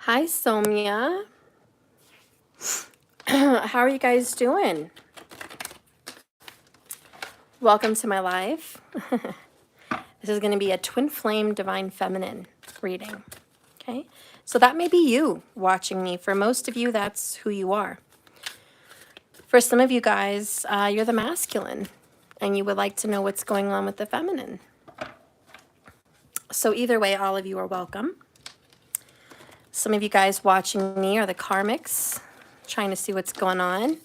Hi, Somya. How are you guys doing? Welcome to my live. This is going to be a twin flame divine feminine reading. Okay, so that may be you watching me. For most of you, that's who you are. For some of you guys, you're the masculine and you would like to know what's going on with the feminine. So either way, all of you are welcome. Some of you guys watching me are the karmics, trying to see what's going on.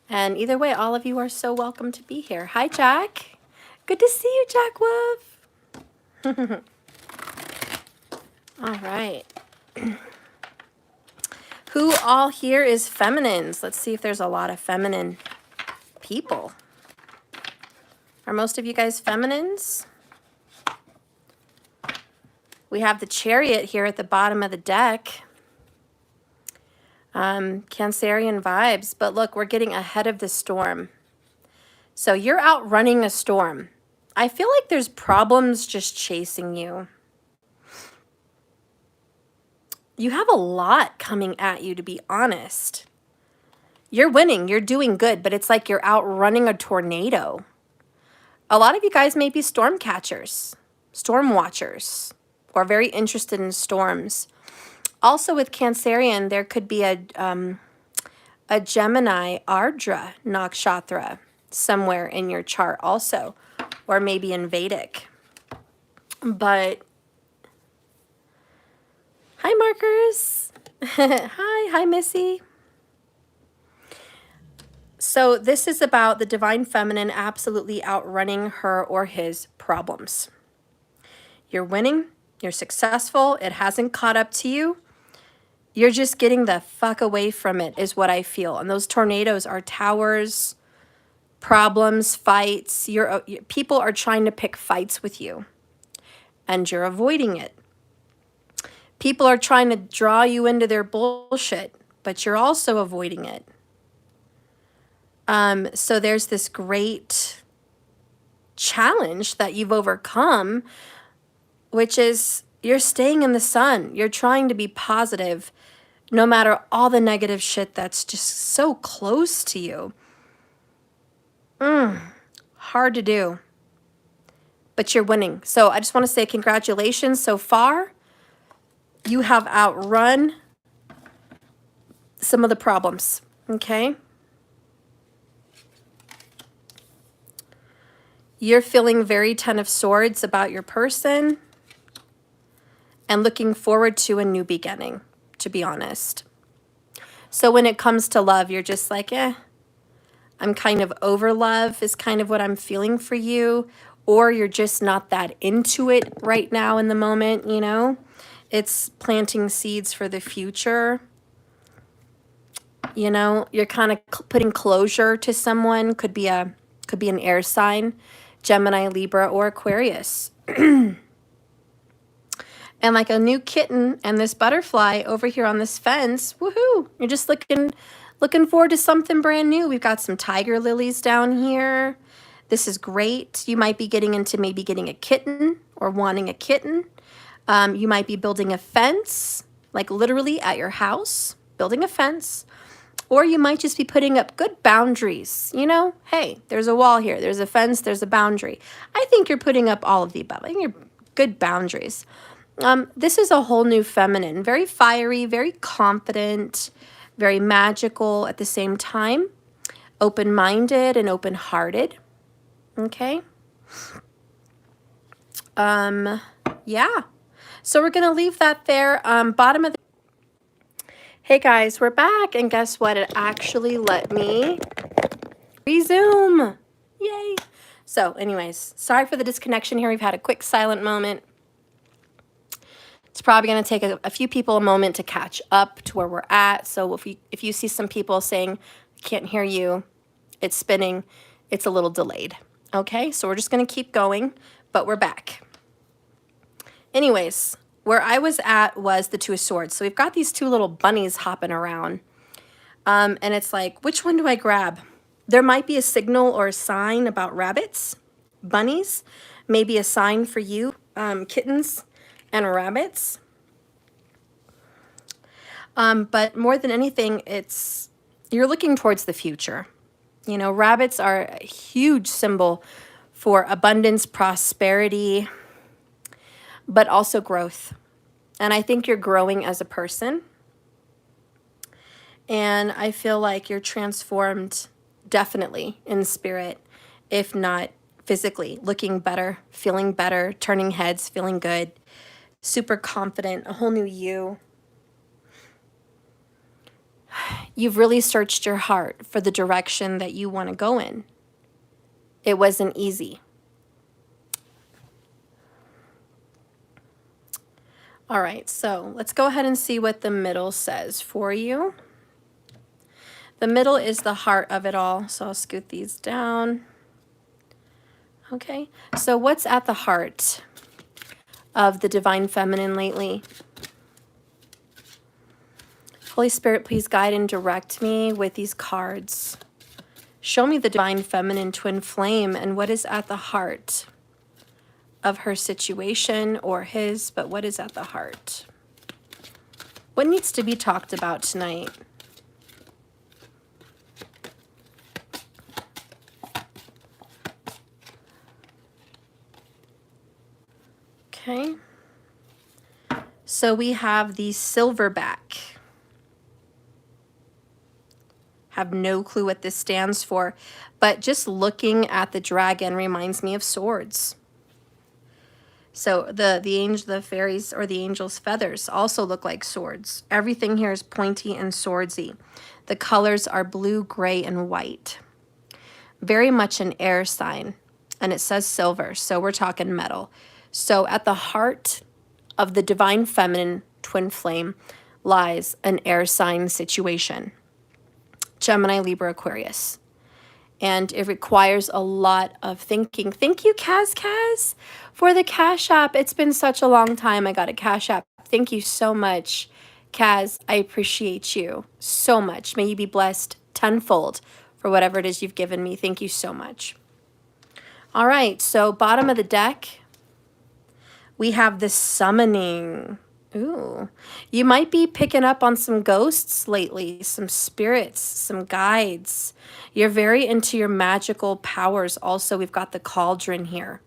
And either way, all of you are so welcome to be here. Hi, Jack. Good to see you, Jack Wolf. All right. Who all here is feminines? Let's see if there's a lot of feminine people. Are most of you guys feminines? We have the Chariot here at the bottom of the deck. Cancerian vibes. But look, we're getting ahead of the storm. So you're outrunning a storm. I feel like there's problems just chasing you. You have a lot coming at you, to be honest. You're winning, you're doing good, but it's like you're outrunning a tornado. A lot of you guys may be storm catchers, storm watchers, or very interested in storms. Also with Cancerian, there could be a Gemini Ardra Nakshatra somewhere in your chart also, or maybe in Vedic. But, hi Markers. Hi Missy. So this is about the divine feminine absolutely outrunning her or his problems. You're winning, you're successful, it hasn't caught up to you. You're just getting the fuck away from it is what I feel. And those tornadoes are towers, problems, fights. People are trying to pick fights with you and you're avoiding it. People are trying to draw you into their bullshit, but you're also avoiding it. So there's this great challenge that you've overcome, which is you're staying in the sun. You're trying to be positive no matter all the negative shit that's just so close to you. Hard to do, but you're winning. So I just want to say congratulations so far. You have outrun some of the problems, okay? You're feeling very Ten of Swords about your person and looking forward to a new beginning, to be honest. So when it comes to love, you're just like, I'm kind of over love is kind of what I'm feeling for you. Or you're just not that into it right now in the moment, you know? It's planting seeds for the future. You know, you're kind of putting closure to someone. Could be an air sign. Gemini, Libra, or Aquarius. And like a new kitten and this butterfly over here on this fence, woohoo! You're just looking forward to something brand new. We've got some tiger lilies down here. This is great. You might be getting into maybe getting a kitten or wanting a kitten. You might be building a fence, like literally at your house, building a fence. Or you might just be putting up good boundaries. You know, hey, there's a wall here, there's a fence, there's a boundary. I think you're putting up all of the above. I think you're good boundaries. This is a whole new feminine, very fiery, very confident, very magical at the same time, open-minded and open-hearted. Okay. Yeah. So we're gonna leave that there. Bottom of the Hey guys, we're back, and guess what? It actually let me resume. Yay! So anyways, sorry for the disconnection here. We've had a quick silent moment. It's probably going to take a few people a moment to catch up to where we're at. So if you see some people saying, I can't hear you, it's spinning, it's a little delayed. Okay, so we're just going to keep going, but we're back. Anyways, where I was at was the Two of Swords. So we've got these two little bunnies hopping around. And it's like, which one do I grab? There might be a signal or a sign about rabbits, bunnies, maybe a sign for you, kittens and rabbits. But more than anything, you're looking towards the future. You know, rabbits are a huge symbol for abundance, prosperity, but also growth. And I think you're growing as a person. And I feel like you're transformed definitely in spirit, if not physically, looking better, feeling better, turning heads, feeling good, super confident, a whole new you. You've really searched your heart for the direction that you want to go in. It wasn't easy. All right, so let's go ahead and see what the middle says for you. The middle is the heart of it all, so I'll scoot these down. Okay, so what's at the heart of the Divine Feminine lately? Holy Spirit, please guide and direct me with these cards. Show me the Divine Feminine Twin Flame and what is at the heart of her situation or his, but what is at the heart? What needs to be talked about tonight? Okay. So we have the silverback. Have no clue what this stands for, but just looking at the dragon reminds me of swords. So the fairies or the angel's feathers also look like swords. Everything here is pointy and swordsy. The colors are blue, gray, and white. Very much an air sign, and it says silver, so we're talking metal. So at the heart of the Divine Feminine Twin Flame lies an air sign situation. Gemini, Libra, Aquarius. And it requires a lot of thinking. Thank you, Kaz, for the Cash App. It's been such a long time I got a Cash App. Thank you so much, Kaz. I appreciate you so much. May you be blessed tenfold for whatever it is you've given me. Thank you so much. All right, so bottom of the deck, we have the summoning. Ooh, you might be picking up on some ghosts lately, some spirits, some guides. You're very into your magical powers. Also, we've got the cauldron here.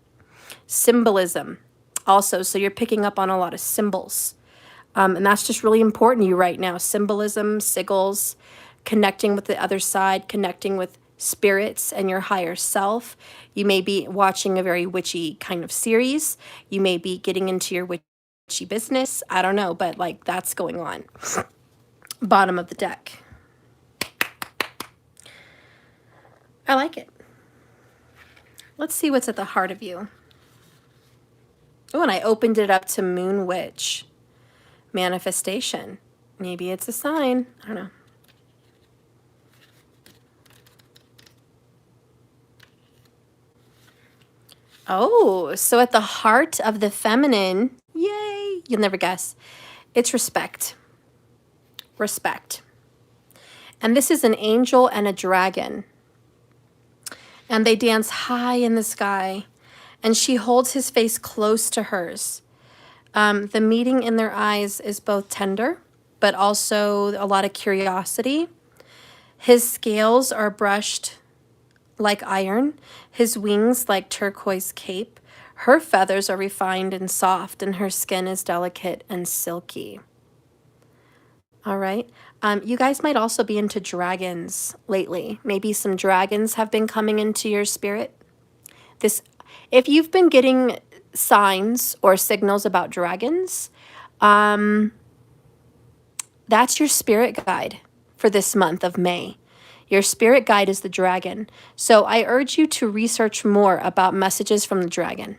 Symbolism also, so you're picking up on a lot of symbols. And that's just really important to you right now. Symbolism, sigils, connecting with the other side, connecting with spirits and your higher self. You may be watching a very witchy kind of series. You may be getting into your witchy business. I don't know, but like that's going on. Bottom of the deck. I like it. Let's see what's at the heart of you. Oh, and I opened it up to Moon Witch. Manifestation. Maybe it's a sign. I don't know. Oh, so at the heart of the feminine, yay, you'll never guess, it's respect. Respect. And this is an angel and a dragon. And they dance high in the sky. And she holds his face close to hers. The meeting in their eyes is both tender, but also a lot of curiosity. His scales are brushed like iron, his wings like turquoise cape. Her feathers are refined and soft, and her skin is delicate and silky. All right. You guys might also be into dragons lately. Maybe some dragons have been coming into your spirit. If you've been getting signs or signals about dragons, that's your spirit guide for this month of May. Your spirit guide is the dragon. So I urge you to research more about messages from the dragon.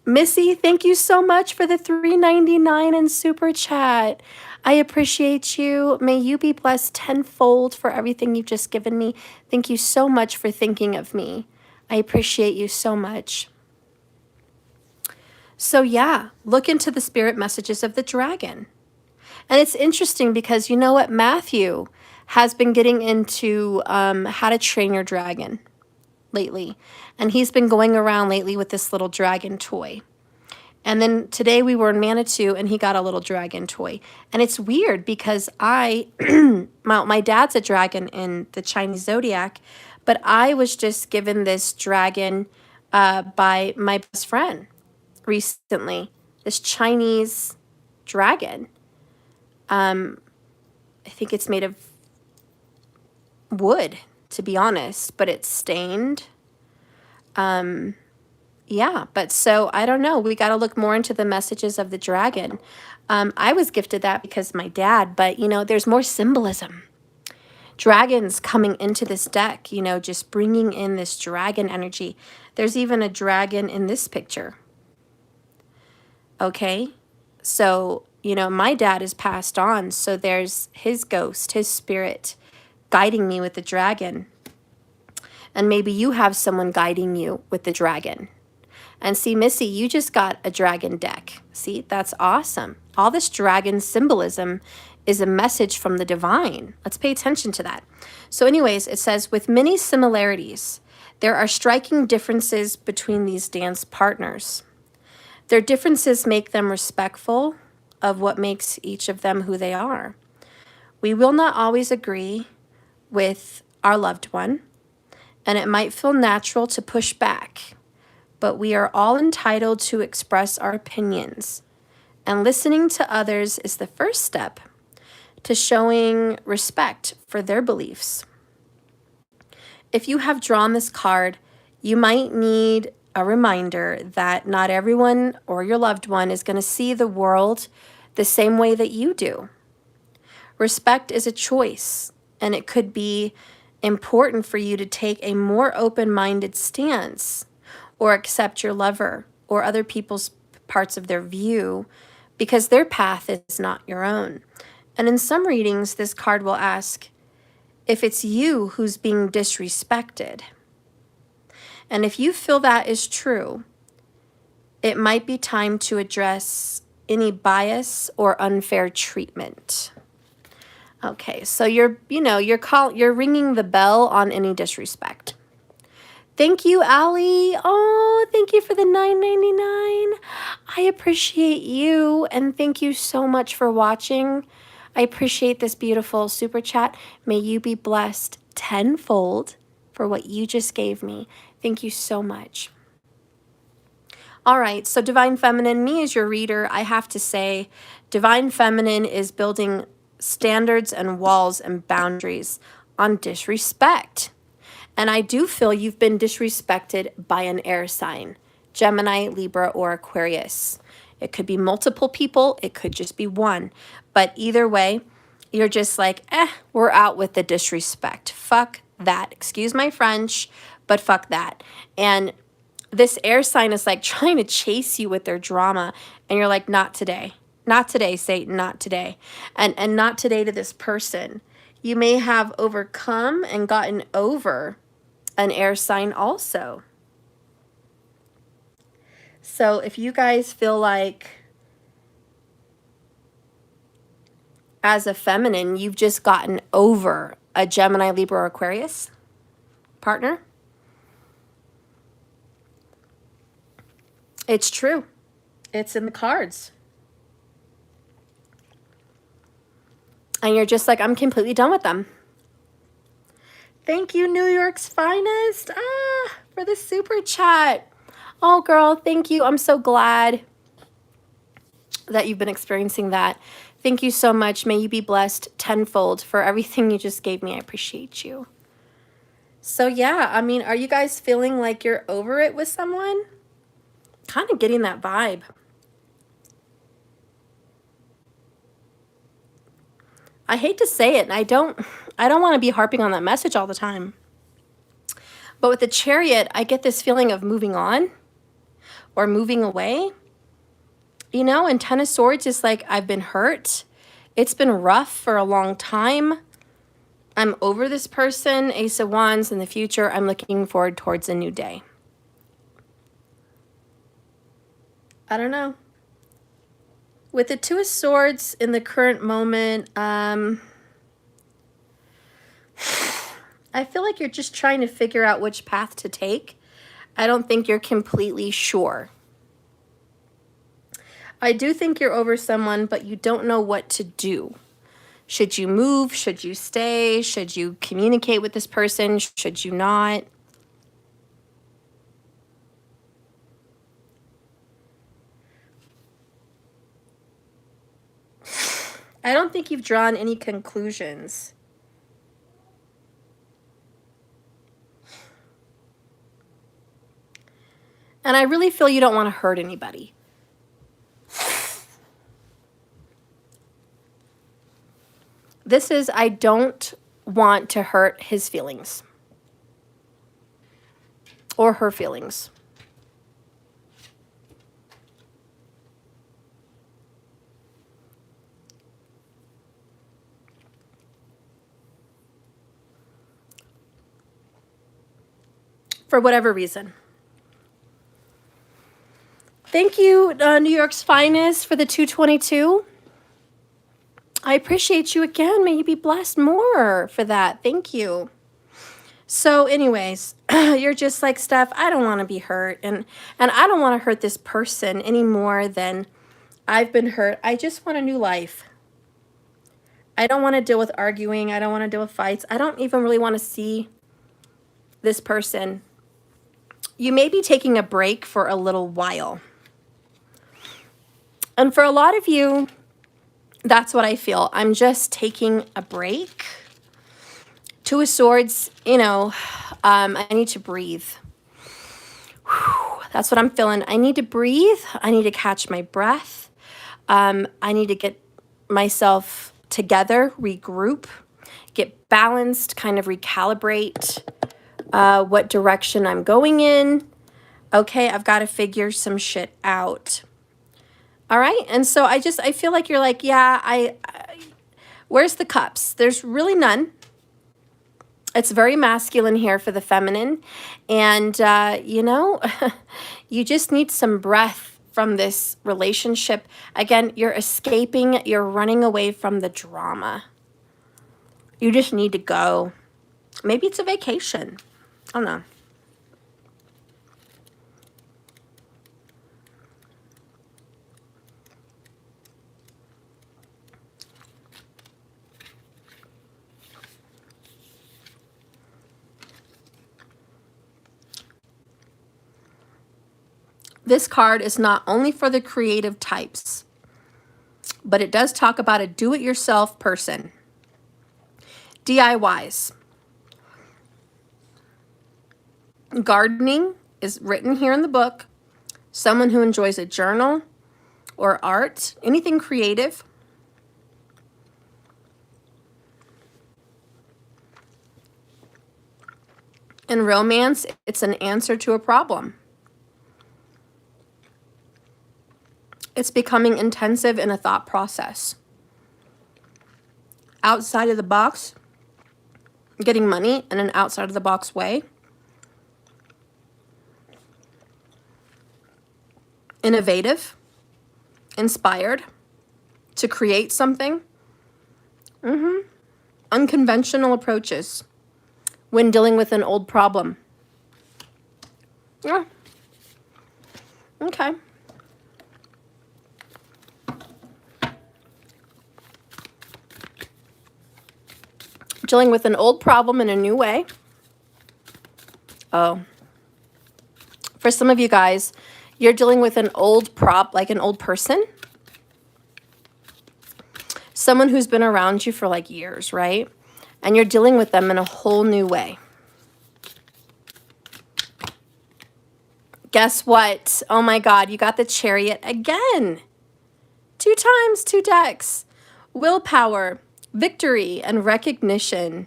Missy, thank you so much for the $3.99 in Super Chat. I appreciate you. May you be blessed tenfold for everything you've just given me. Thank you so much for thinking of me. I appreciate you so much. So yeah, look into the spirit messages of the dragon. And it's interesting because you know what? Matthew has been getting into how to train your dragon lately. And he's been going around lately with this little dragon toy. And then today we were in Manitou and he got a little dragon toy. And it's weird because my dad's a dragon in the Chinese zodiac, but I was just given this dragon by my best friend recently. This Chinese dragon. I think it's made of wood, to be honest, but it's stained. Yeah, but so I don't know. We got to look more into the messages of the dragon. I was gifted that because my dad, but you know, there's more symbolism. Dragons coming into this deck, you know, just bringing in this dragon energy. There's even a dragon in this picture. Okay, so, you know, my dad is passed on, so there's his ghost, his spirit guiding me with the dragon. And maybe you have someone guiding you with the dragon. And see, Missy, you just got a dragon deck. See, that's awesome. All this dragon symbolism is a message from the divine. Let's pay attention to that. So anyways, it says, with many similarities, there are striking differences between these dance partners. Their differences make them respectful of what makes each of them who they are. We will not always agree with our loved one, and it might feel natural to push back, but we are all entitled to express our opinions, and listening to others is the first step to showing respect for their beliefs. If you have drawn this card, you might need a reminder that not everyone or your loved one is going to see the world the same way that you do. Respect is a choice, and it could be important for you to take a more open-minded stance or accept your lover or other people's parts of their view because their path is not your own. And in some readings, this card will ask if it's you who's being disrespected. And if you feel that is true, it might be time to address any bias or unfair treatment. Okay, so you're ringing the bell on any disrespect. Thank you, Allie. Oh, thank you for the $9.99. I appreciate you, and thank you so much for watching. I appreciate this beautiful super chat. May you be blessed tenfold for what you just gave me. Thank you so much. All right, so Divine Feminine, me as your reader, I have to say, Divine Feminine is building standards and walls and boundaries on disrespect. And I do feel you've been disrespected by an air sign, Gemini, Libra, or Aquarius. It could be multiple people. It could just be one. But either way, you're just like, we're out with the disrespect. Fuck that. Excuse my French, but fuck that. And this air sign is like trying to chase you with their drama. And you're like, not today. Not today, Satan, not today. And not today to this person. You may have overcome and gotten over an air sign also. So if you guys feel like as a feminine, you've just gotten over a Gemini, Libra, or Aquarius partner, it's true. It's in the cards. And you're just like, I'm completely done with them. Thank you, New York's finest, for the super chat. Oh, girl, thank you. I'm so glad that you've been experiencing that. Thank you so much. May you be blessed tenfold for everything you just gave me. I appreciate you. So, yeah, I mean, are you guys feeling like you're over it with someone? Kind of getting that vibe. I hate to say it, and I don't want to be harping on that message all the time. But with the Chariot, I get this feeling of moving on or moving away. You know, and Ten of Swords is like, I've been hurt. It's been rough for a long time. I'm over this person. Ace of Wands, in the future, I'm looking forward towards a new day. I don't know. With the Two of Swords in the current moment, I feel like you're just trying to figure out which path to take. I don't think you're completely sure. I do think you're over someone, but you don't know what to do. Should you move? Should you stay? Should you communicate with this person? Should you not? I don't think you've drawn any conclusions. And I really feel you don't want to hurt anybody. This is, I don't want to hurt his feelings or her feelings. For whatever reason. Thank you, New York's Finest, for the 222. I appreciate you again. May you be blessed more for that. Thank you. So anyways, you're just like, Steph, I don't want to be hurt. And I don't want to hurt this person any more than I've been hurt. I just want a new life. I don't want to deal with arguing. I don't want to deal with fights. I don't even really want to see this person. You may be taking a break for a little while. And for a lot of you, that's what I feel. I'm just taking a break. Two of Swords, you know, I need to breathe. Whew, that's what I'm feeling. I need to breathe. I need to catch my breath. I need to get myself together, regroup, get balanced, kind of recalibrate what direction I'm going in. Okay, I've got to figure some shit out. All right, and so I feel like you're like, yeah, I where's the cups? There's really none. It's very masculine here for the feminine. And, you know, you just need some breath from this relationship. Again, you're escaping, you're running away from the drama. You just need to go. Maybe it's a vacation. I don't know. This card is not only for the creative types, but it does talk about a do-it-yourself person. DIYs. Gardening is written here in the book. Someone who enjoys a journal or art, anything creative. In romance, it's an answer to a problem. It's becoming intensive in a thought process. Outside of the box, getting money in an outside of the box way. Innovative, inspired to create something. Unconventional approaches when dealing with an old problem. Yeah. Okay. Dealing with an old problem in a new way. Oh. For some of you guys, you're dealing with an old like an old person. Someone who's been around you for like years, right? And you're dealing with them in a whole new way. Guess what? Oh my God, you got the Chariot again. 2 times, 2 decks. Willpower, victory, and recognition.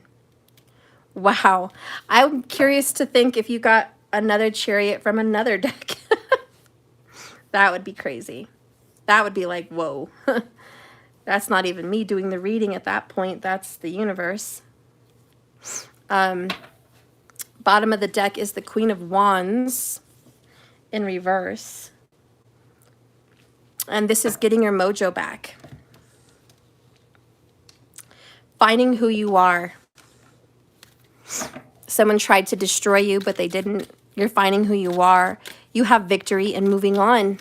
Wow. I'm curious to think if you got another Chariot from another deck. That would be crazy. That would be like, whoa. That's not even me doing the reading at that point. That's the universe. Bottom of the deck is the Queen of Wands in reverse. And this is getting your mojo back. Finding who you are. Someone tried to destroy you, but they didn't. You're finding who you are. You have victory and moving on.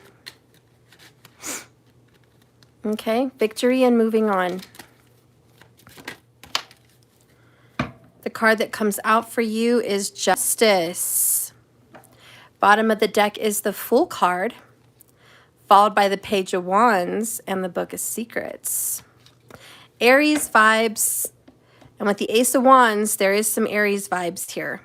Okay, victory and moving on. The card that comes out for you is Justice. Bottom of the deck is the Fool card, followed by the Page of Wands and the Book of Secrets. Aries vibes, and with the Ace of Wands, there is some Aries vibes here.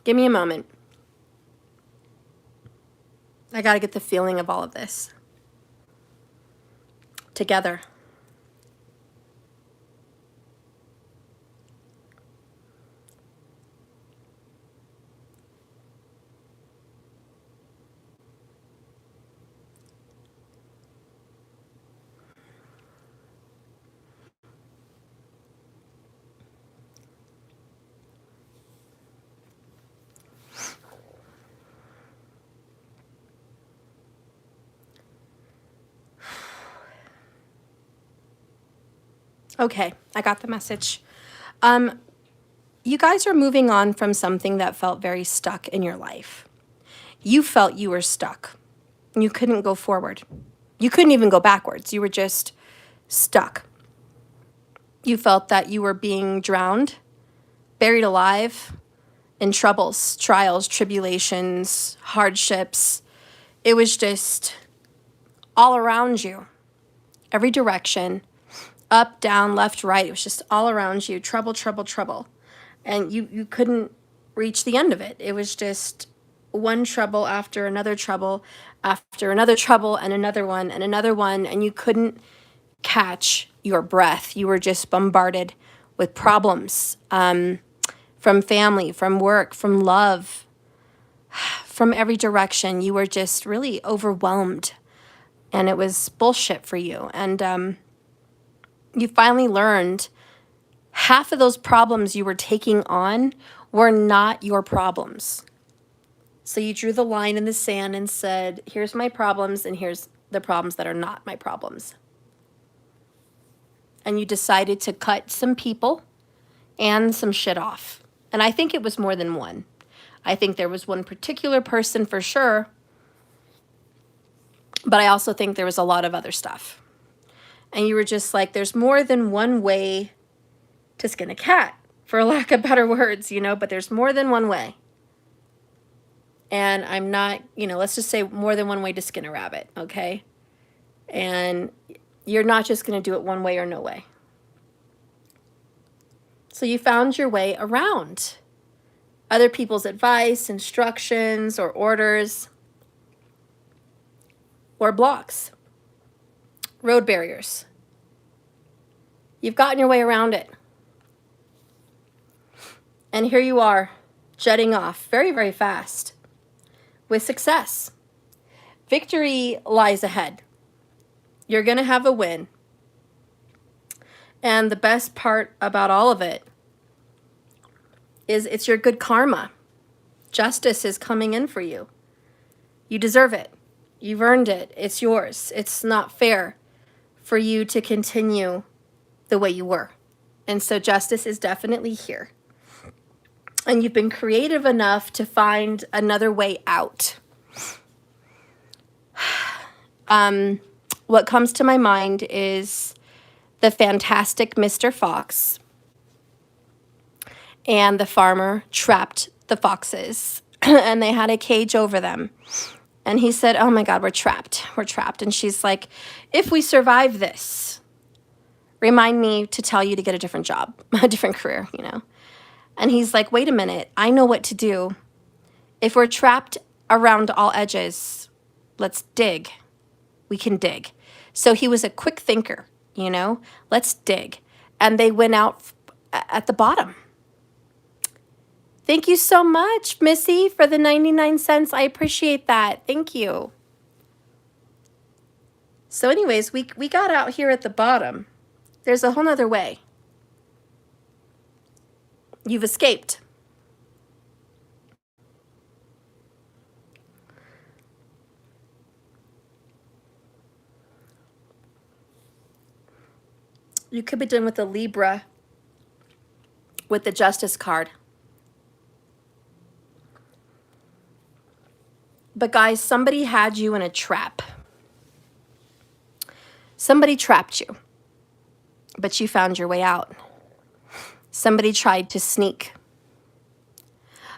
Give me a moment. I got to get the feeling of all of this together. Okay, I got the message. You guys are moving on from something that felt very stuck in your life. You felt you were stuck. You couldn't go forward. You couldn't even go backwards. You were just stuck. You felt that you were being drowned, buried alive in troubles, trials, tribulations, hardships. It was just all around you, every direction, up, down, left, right. It was just all around you, trouble, trouble, trouble. And you couldn't reach the end of it. It was just one trouble after another trouble, after another trouble, and another one, and you couldn't catch your breath. You were just bombarded with problems, from family, from work, from love, from every direction. You were just really overwhelmed, and it was bullshit for you. And you finally learned half of those problems you were taking on were not your problems. So you drew the line in the sand and said, here's my problems, and here's the problems that are not my problems. And you decided to cut some people and some shit off. And I think it was more than one. I think there was one particular person for sure, but I also think there was a lot of other stuff. And you were just like, there's more than one way to skin a cat, for lack of better words, but there's more than one way. And I'm not, let's just say more than one way to skin a rabbit, okay? And you're not just going to do it one way or no way. So you found your way around other people's advice, instructions, or orders, or blocks, road barriers. You've gotten your way around it. And here you are, jetting off very, very fast with success. Victory lies ahead. You're going to have a win. And the best part about all of it is it's your good karma. Justice is coming in for you. You deserve it. You've earned it. It's yours. It's not fair for you to continue the way you were. And so justice is definitely here. And you've been creative enough to find another way out. What comes to my mind is the fantastic Mr. Fox and the farmer trapped the foxes and they had a cage over them. And he said, oh my God, we're trapped. We're trapped. And she's like, if we survive this, remind me to tell you to get a different job, a different career, And he's like, wait a minute, I know what to do. If we're trapped around all edges, let's dig. We can dig. So he was a quick thinker, let's dig. And they went out at the bottom. Thank you so much, Missy, for the 99 cents. I appreciate that. Thank you. So anyways, we got out here at the bottom. There's a whole nother way. You've escaped. You could be dealing with a Libra with the Justice card. But guys, somebody had you in a trap. Somebody trapped you, but you found your way out. Somebody tried to sneak.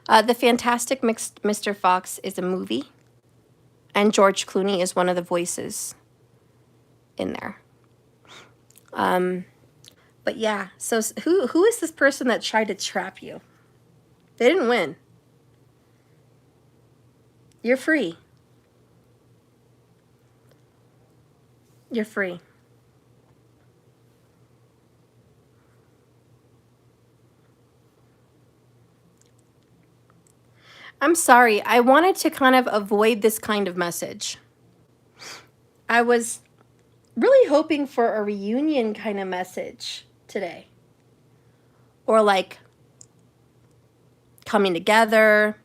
The Fantastic Mr. Fox is a movie, and George Clooney is one of the voices in there. But yeah, so who is this person that tried to trap you? They didn't win. You're free. You're free. I'm sorry. I wanted to kind of avoid this kind of message. I was really hoping for a reunion kind of message today. Or like coming together,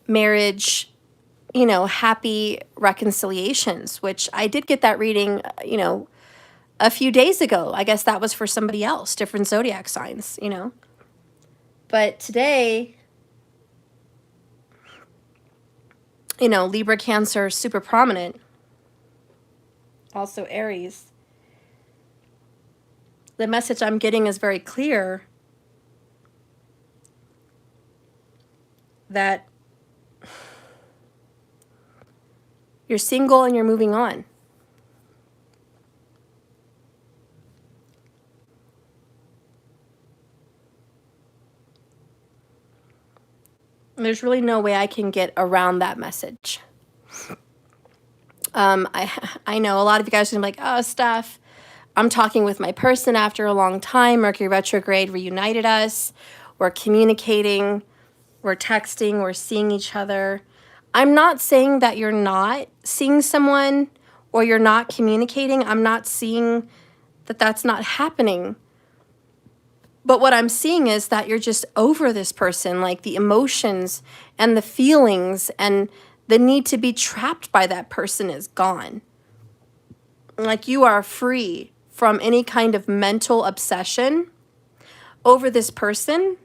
marriage, you know, happy reconciliations, which I did get that reading, you know, a few days ago. I guess that was for somebody else, different zodiac signs, you know. But today, you know, Libra, Cancer, super prominent. Also Aries. The message I'm getting is very clear that you're single and you're moving on. There's really no way I can get around that message. I know a lot of you guys are gonna be like, oh, Steph, I'm talking with my person after a long time. Mercury retrograde reunited us. We're communicating, we're texting, we're seeing each other. I'm not saying that you're not seeing someone or you're not communicating. I'm not seeing that that's not happening. But what I'm seeing is that you're just over this person, like the emotions and the feelings and the need to be trapped by that person is gone. Like you are free from any kind of mental obsession over this person.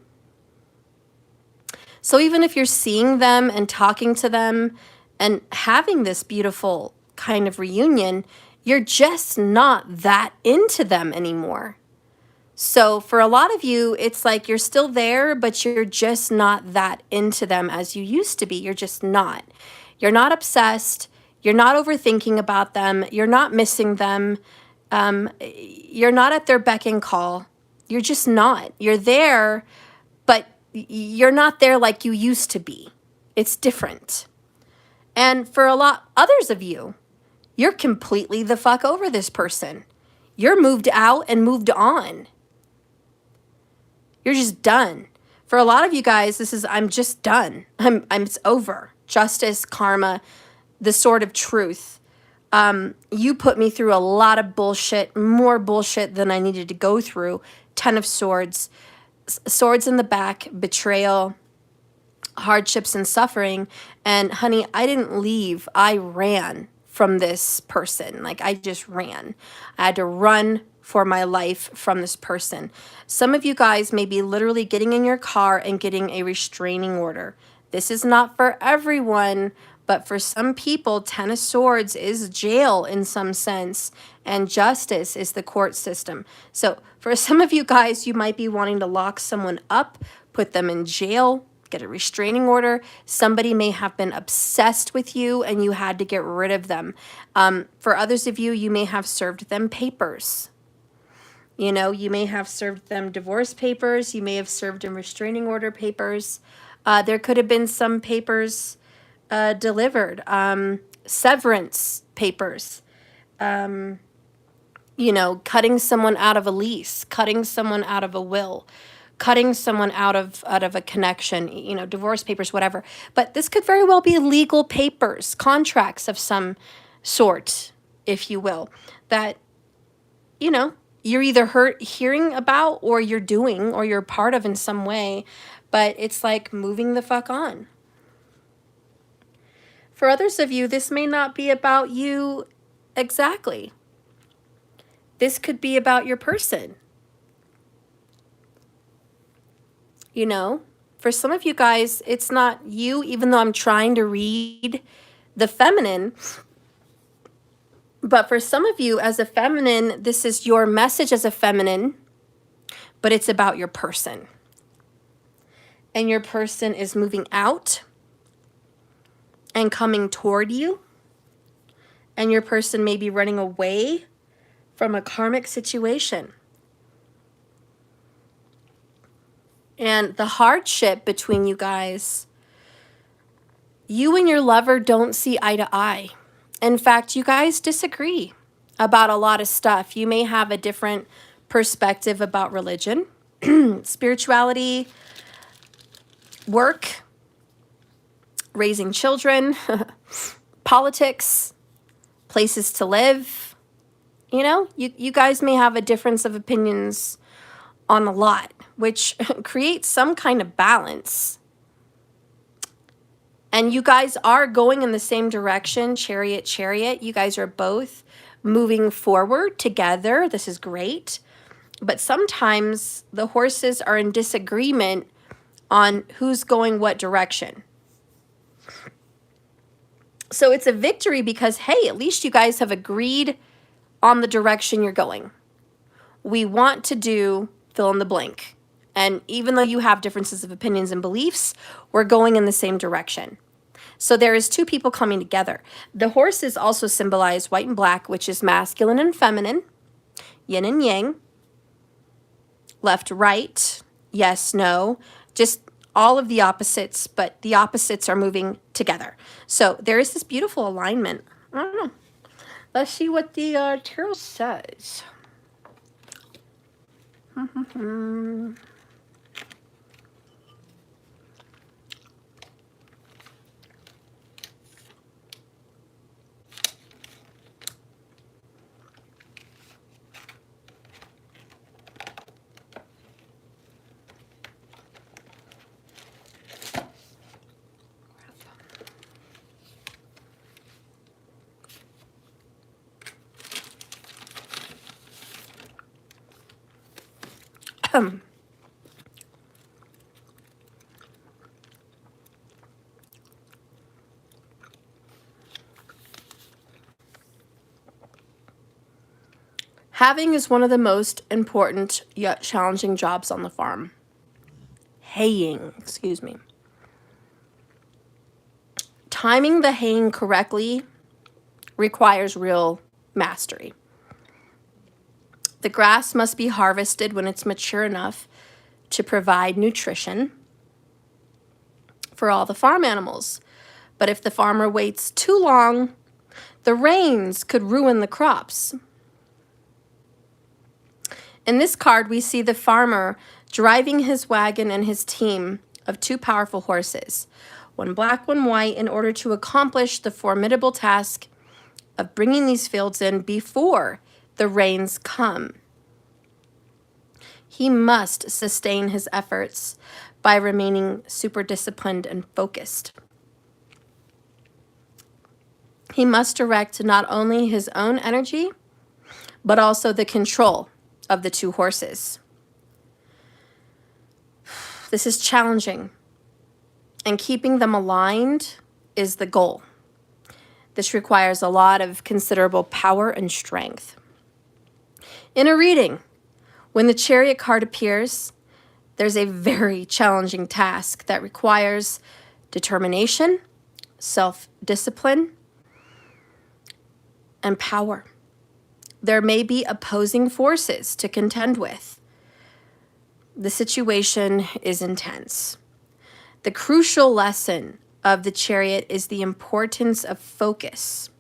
So even if you're seeing them and talking to them and having this beautiful kind of reunion, you're just not that into them anymore. So for a lot of you, it's like you're still there, but you're just not that into them as you used to be. You're just not. You're not obsessed. You're not overthinking about them. You're not missing them. You're not at their beck and call. You're just not. You're there, but you're not there like you used to be. It's different. And for a lot others of you, you're completely the fuck over this person. You're moved out and moved on. You're just done. For a lot of you guys, this is, I'm just done. It's over. Justice, karma, the sword of truth. You put me through a lot of bullshit, more bullshit than I needed to go through. 10 of Swords, swords in the back, betrayal, hardships and suffering. And honey, I didn't leave. I ran from this person. Like I just ran. I had to run for my life from this person. Some of you guys may be literally getting in your car and getting a restraining order. This is not for everyone, but for some people, 10 of Swords is jail in some sense, and Justice is the court system. So for some of you guys, you might be wanting to lock someone up, put them in jail, get a restraining order. Somebody may have been obsessed with you and you had to get rid of them. For others of you, you may have served them papers. You know, you may have served them divorce papers. You may have served them restraining order papers. There could have been some papers delivered. Severance papers. You know, cutting someone out of a lease, cutting someone out of a will, cutting someone out of a connection, you know, divorce papers, whatever. But this could very well be legal papers, contracts of some sort, if you will, that, you know, you're either hearing about or you're doing or you're part of in some way, but it's like moving the fuck on. For others of you, this may not be about you Exactly. This could be about your person. You know, for some of you guys, it's not you, even though I'm trying to read the feminine. But for some of you as a feminine, this is your message as a feminine, but it's about your person. And your person is moving out and coming toward you. And your person may be running away from a karmic situation. And the hardship between you guys, you and your lover don't see eye to eye. In fact, you guys disagree about a lot of stuff. You may have a different perspective about religion, spirituality, work, raising children, politics, places to live. You know, you guys may have a difference of opinions on a lot, which creates some kind of balance. And you guys are going in the same direction, chariot, chariot. You guys are both moving forward together. This is great. But sometimes the horses are in disagreement on who's going what direction. So it's a victory because, hey, at least you guys have agreed on the direction you're going. We want to do fill in the blank. And even though you have differences of opinions and beliefs, we're going in the same direction. So there is two people coming together. The horses also symbolize white and black, which is masculine and feminine, yin and yang, left, right, yes, no, just all of the opposites, but the opposites are moving together. So there is this beautiful alignment. I don't know. Let's see what the tarot says. Having is one of the most important yet challenging jobs on the farm. Haying, excuse me. Timing the haying correctly requires real mastery. The grass must be harvested when it's mature enough to provide nutrition for all the farm animals. But if the farmer waits too long, the rains could ruin the crops. In this card, we see the farmer driving his wagon and his team of two powerful horses, one black, one white, in order to accomplish the formidable task of bringing these fields in before the rains come. He must sustain his efforts by remaining super disciplined and focused. He must direct not only his own energy, but also the control of the two horses. This is challenging, and keeping them aligned is the goal. This requires a lot of considerable power and strength. In a reading, when the Chariot card appears, there's a very challenging task that requires determination, self-discipline, and power. There may be opposing forces to contend with. The situation is intense. The crucial lesson of the Chariot is the importance of focus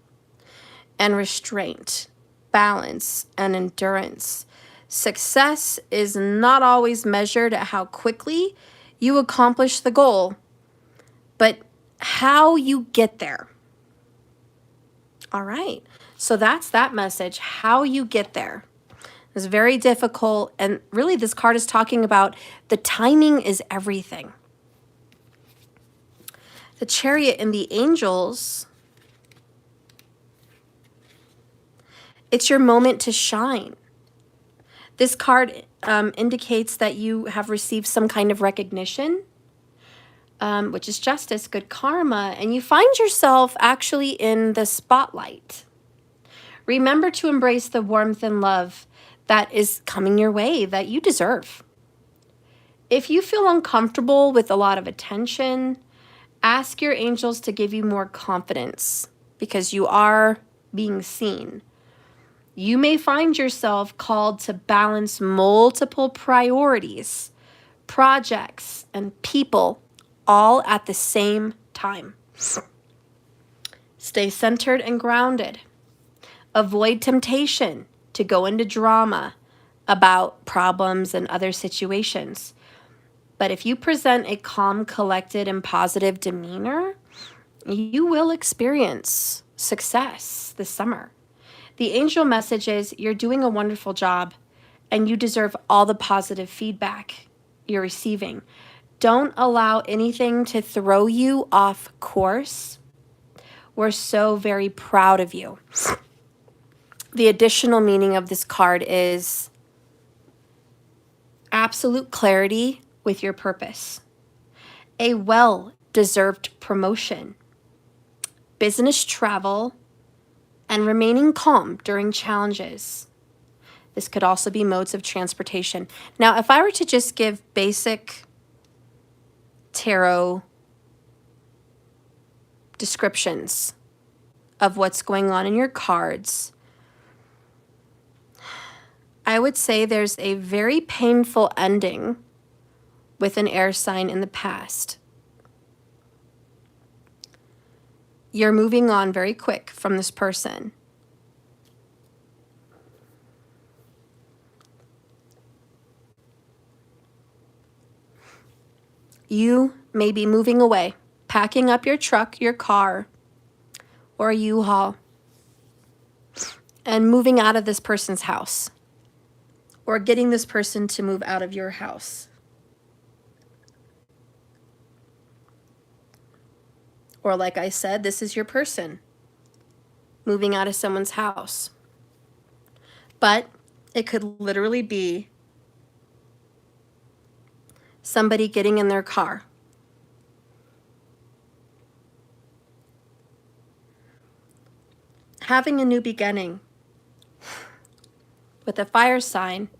and restraint, balance, and endurance. Success is not always measured at how quickly you accomplish the goal, but how you get there. All right, so that's that message, how you get there. It's very difficult, and really this card is talking about the timing is everything. The Chariot and the angels It's your moment to shine. This card indicates that you have received some kind of recognition, which is justice, good karma, and you find yourself actually in the spotlight. Remember to embrace the warmth and love that is coming your way that you deserve. If you feel uncomfortable with a lot of attention, ask your angels to give you more confidence because you are being seen. You may find yourself called to balance multiple priorities, projects, and people all at the same time. Stay centered and grounded. Avoid temptation to go into drama about problems and other situations. But if you present a calm, collected, and positive demeanor, you will experience success this summer. The angel message is you're doing a wonderful job and you deserve all the positive feedback you're receiving. Don't allow anything to throw you off course. We're so very proud of you. The additional meaning of this card is absolute clarity with your purpose, a well-deserved promotion, business travel, and remaining calm during challenges. This could also be modes of transportation. Now, if I were to just give basic tarot descriptions of what's going on in your cards, I would say there's a very painful ending with an air sign in the past. You're moving on very quick from this person. You may be moving away, packing up your truck, your car, or a U-Haul, and moving out of this person's house, or getting this person to move out of your house. Or like I said, this is your person moving out of someone's house. But it could literally be somebody getting in their car, having a new beginning with a fire sign,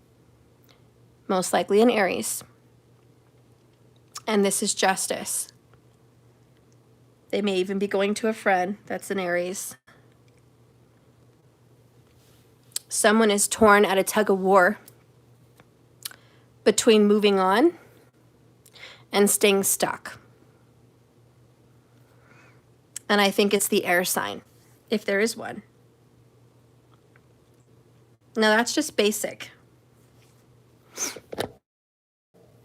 most likely an Aries. And this is justice. They may even be going to a friend that's an Aries. Someone is torn at a tug of war between moving on and staying stuck. And I think it's the air sign, if there is one. Now that's just basic.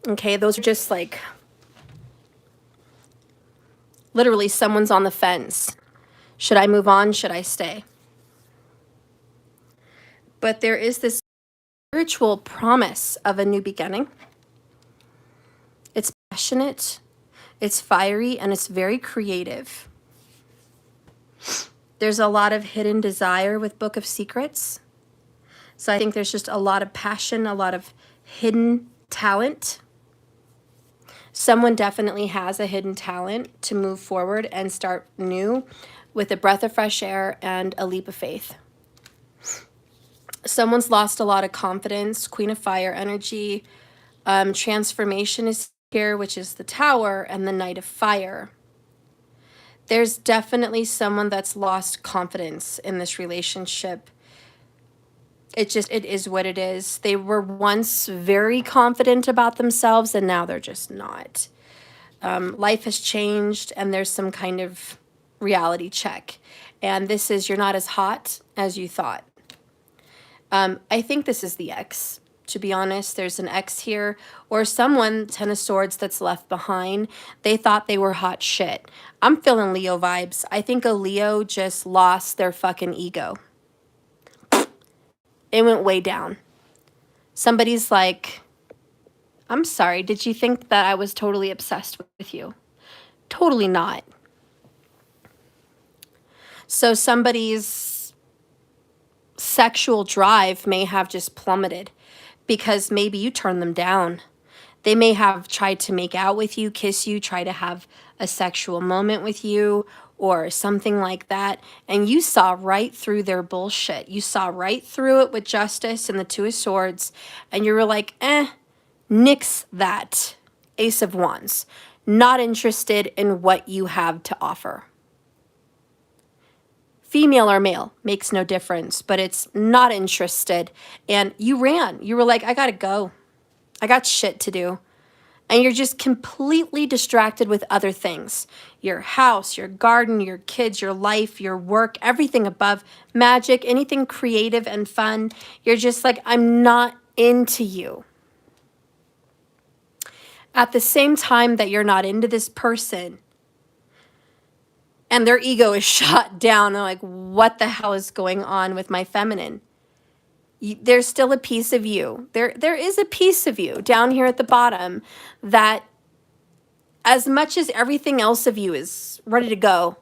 Okay, those are just like, literally someone's on the fence. Should I move on? Should I stay? But there is this spiritual promise of a new beginning. It's passionate, it's fiery, and it's very creative. There's a lot of hidden desire with Book of Secrets. So I think there's just a lot of passion, a lot of hidden talent. Someone definitely has a hidden talent to move forward and start new with a breath of fresh air and a leap of faith. Someone's lost a lot of confidence, Queen of Fire energy. Transformation is here, which is the Tower, and the Knight of Fire. There's definitely someone that's lost confidence in this relationship. It is what it is. They were once very confident about themselves, and now they're just not. Life has changed, and there's some kind of reality check. And this is, you're not as hot as you thought. I think this is the ex, to be honest. There's an ex here, or someone, Ten of Swords, that's left behind. They thought they were hot shit. I'm feeling Leo vibes. I think a Leo just lost their fucking ego. It went way down. Somebody's like, I'm sorry, did you think that I was totally obsessed with you? Totally not. So somebody's sexual drive may have just plummeted because maybe you turned them down. They may have tried to make out with you, kiss you, try to have a sexual moment with you or something like that. And you saw right through their bullshit. You saw right through it with Justice and the Two of Swords. And you were like, nix that. Ace of Wands. Not interested in what you have to offer. Female or male, makes no difference, but it's not interested. And you ran. You were like, I gotta go. I got shit to do. And you're just completely distracted with other things. Your house, your garden, your kids, your life, your work, everything above magic, anything creative and fun. You're just like, I'm not into you. At the same time that you're not into this person, and their ego is shot down, they're like, what the hell is going on with my feminine? There's still a piece of you. There is a piece of you down here at the bottom that, as much as everything else of you is ready to go,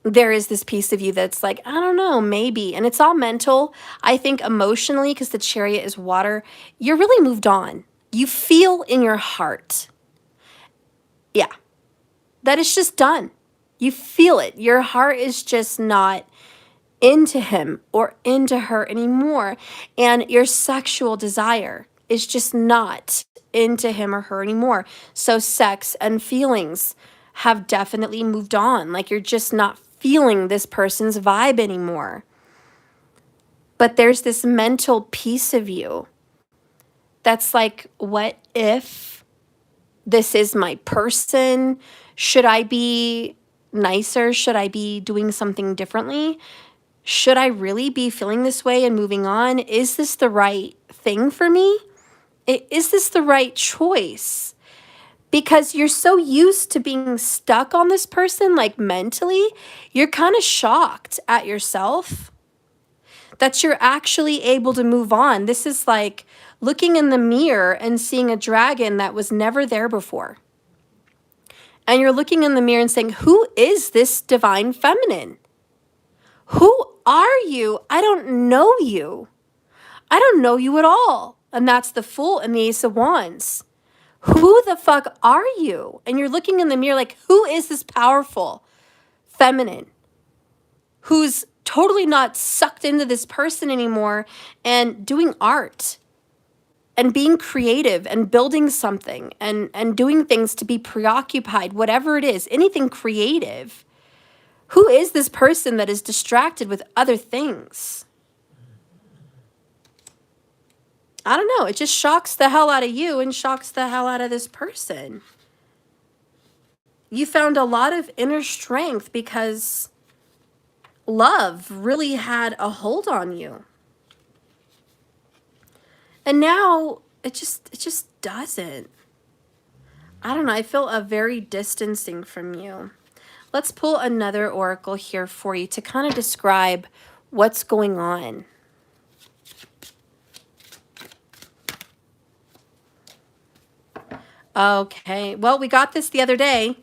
there is this piece of you that's like, I don't know, maybe. And it's all mental. I think emotionally, because the Chariot is water, you're really moved on. You feel in your heart. Yeah. That it's just done. You feel it. Your heart is just not into him or into her anymore. And your sexual desire is just not into him or her anymore. So sex and feelings have definitely moved on. Like you're just not feeling this person's vibe anymore. But there's this mental piece of you that's like, what if this is my person? Should I be nicer? Should I be doing something differently? Should I really be feeling this way and moving on? Is this the right thing for me? Is this the right choice? Because you're so used to being stuck on this person, like mentally, you're kind of shocked at yourself that you're actually able to move on. This is like looking in the mirror and seeing a dragon that was never there before. And you're looking in the mirror and saying, who is this divine feminine? Who are you? I don't know you. I don't know you at all. And that's the Fool and the Ace of Wands. Who the fuck are you? And you're looking in the mirror like, who is this powerful feminine who's totally not sucked into this person anymore and doing art and being creative and building something and doing things to be preoccupied, whatever it is, anything creative. Who is this person that is distracted with other things? I don't know. It just shocks the hell out of you and shocks the hell out of this person. You found a lot of inner strength because love really had a hold on you. And now it just doesn't. I don't know. I feel a very distancing from you. Let's pull another oracle here for you to kind of describe what's going on. Okay, well, we got this the other day.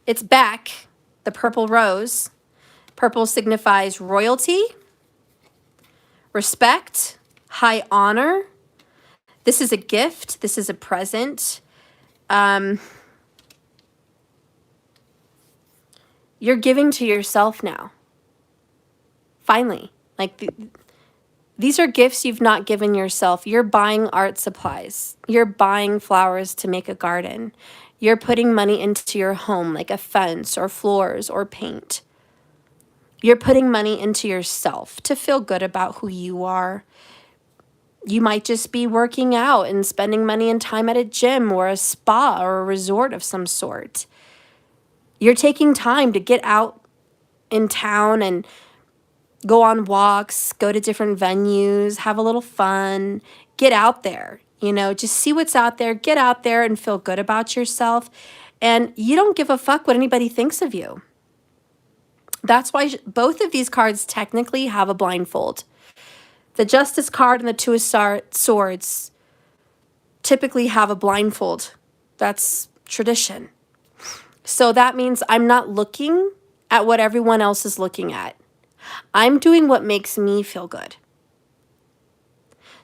It's back, the purple rose. Purple signifies royalty, respect, high honor. This is a gift. This is a present. You're giving to yourself now. Finally, like these are gifts you've not given yourself. You're buying art supplies. You're buying flowers to make a garden. You're putting money into your home, like a fence or floors or paint. You're putting money into yourself to feel good about who you are. You might just be working out and spending money and time at a gym or a spa or a resort of some sort. You're taking time to get out in town and go on walks, go to different venues, have a little fun, get out there, just see what's out there, get out there and feel good about yourself. And you don't give a fuck what anybody thinks of you. That's why both of these cards technically have a blindfold. The Justice card and the Two of Swords typically have a blindfold. That's tradition. So that means I'm not looking at what everyone else is looking at. I'm doing what makes me feel good.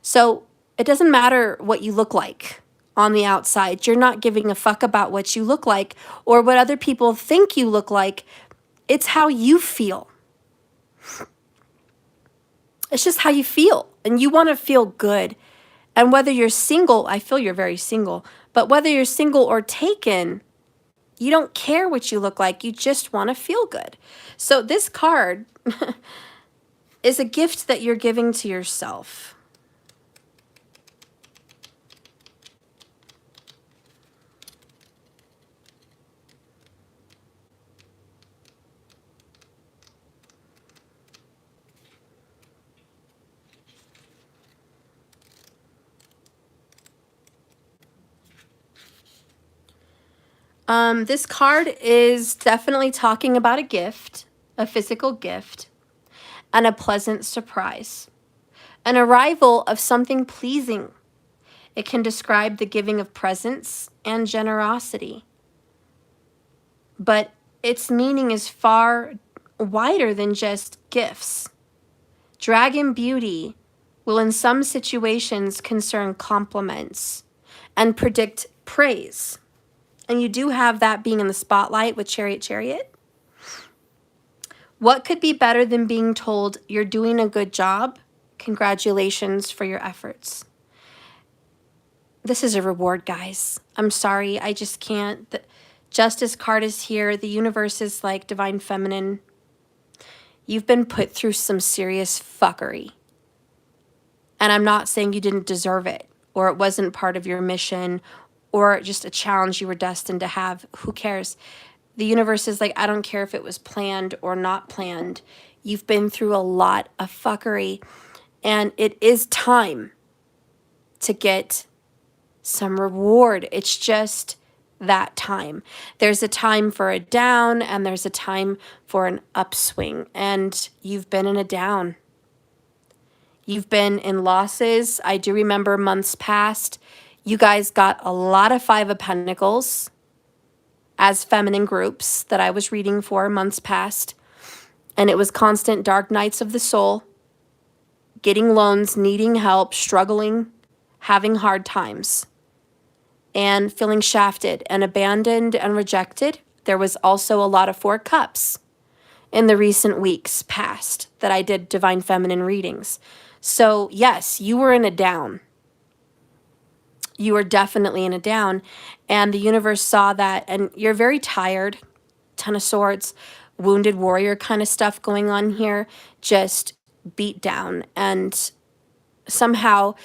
So it doesn't matter what you look like on the outside. You're not giving a fuck about what you look like or what other people think you look like. It's how you feel. It's just how you feel. And you want to feel good. And whether you're single, I feel you're very single, but whether you're single or taken, you don't care what you look like. You just want to feel good. So this card is a gift that you're giving to yourself. This card is definitely talking about a gift, a physical gift, and a pleasant surprise, an arrival of something pleasing. It can describe the giving of presents and generosity, but its meaning is far wider than just gifts. Dragon beauty will in some situations concern compliments and predict praise. And you do have that being in the spotlight with Chariot, Chariot. What could be better than being told you're doing a good job? Congratulations for your efforts. This is a reward, guys. I'm sorry, I just can't. The Justice card is here. The universe is like Divine Feminine. You've been put through some serious fuckery. And I'm not saying you didn't deserve it or it wasn't part of your mission or just a challenge you were destined to have. Who cares? The universe is like, I don't care if it was planned or not planned. You've been through a lot of fuckery, and it is time to get some reward. It's just that time. There's a time for a down, and there's a time for an upswing, and you've been in a down. You've been in losses. I do remember months past, you guys got a lot of Five of Pentacles as feminine groups that I was reading for months past. And it was constant dark nights of the soul, getting loans, needing help, struggling, having hard times, and feeling shafted and abandoned and rejected. There was also a lot of Four Cups in the recent weeks past that I did Divine Feminine readings. So yes, you were in a down. You were definitely in a down, and the universe saw that, and you're very tired. Ten of Swords, wounded warrior kind of stuff going on here, just beat down, and somehow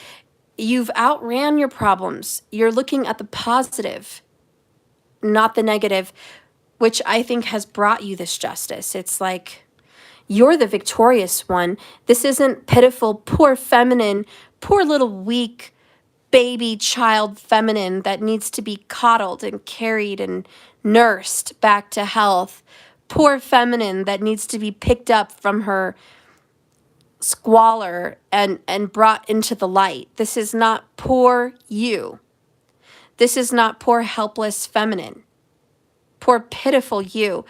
you've outran your problems. You're looking at the positive, not the negative, which I think has brought you this justice. It's like you're the victorious one. This isn't pitiful, poor feminine, poor little weak baby child feminine that needs to be coddled and carried and nursed back to health. Poor feminine that needs to be picked up from her squalor and brought into the light. This is not poor you. This is not poor helpless feminine. Poor pitiful you.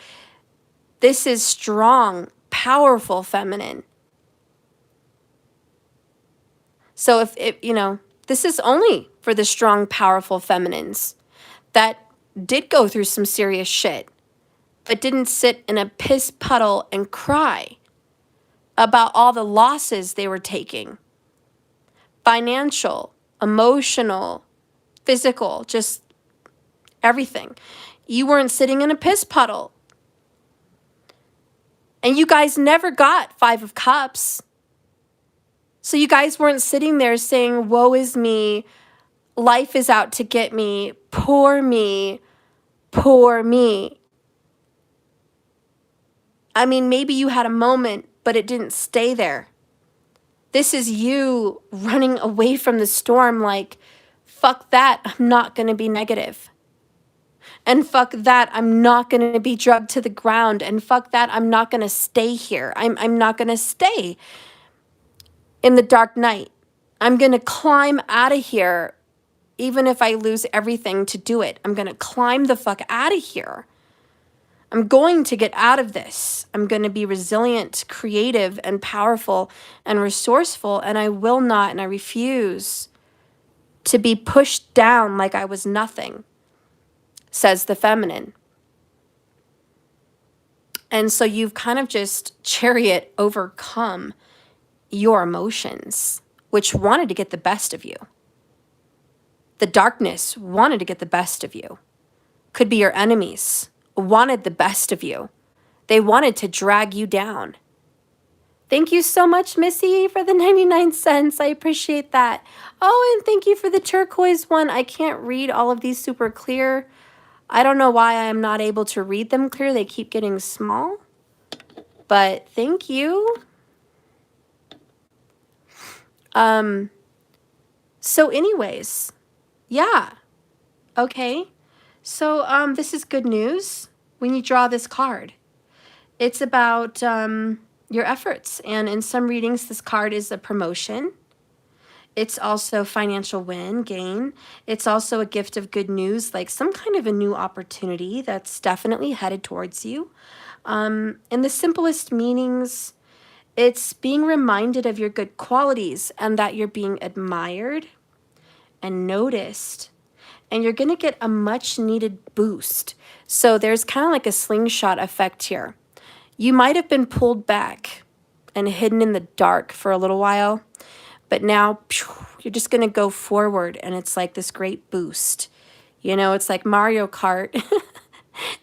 This is strong, powerful feminine. So if this is only for the strong, powerful feminines that did go through some serious shit, but didn't sit in a piss puddle and cry about all the losses they were taking. Financial, emotional, physical, just everything. You weren't sitting in a piss puddle. And you guys never got Five of Cups. So you guys weren't sitting there saying, woe is me, life is out to get me, poor me, poor me. I mean, maybe you had a moment, but it didn't stay there. This is you running away from the storm like, fuck that, I'm not going to be negative. And fuck that, I'm not going to be drugged to the ground. And fuck that, I'm not going to stay here. I'm not going to stay in the dark night. I'm going to climb out of here, even if I lose everything to do it. I'm going to climb the fuck out of here. I'm going to get out of this. I'm going to be resilient, creative, and powerful and resourceful, and I will not and I refuse to be pushed down like I was nothing, says the feminine. And so you've kind of just chariot overcome your emotions, which wanted to get the best of you. The darkness wanted to get the best of you. Could be your enemies, wanted the best of you. They wanted to drag you down. Thank you so much, Missy, for the 99 cents. I appreciate that. Oh, and thank you for the turquoise one. I can't read all of these super clear. I don't know why I'm not able to read them clear. They keep getting small. But thank you. So anyways, yeah. Okay. So this is good news when you draw this card. It's about your efforts. And in some readings, this card is a promotion. It's also financial win, gain. It's also a gift of good news, like some kind of a new opportunity that's definitely headed towards you. In the simplest meanings, it's being reminded of your good qualities and that you're being admired and noticed. And you're going to get a much needed boost. So there's kind of like a slingshot effect here. You might have been pulled back and hidden in the dark for a little while, but now you're just going to go forward and it's like this great boost. You know, it's like Mario Kart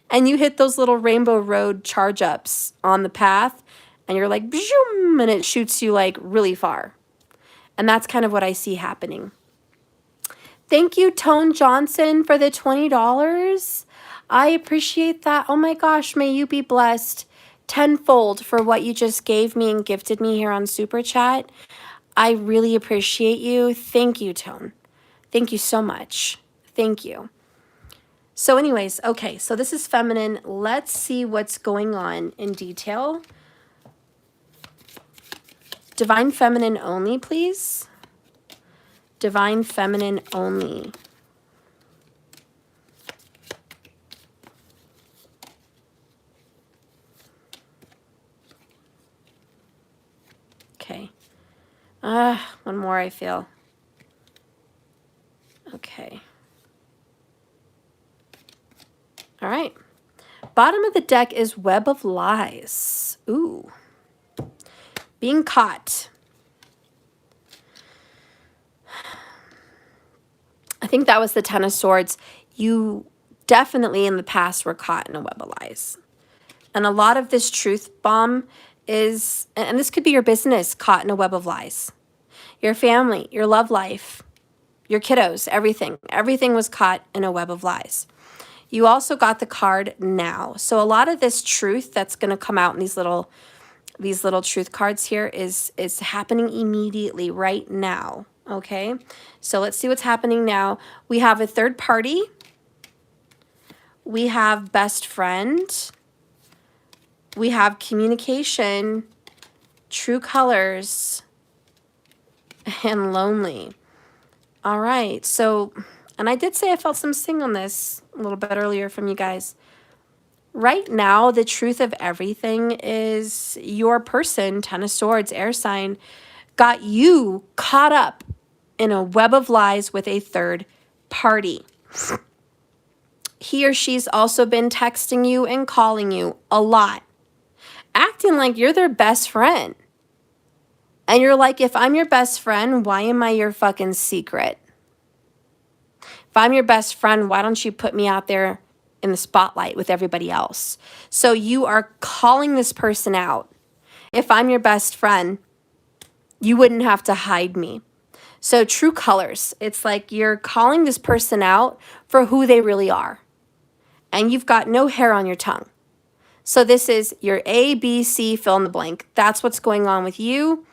and you hit those little Rainbow Road charge ups on the path and you're like, and it shoots you like really far. And that's kind of what I see happening. Thank you, Tone Johnson, for the $20. I appreciate that. Oh my gosh, may you be blessed tenfold for what you just gave me and gifted me here on Super Chat. I really appreciate you. Thank you, Tone. Thank you so much. Thank you. So anyways, okay, so this is feminine. Let's see what's going on in detail. Divine feminine only, please. Divine feminine only. Okay. One more, I feel. Okay. All right. Bottom of the deck is Web of Lies. Ooh. Being caught. I think that was the Ten of Swords. You definitely in the past were caught in a web of lies. And a lot of this truth bomb is, and this could be your business caught in a web of lies. Your family, your love life, your kiddos, everything. Everything was caught in a web of lies. You also got the card now. So a lot of this truth that's going to come out in these little truth cards here is happening immediately right now. Okay, so let's see what's happening now. We have a third party. We have best friend. We have communication, true colors, and lonely. All right, so, and I did say I felt some singleness a little bit earlier from you guys. Right now, the truth of everything is your person, Ten of Swords, air sign, got you caught up in a web of lies with a third party. He or she's also been texting you and calling you a lot, acting like you're their best friend. And you're like, if I'm your best friend, why am I your fucking secret? If I'm your best friend, why don't you put me out there in the spotlight with everybody else? So you are calling this person out. If I'm your best friend, you wouldn't have to hide me. So true colors, it's like you're calling this person out for who they really are. And you've got no hair on your tongue. So this is your A, B, C, fill in the blank. That's what's going on with you.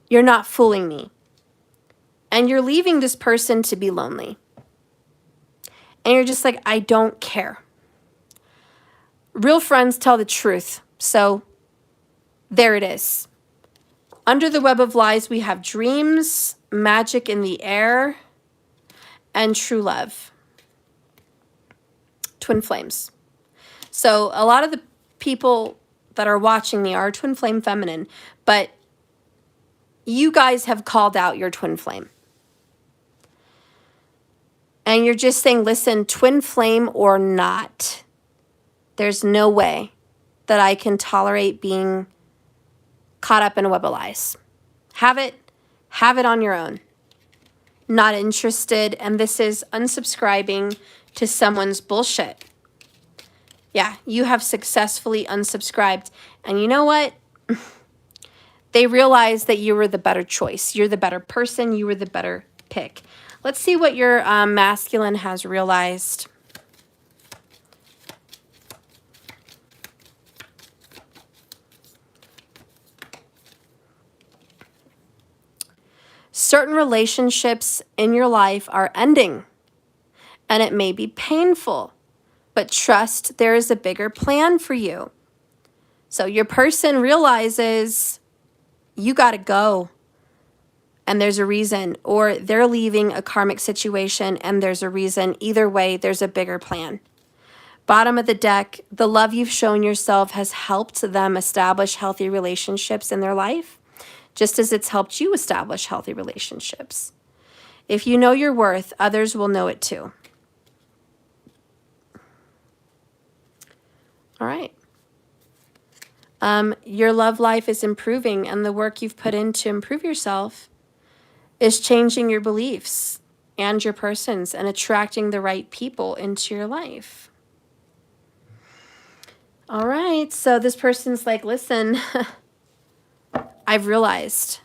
You're not fooling me. And you're leaving this person to be lonely. And you're just like, I don't care. Real friends tell the truth. So there it is. Under the web of lies, we have dreams, magic in the air, and true love. Twin flames. So a lot of the people that are watching me are twin flame feminine, but you guys have called out your twin flame. And you're just saying, listen, twin flame or not, there's no way that I can tolerate being caught up in a web of lies. Have it on your own. Not interested, and this is unsubscribing to someone's bullshit. Yeah, you have successfully unsubscribed. And you know what? They realize that you were the better choice. You're the better person. You were the better pick. Let's see what your masculine has realized. Certain relationships in your life are ending, and it may be painful, but trust there is a bigger plan for you. So your person realizes you got to go, and there's a reason, or they're leaving a karmic situation and there's a reason. Either way, there's a bigger plan. Bottom of the deck, the love you've shown yourself has helped them establish healthy relationships in their life, just as it's helped you establish healthy relationships. If you know your worth, others will know it too. All right. Your love life is improving, and the work you've put in to improve yourself is changing your beliefs and your persons and attracting the right people into your life. All right, so this person's like, listen, I've realized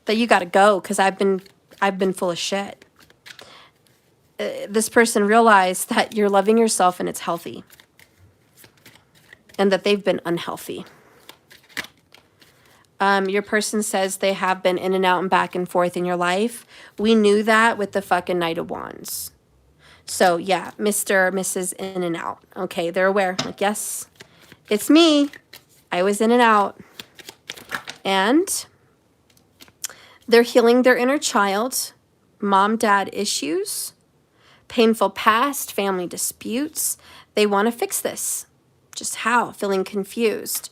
that you got to go because I've been full of shit. This person realized that you're loving yourself and it's healthy, and that they've been unhealthy. Your person says they have been in and out and back and forth in your life. We knew that with the fucking Knight of Wands. So yeah, Mr., Mrs. in and out. Okay, they're aware. Like, yes, it's me. I was in and out. And they're healing their inner child, mom-dad issues, painful past, family disputes. They want to fix this. Just how? Feeling confused.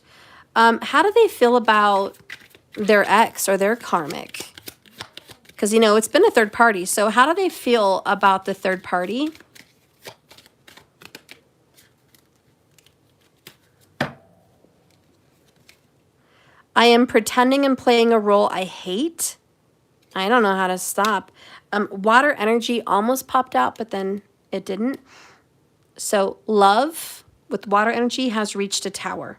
How do they feel about their ex or their karmic? Because, you know, it's been a third party. So how do they feel about the third party? I am pretending and playing a role I hate. I don't know how to stop. Water energy almost popped out, but then it didn't. So love with water energy has reached a tower.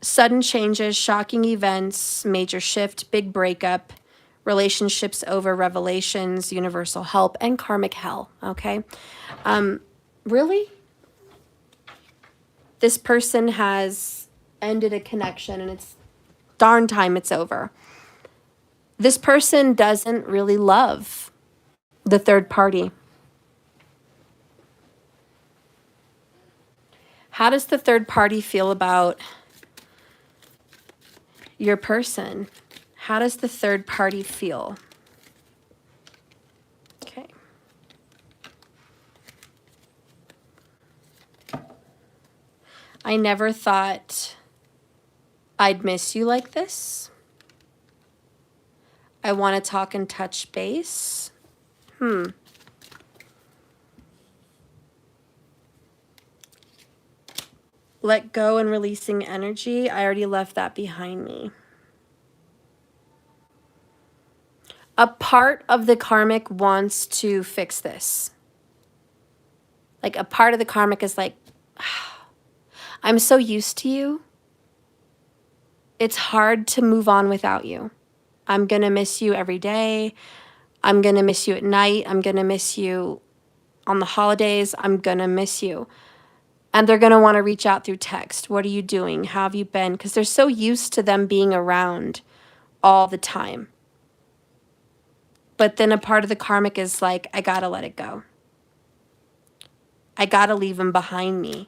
Sudden changes, shocking events, major shift, big breakup, relationships over, revelations, universal help, and karmic hell, okay? Really? This person has ended a connection, and it's darn time it's over. This person doesn't really love the third party. How does the third party feel about your person? How does the third party feel? Okay. I never thought I'd miss you like this. I want to talk and touch base. Let go and releasing energy. I already left that behind me. A part of the karmic wants to fix this. Like, a part of the karmic is like, I'm so used to you. It's hard to move on without you. I'm going to miss you every day. I'm going to miss you at night. I'm going to miss you on the holidays. I'm going to miss you. And they're going to want to reach out through text. What are you doing? How have you been? Because they're so used to them being around all the time. But then a part of the karmic is like, I got to let it go. I got to leave them behind me.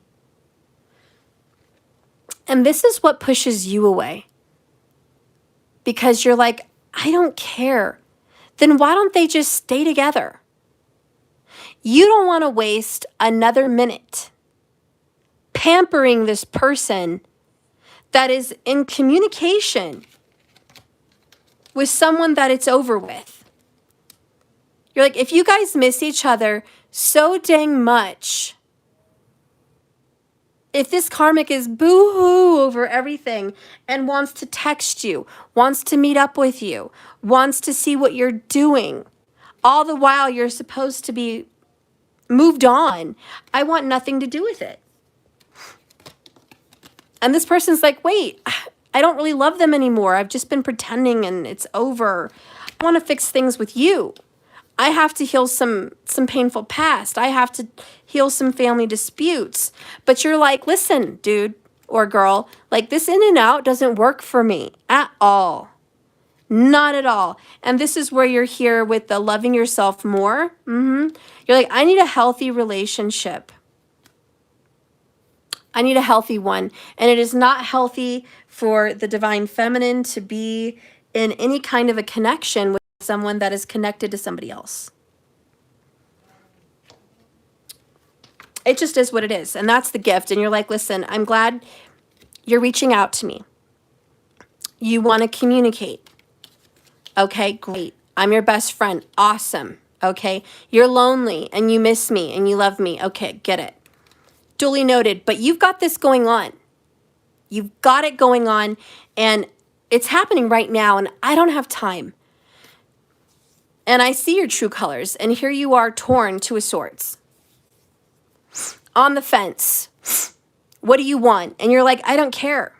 And this is what pushes you away. Because you're like, I don't care. Then why don't they just stay together? You don't want to waste another minute pampering this person that is in communication with someone that it's over with. You're like, if you guys miss each other so dang much, if this karmic is boo-hoo over everything and wants to text you, wants to meet up with you, wants to see what you're doing, all the while you're supposed to be moved on, I want nothing to do with it. And this person's like, wait, I don't really love them anymore. I've just been pretending and it's over. I want to fix things with you. I have to heal some painful past. I have to heal some family disputes. But you're like, listen, dude or girl, like this in and out doesn't work for me at all. Not at all. And this is where you're here with the loving yourself more. You're like, I need a healthy relationship. I need a healthy one. And it is not healthy for the divine feminine to be in any kind of a connection with someone that is connected to somebody else. It just is what it is. And that's the gift. And you're like, listen, I'm glad you're reaching out to me. You want to communicate. Okay, great. I'm your best friend. Awesome. Okay. You're lonely and you miss me and you love me. Okay, get it. Duly noted. But you've got this going on. You've got it going on and it's happening right now and I don't have time. And I see your true colors and here you are torn to a swords. On the fence. What do you want? And you're like, I don't care.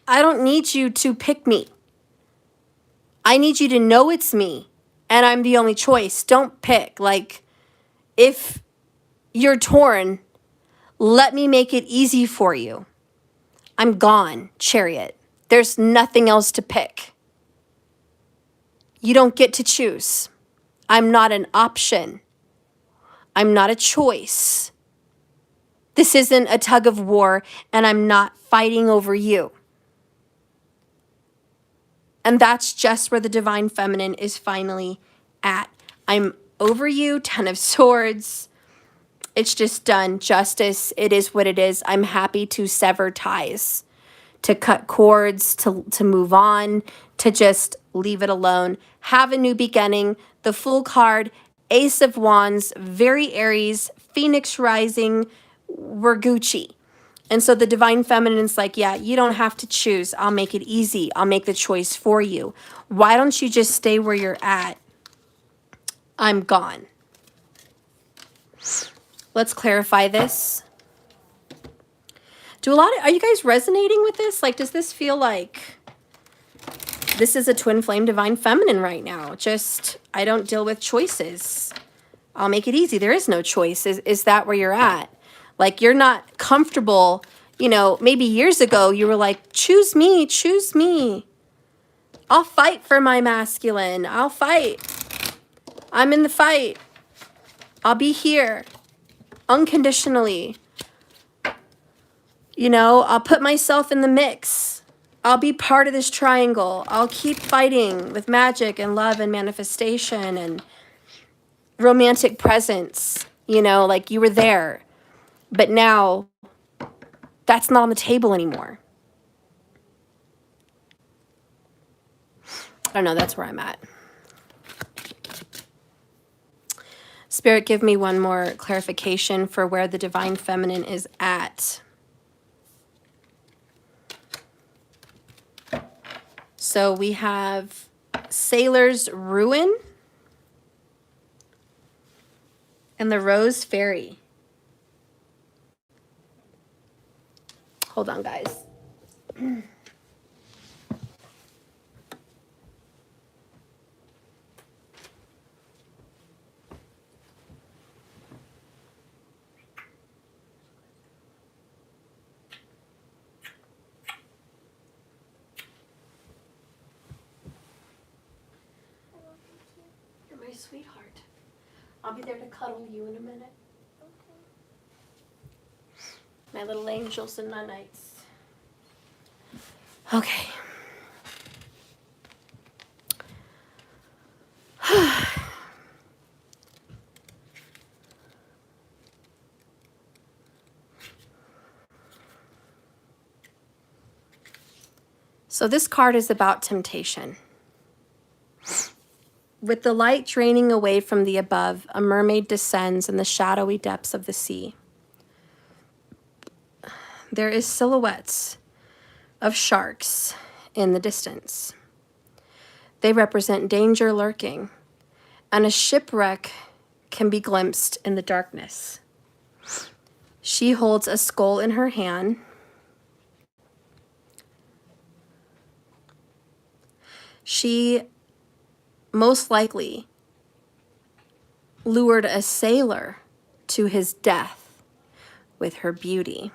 I don't need you to pick me. I need you to know it's me and I'm the only choice. Don't pick. Like, if you're torn, let me make it easy for you. I'm gone, Chariot. There's nothing else to pick. You don't get to choose. I'm not an option. I'm not a choice. This isn't a tug of war and I'm not fighting over you. And that's just where the divine feminine is finally at. I'm over you, 10 of Swords. It's just done. Justice, it is what it is. I'm happy to sever ties, to cut cords, to move on, to just leave it alone. Have a new beginning. The Fool card, Ace of Wands, very Aries, Phoenix rising, we're Gucci. And so the divine feminine is like, yeah, you don't have to choose. I'll make it easy. I'll make the choice for you. Why don't you just stay where you're at? I'm gone. Let's clarify this. Are you guys resonating with this? Like, does this feel like this is a twin flame divine feminine right now? Just, I don't deal with choices. I'll make it easy. There is no choice. Is that where you're at? Like, you're not comfortable, you know, maybe years ago you were like, choose me, choose me. I'll fight for my masculine. I'll fight. I'm in the fight. I'll be here unconditionally. You know, I'll put myself in the mix. I'll be part of this triangle. I'll keep fighting with magic and love and manifestation and romantic presence. You know, like you were there. But now, that's not on the table anymore. I don't know, that's where I'm at. Spirit, give me one more clarification for where the divine feminine is at. So we have Sailor's Ruin and the Rose Fairy. Hold on, guys. You're my sweetheart. I'll be there to cuddle you in a minute. My little angels and nanites. Okay. So this card is about temptation. With the light draining away from the above, a mermaid descends in the shadowy depths of the sea. There is silhouettes of sharks in the distance. They represent danger lurking, and a shipwreck can be glimpsed in the darkness. She holds a skull in her hand. She most likely lured a sailor to his death with her beauty.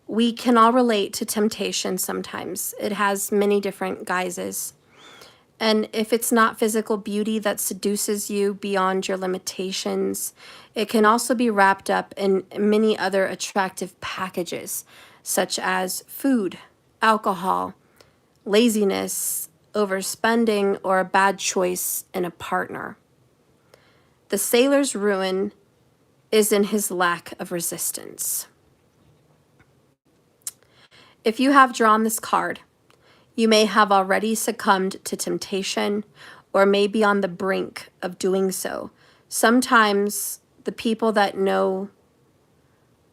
We can all relate to temptation sometimes. It has many different guises. And if it's not physical beauty that seduces you beyond your limitations, it can also be wrapped up in many other attractive packages, such as food, alcohol, laziness, overspending, or a bad choice in a partner. The sailor's ruin is in his lack of resistance. If you have drawn this card, you may have already succumbed to temptation or may be on the brink of doing so. Sometimes the people that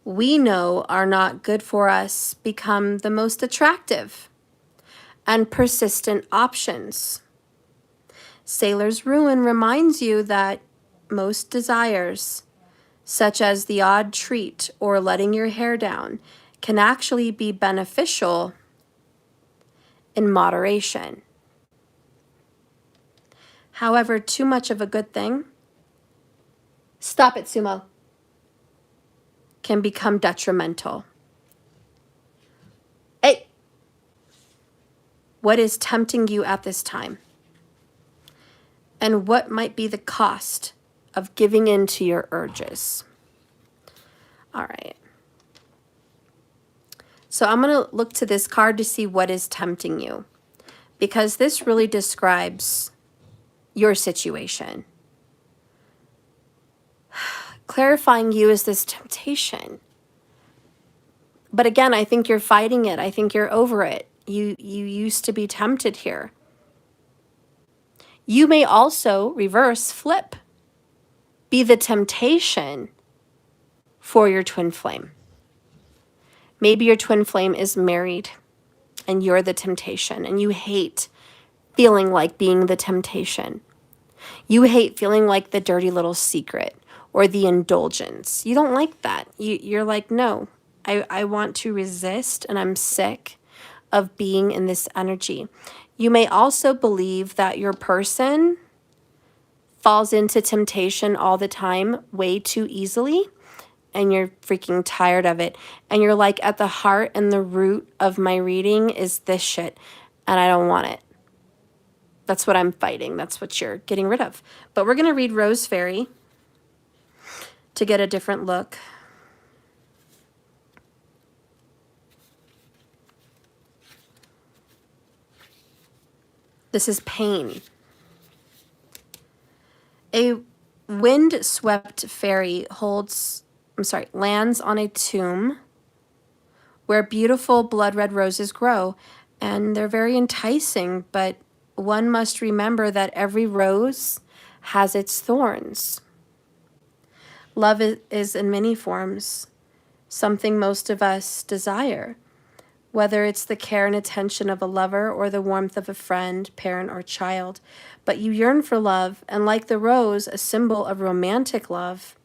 we know are not good for us become the most attractive and persistent options. Sailor's Ruin reminds you that most desires, such as the odd treat or letting your hair down, can actually be beneficial in moderation. However, too much of a good thing, stop it, Sumo, can become detrimental. Hey, what is tempting you at this time? And what might be the cost of giving in to your urges? All right. So I'm going to look to this card to see what is tempting you, because this really describes your situation. Clarifying you is this temptation. But again, I think you're fighting it. I think you're over it. You used to be tempted here. You may also reverse flip, be the temptation for your twin flame. Maybe your twin flame is married and you're the temptation, and you hate feeling like being the temptation. You hate feeling like the dirty little secret or the indulgence. You don't like that. You're like, no, I want to resist, and I'm sick of being in this energy. You may also believe that your person falls into temptation all the time, way too easily, and you're freaking tired of it. And you're like, at the heart and the root of my reading is this shit, and I don't want it. That's what I'm fighting. That's what you're getting rid of. But we're going to read Rose Fairy to get a different look. This is pain. A wind-swept fairy lands on a tomb where beautiful blood-red roses grow, and they're very enticing, but one must remember that every rose has its thorns. Love is in many forms, something most of us desire, whether it's the care and attention of a lover or the warmth of a friend, parent, or child. But you yearn for love, and like the rose, a symbol of romantic love,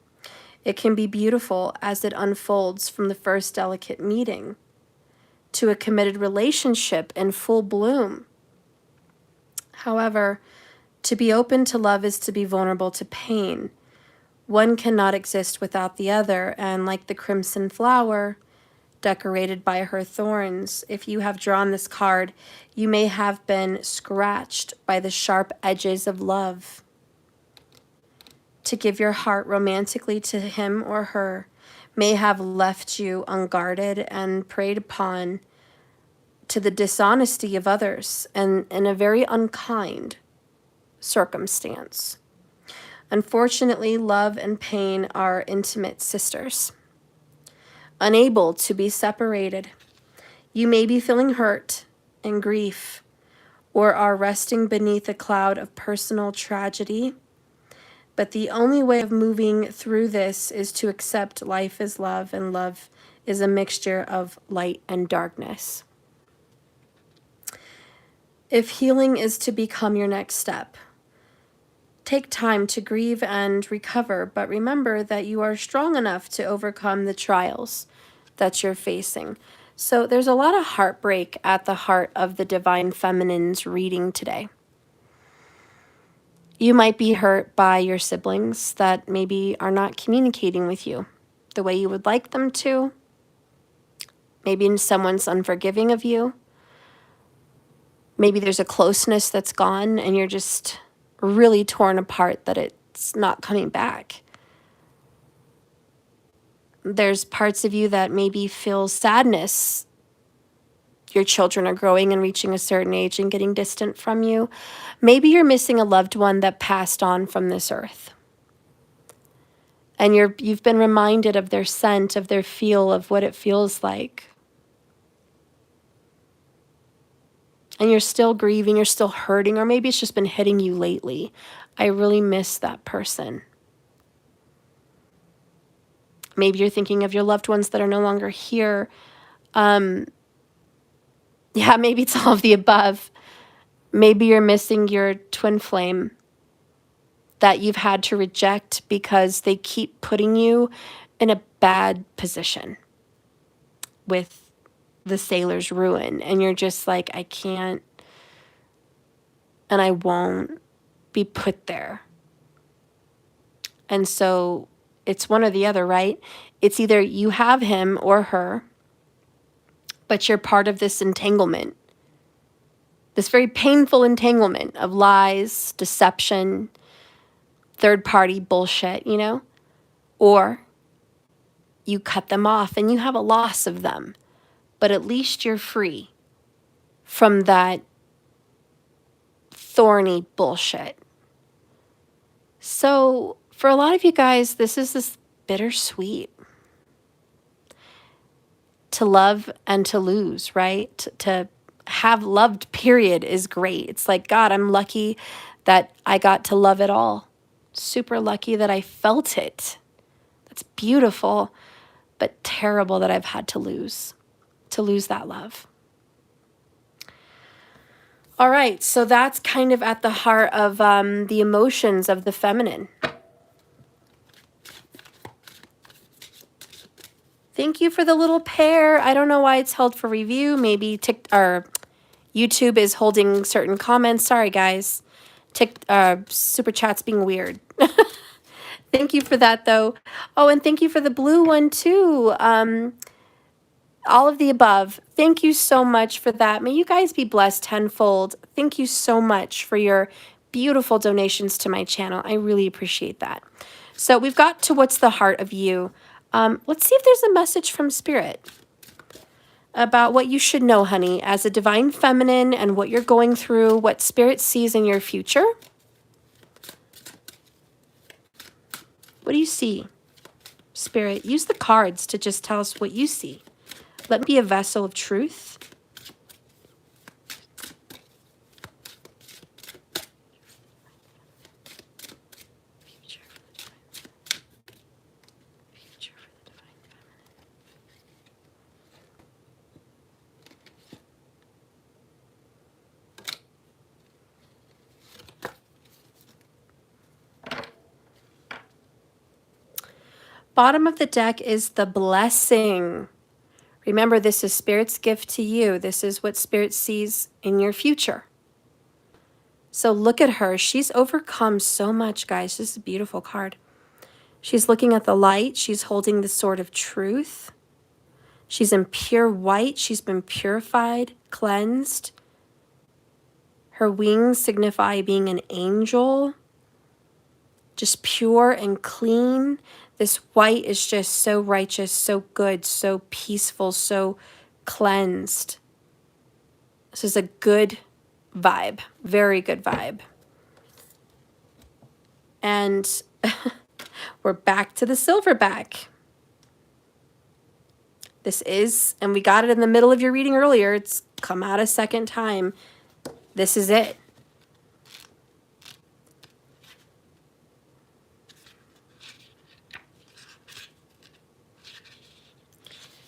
it can be beautiful as it unfolds from the first delicate meeting to a committed relationship in full bloom. However, to be open to love is to be vulnerable to pain. One cannot exist without the other, and like the crimson flower decorated by her thorns, if you have drawn this card, you may have been scratched by the sharp edges of love. To give your heart romantically to him or her may have left you unguarded and preyed upon to the dishonesty of others and in a very unkind circumstance. Unfortunately, love and pain are intimate sisters, unable to be separated. You may be feeling hurt and grief, or are resting beneath a cloud of personal tragedy. But the only way of moving through this is to accept life is love, and love is a mixture of light and darkness. If healing is to become your next step, take time to grieve and recover, but remember that you are strong enough to overcome the trials that you're facing. So there's a lot of heartbreak at the heart of the Divine Feminine's reading today. You might be hurt by your siblings that maybe are not communicating with you the way you would like them to. Maybe someone's unforgiving of you. Maybe there's a closeness that's gone and you're just really torn apart that it's not coming back. There's parts of you that maybe feel sadness. Your children are growing and reaching a certain age and getting distant from you. Maybe you're missing a loved one that passed on from this earth. And you've been reminded of their scent, of their feel, of what it feels like. And you're still grieving, you're still hurting, or maybe it's just been hitting you lately. I really miss that person. Maybe you're thinking of your loved ones that are no longer here. Yeah, maybe it's all of the above. Maybe you're missing your twin flame that you've had to reject because they keep putting you in a bad position with the sailor's ruin. And you're just like, I can't and I won't be put there. And so it's one or the other, right? It's either you have him or her, but you're part of this entanglement, this very painful entanglement of lies, deception, third-party bullshit, you know? Or you cut them off and you have a loss of them, but at least you're free from that thorny bullshit. So for a lot of you guys, this is this bittersweet. To love and to lose, right? To have loved, period, is great. It's like, God, I'm lucky that I got to love it all. Super lucky that I felt it. That's beautiful, but terrible that I've had to lose that love. All right, so that's kind of at the heart of the emotions of the feminine. Thank you for the little pair. I don't know why it's held for review. Maybe YouTube is holding certain comments. Sorry, guys. Super Chat's being weird. Thank you for that, though. Oh, and thank you for the blue one, too. All of the above. Thank you so much for that. May you guys be blessed tenfold. Thank you so much for your beautiful donations to my channel. I really appreciate that. So we've got to what's the heart of you. Let's see if there's a message from Spirit about what you should know, honey, as a divine feminine and what you're going through, what Spirit sees in your future. What do you see? Spirit, use the cards to just tell us what you see. Let me be a vessel of truth. Bottom of the deck is the blessing. Remember, this is Spirit's gift to you. This is what Spirit sees in your future. So look at her. She's overcome so much, guys. This is a beautiful card. She's looking at the light. She's holding the sword of truth. She's in pure white. She's been purified, cleansed. Her wings signify being an angel. Just pure and clean. This white is just so righteous, so good, so peaceful, so cleansed. This is a good vibe, very good vibe. And we're back to the silverback. This is, and we got it in the middle of your reading earlier, it's come out a second time. This is it.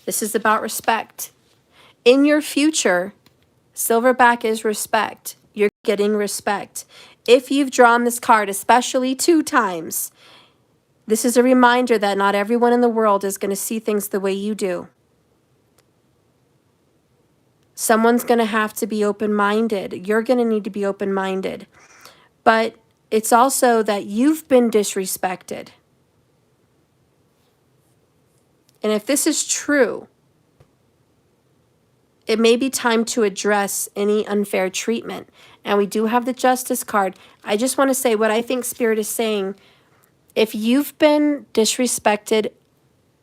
This is about respect. In your future, silverback is respect. You're getting respect. If you've drawn this card, especially 2 times, this is a reminder that not everyone in the world is going to see things the way you do. Someone's going to have to be open-minded. You're going to need to be open-minded. But it's also that you've been disrespected. And if this is true, it may be time to address any unfair treatment. And we do have the Justice card. I just want to say what I think Spirit is saying. If you've been disrespected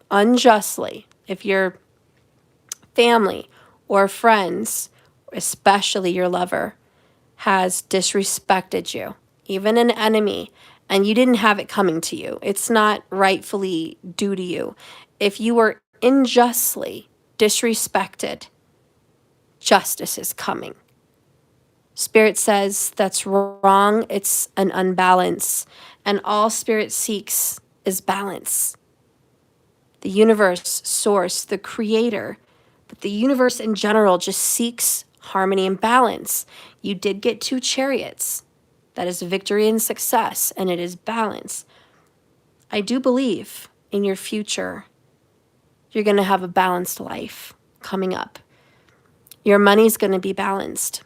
unjustly, if your family or friends, especially your lover, has disrespected you, even an enemy, and you didn't have it coming to you, it's not rightfully due to you. If you were unjustly disrespected, justice is coming. Spirit says that's wrong. It's an unbalance. And all Spirit seeks is balance. The universe, source, the creator, but the universe in general just seeks harmony and balance. You did get 2 chariots. That is victory and success, and it is balance. I do believe in your future, you're going to have a balanced life coming up. Your money's going to be balanced.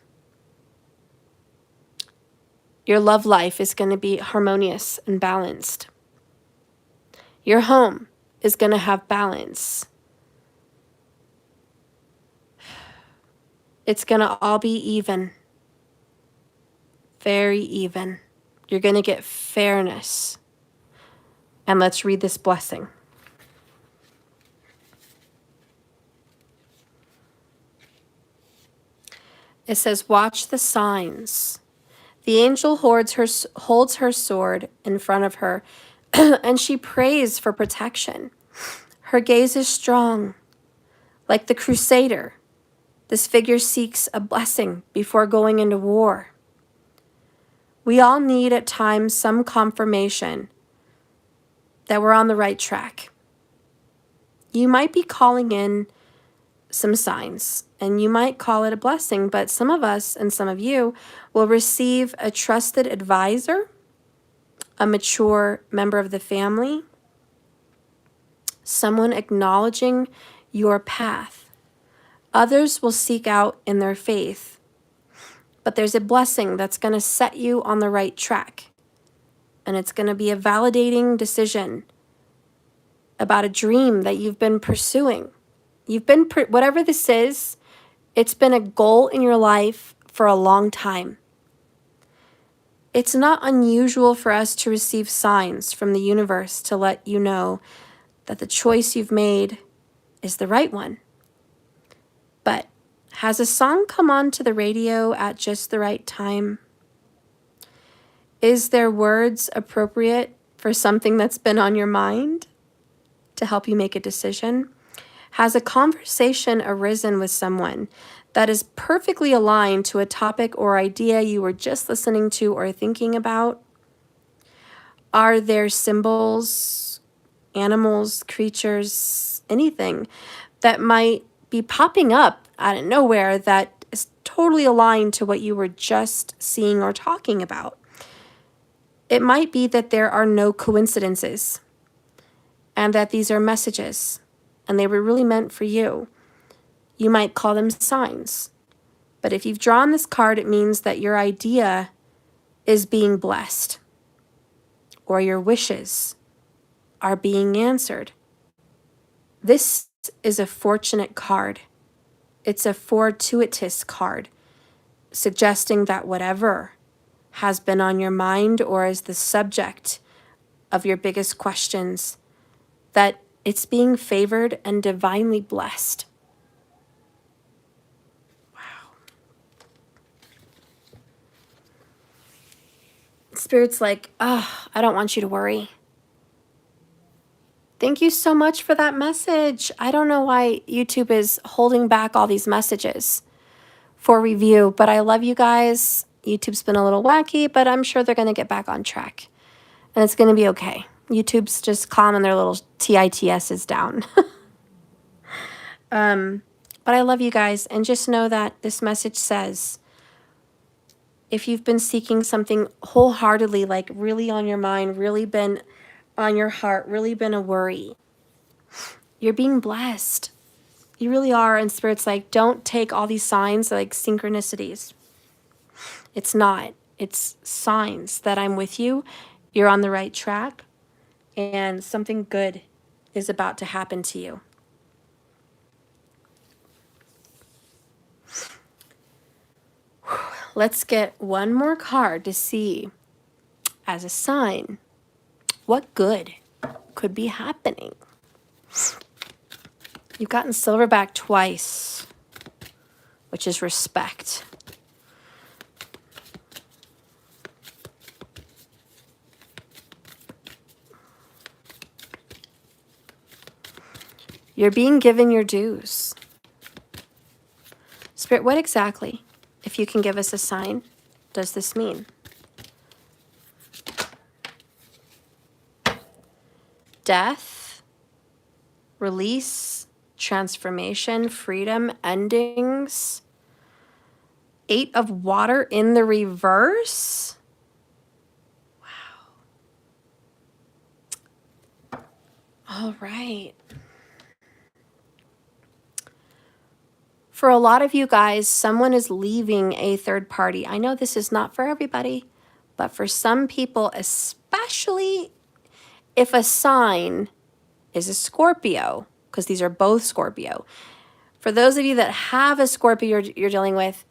Your love life is going to be harmonious and balanced. Your home is going to have balance. It's going to all be even. Very even. You're going to get fairness. And let's read this blessing. It says, watch the signs. The angel holds her sword in front of her, and she prays for protection. Her gaze is strong. Like the crusader, this figure seeks a blessing before going into war. We all need at times some confirmation that we're on the right track. You might be calling in some signs, and you might call it a blessing, but some of us and some of you will receive a trusted advisor, a mature member of the family, someone acknowledging your path. Others will seek out in their faith, but there's a blessing that's going to set you on the right track, and it's going to be a validating decision about a dream that you've been pursuing. Whatever this is, it's been a goal in your life for a long time. It's not unusual for us to receive signs from the universe to let you know that the choice you've made is the right one. But has a song come on to the radio at just the right time? Is their words appropriate for something that's been on your mind to help you make a decision? Has a conversation arisen with someone that is perfectly aligned to a topic or idea you were just listening to or thinking about? Are there symbols, animals, creatures, anything that might be popping up out of nowhere that is totally aligned to what you were just seeing or talking about? It might be that there are no coincidences and that these are messages and they were really meant for you. You might call them signs. But if you've drawn this card, it means that your idea is being blessed or your wishes are being answered. This is a fortunate card. It's a fortuitous card, suggesting that whatever has been on your mind or is the subject of your biggest questions, that it's being favored and divinely blessed. Wow. Spirit's like, I don't want you to worry. Thank you so much for that message. I don't know why YouTube is holding back all these messages for review, but I love you guys. YouTube's been a little wacky, but I'm sure they're going to get back on track. And it's going to be okay. YouTube's just calming their little TITSs down. But I love you guys. And just know that this message says, if you've been seeking something wholeheartedly, like really on your mind, really been on your heart, really been a worry, you're being blessed. You really are. And Spirit's like, don't take all these signs like synchronicities. It's not. It's signs that I'm with you. You're on the right track. And something good is about to happen to you. Let's get one more card to see, as a sign, what good could be happening. You've gotten silverback twice, which is respect. You're being given your dues. Spirit, what exactly, if you can give us a sign, does this mean? Death, release, transformation, freedom, endings. 8 of water in the reverse. Wow. All right. For a lot of you guys, someone is leaving a third party. I know this is not for everybody, but for some people, especially if a sign is a Scorpio, because these are both Scorpio. For those of you that have a Scorpio you're dealing with,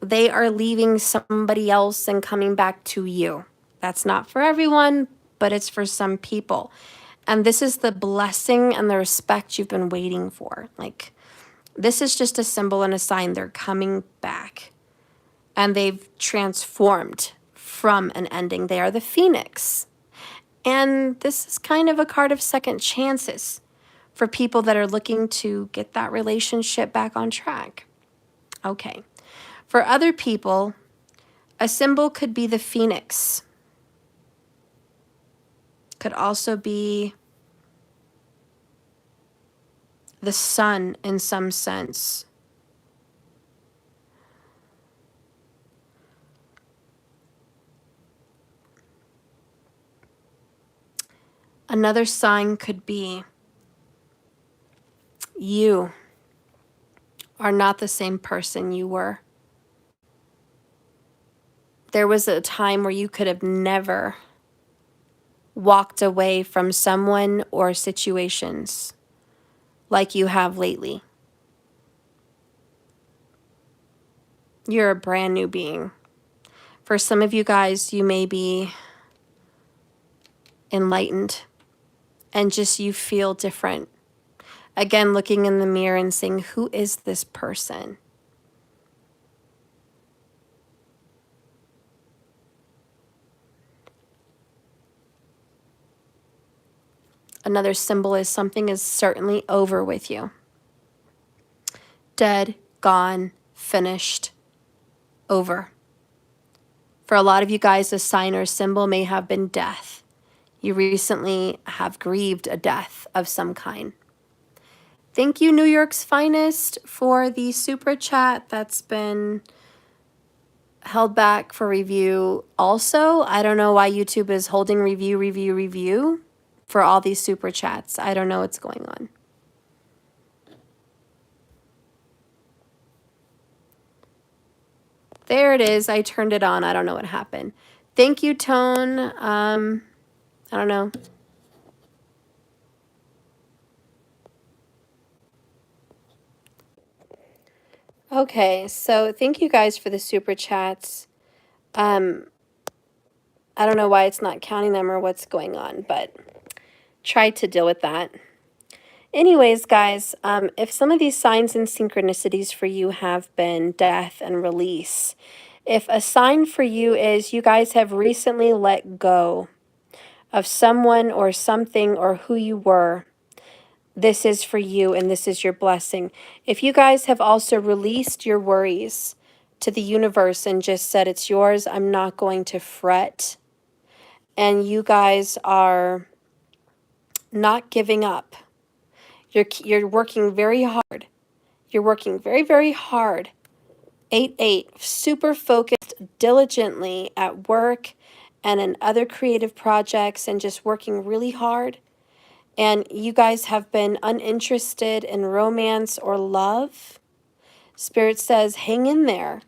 they are leaving somebody else and coming back to you. That's not for everyone, but it's for some people. And this is the blessing and the respect you've been waiting for. Like, this is just a symbol and a sign they're coming back. And they've transformed from an ending. They are the Phoenix. And this is kind of a card of second chances for people that are looking to get that relationship back on track. Okay. For other people, a symbol could be the Phoenix. Could also be the sun in some sense. Another sign could be you are not the same person you were. There was a time where you could have never walked away from someone or situations like you have lately. You're a brand new being. For some of you guys, you may be enlightened and just you feel different. Again, looking in the mirror and saying, who is this person? Another symbol is something is certainly over with you. Dead, gone, finished, over. For a lot of you guys, a sign or symbol may have been death. You recently have grieved a death of some kind. Thank you, New York's Finest, for the super chat that's been held back for review. Also, I don't know why YouTube is holding review for all these super chats. I don't know what's going on. There it is. I turned it on. I don't know what happened. Thank you, Tone. I don't know. Okay, so thank you guys for the super chats. I don't know why it's not counting them or what's going on, but try to deal with that. Anyways, guys, if some of these signs and synchronicities for you have been death and release, if a sign for you is you guys have recently let go of someone or something or who you were. This is for you and this is your blessing. If you guys have also released your worries to the universe and just said, it's yours, I'm not going to fret, and you guys are not giving up. You're working very hard. You're working very, very hard. 8-8, super focused diligently at work and in other creative projects and just working really hard. And you guys have been uninterested in romance or love. Spirit says, hang in there.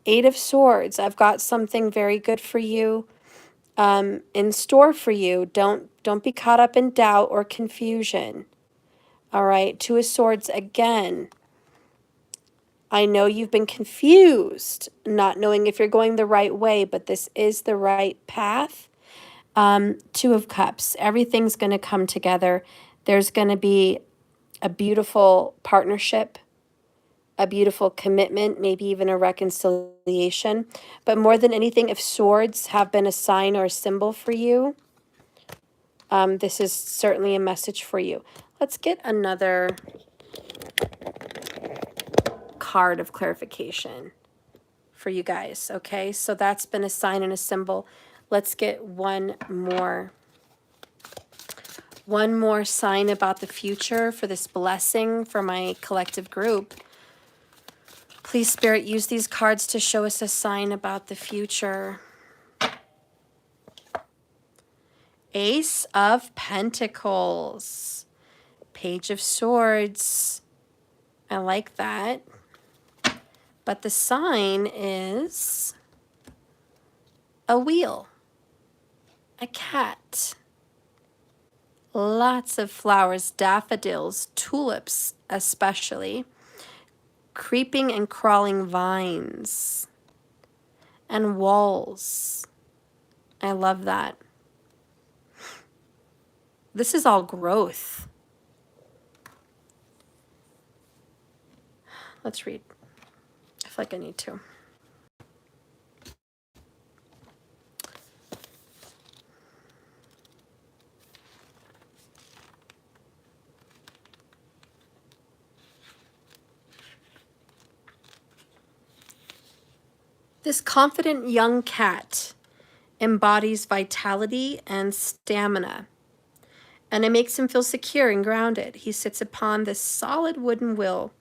8 of Swords, I've got something very good for you in store for you. Don't be caught up in doubt or confusion. All right, 2 of Swords again. I know you've been confused, not knowing if you're going the right way, but this is the right path. 2 of Cups, everything's going to come together. There's going to be a beautiful partnership, a beautiful commitment, maybe even a reconciliation. But more than anything, if Swords have been a sign or a symbol for you, this is certainly a message for you. Let's get another card of clarification for you guys, okay? So that's been a sign and a symbol. Let's get one more sign about the future for this blessing for my collective group. Please, Spirit, use these cards to show us a sign about the future. Ace of Pentacles, Page of Swords. I like that. But the sign is a wheel, a cat, lots of flowers, daffodils, tulips especially, creeping and crawling vines, and walls. I love that. This is all growth. Let's read. I feel like I need to. This confident young cat embodies vitality and stamina, and it makes him feel secure and grounded. He sits upon this solid wooden wheel,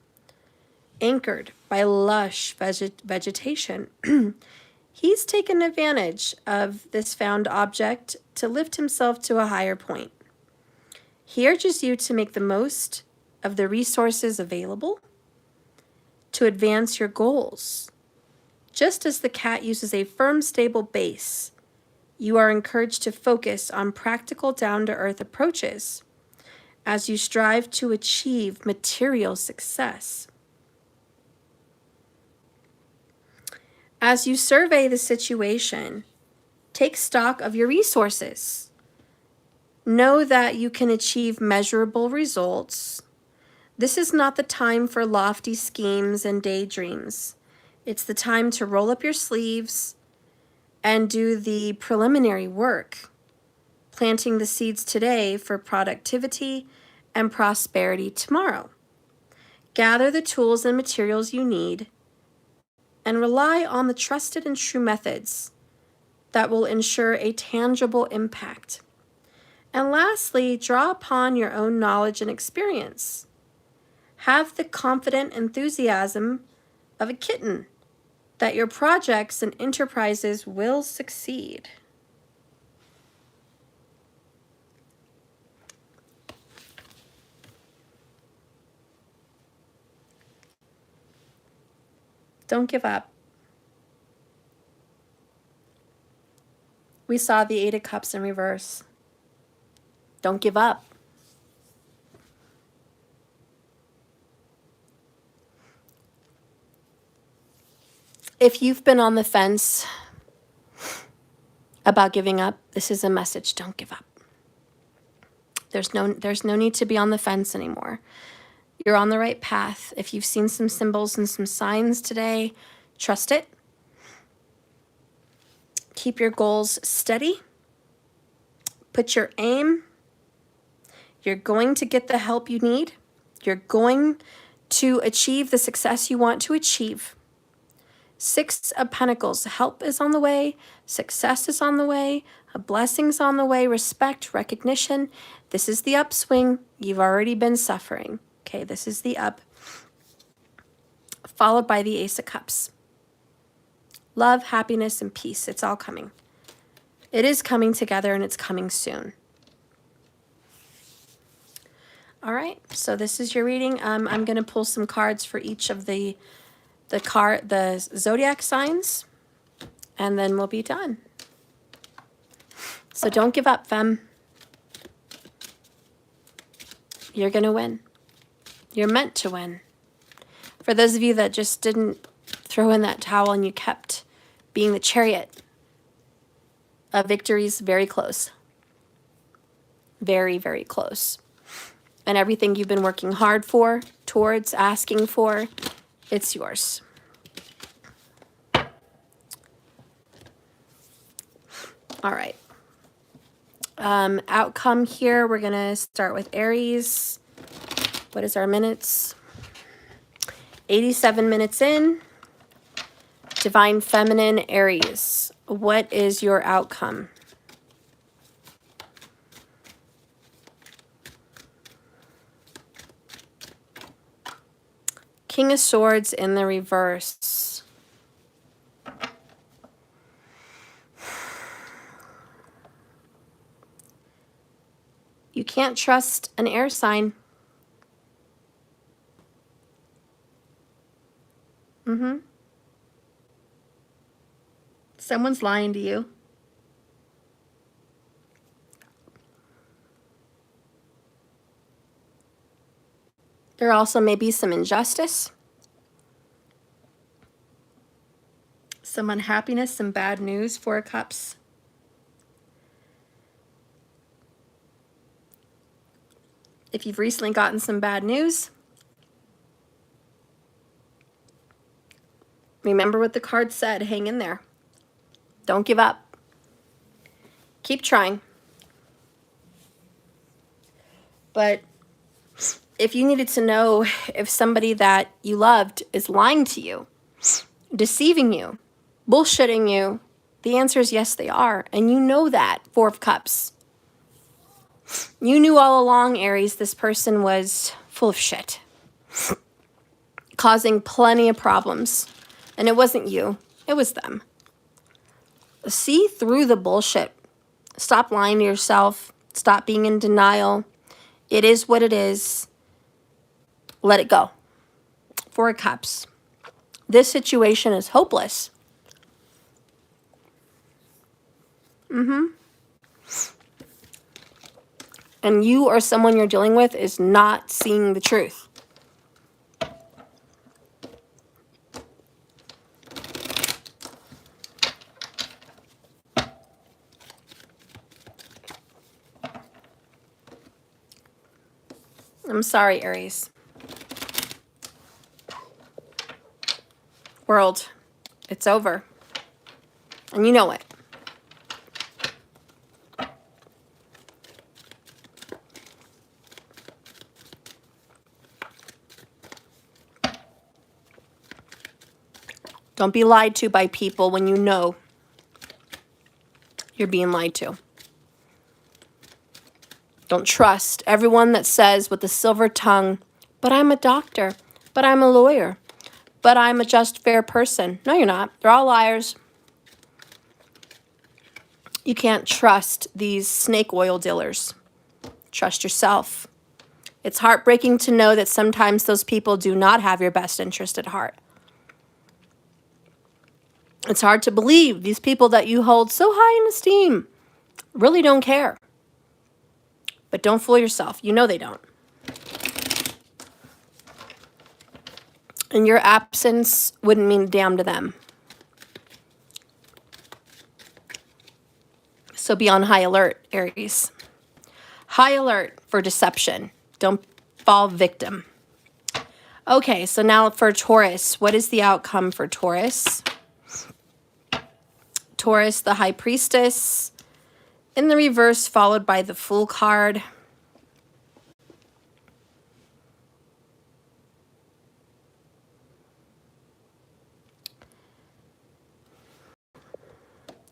anchored by lush vegetation. He's taken advantage of this found object to lift himself to a higher point. He urges you to make the most of the resources available to advance your goals. Just as the cat uses a firm, stable base, you are encouraged to focus on practical, down-to-earth approaches as you strive to achieve material success. As you survey the situation, take stock of your resources. Know that you can achieve measurable results. This is not the time for lofty schemes and daydreams. It's the time to roll up your sleeves and do the preliminary work, planting the seeds today for productivity and prosperity tomorrow. Gather the tools and materials you need and rely on the trusted and true methods that will ensure a tangible impact. And lastly, draw upon your own knowledge and experience. Have the confident enthusiasm of a kitten that your projects and enterprises will succeed. Don't give up. We saw the 8 of Cups in reverse. Don't give up. If you've been on the fence about giving up, this is a message. Don't give up. There's no need to be on the fence anymore. You're on the right path. If you've seen some symbols and some signs today, trust it. Keep your goals steady. Put your aim. You're going to get the help you need. You're going to achieve the success you want to achieve. 6 of Pentacles, help is on the way, success is on the way, a blessing's on the way, respect, recognition. This is the upswing. You've already been suffering. Okay, this is the up. Followed by the Ace of Cups. Love, happiness, and peace. It's all coming. It is coming together and it's coming soon. All right, so this is your reading. I'm going to pull some cards for each of the zodiac signs, and then we'll be done. So don't give up, femme. You're going to win. You're meant to win. For those of you that just didn't throw in that towel and you kept being the Chariot, a victory's very close. Very, very close. And everything you've been working hard for, towards, asking for, it's yours. All right. Outcome here, we're going to start with Aries. What is our minutes? 87 minutes in. Divine Feminine, Aries. What is your outcome? King of Swords in the reverse. You can't trust an air sign. Someone's lying to you. There also may be some injustice, some unhappiness, some bad news, 4 of Cups. If you've recently gotten some bad news, remember what the card said, hang in there. Don't give up. Keep trying. But if you needed to know if somebody that you loved is lying to you, deceiving you, bullshitting you, the answer is yes, they are. And you know that, 4 of Cups. You knew all along, Aries, this person was full of shit, causing plenty of problems. And it wasn't you, it was them. See through the bullshit. Stop lying to yourself. Stop being in denial. It is what it is. Let it go. 4 of Cups. This situation is hopeless. And you or someone you're dealing with is not seeing the truth. I'm sorry, Aries. World, it's over. And you know it. Don't be lied to by people when you know you're being lied to. Don't trust everyone that says with the silver tongue, but I'm a doctor, but I'm a lawyer, but I'm a just, fair person. No, you're not. They're all liars. You can't trust these snake oil dealers. Trust yourself. It's heartbreaking to know that sometimes those people do not have your best interest at heart. It's hard to believe these people that you hold so high in esteem really don't care. But don't fool yourself. You know they don't. And your absence wouldn't mean a damn to them. So be on high alert, Aries. High alert for deception. Don't fall victim. Okay, so now for Taurus. What is the outcome for Taurus? Taurus, the High Priestess. in the reverse, followed by the Fool card.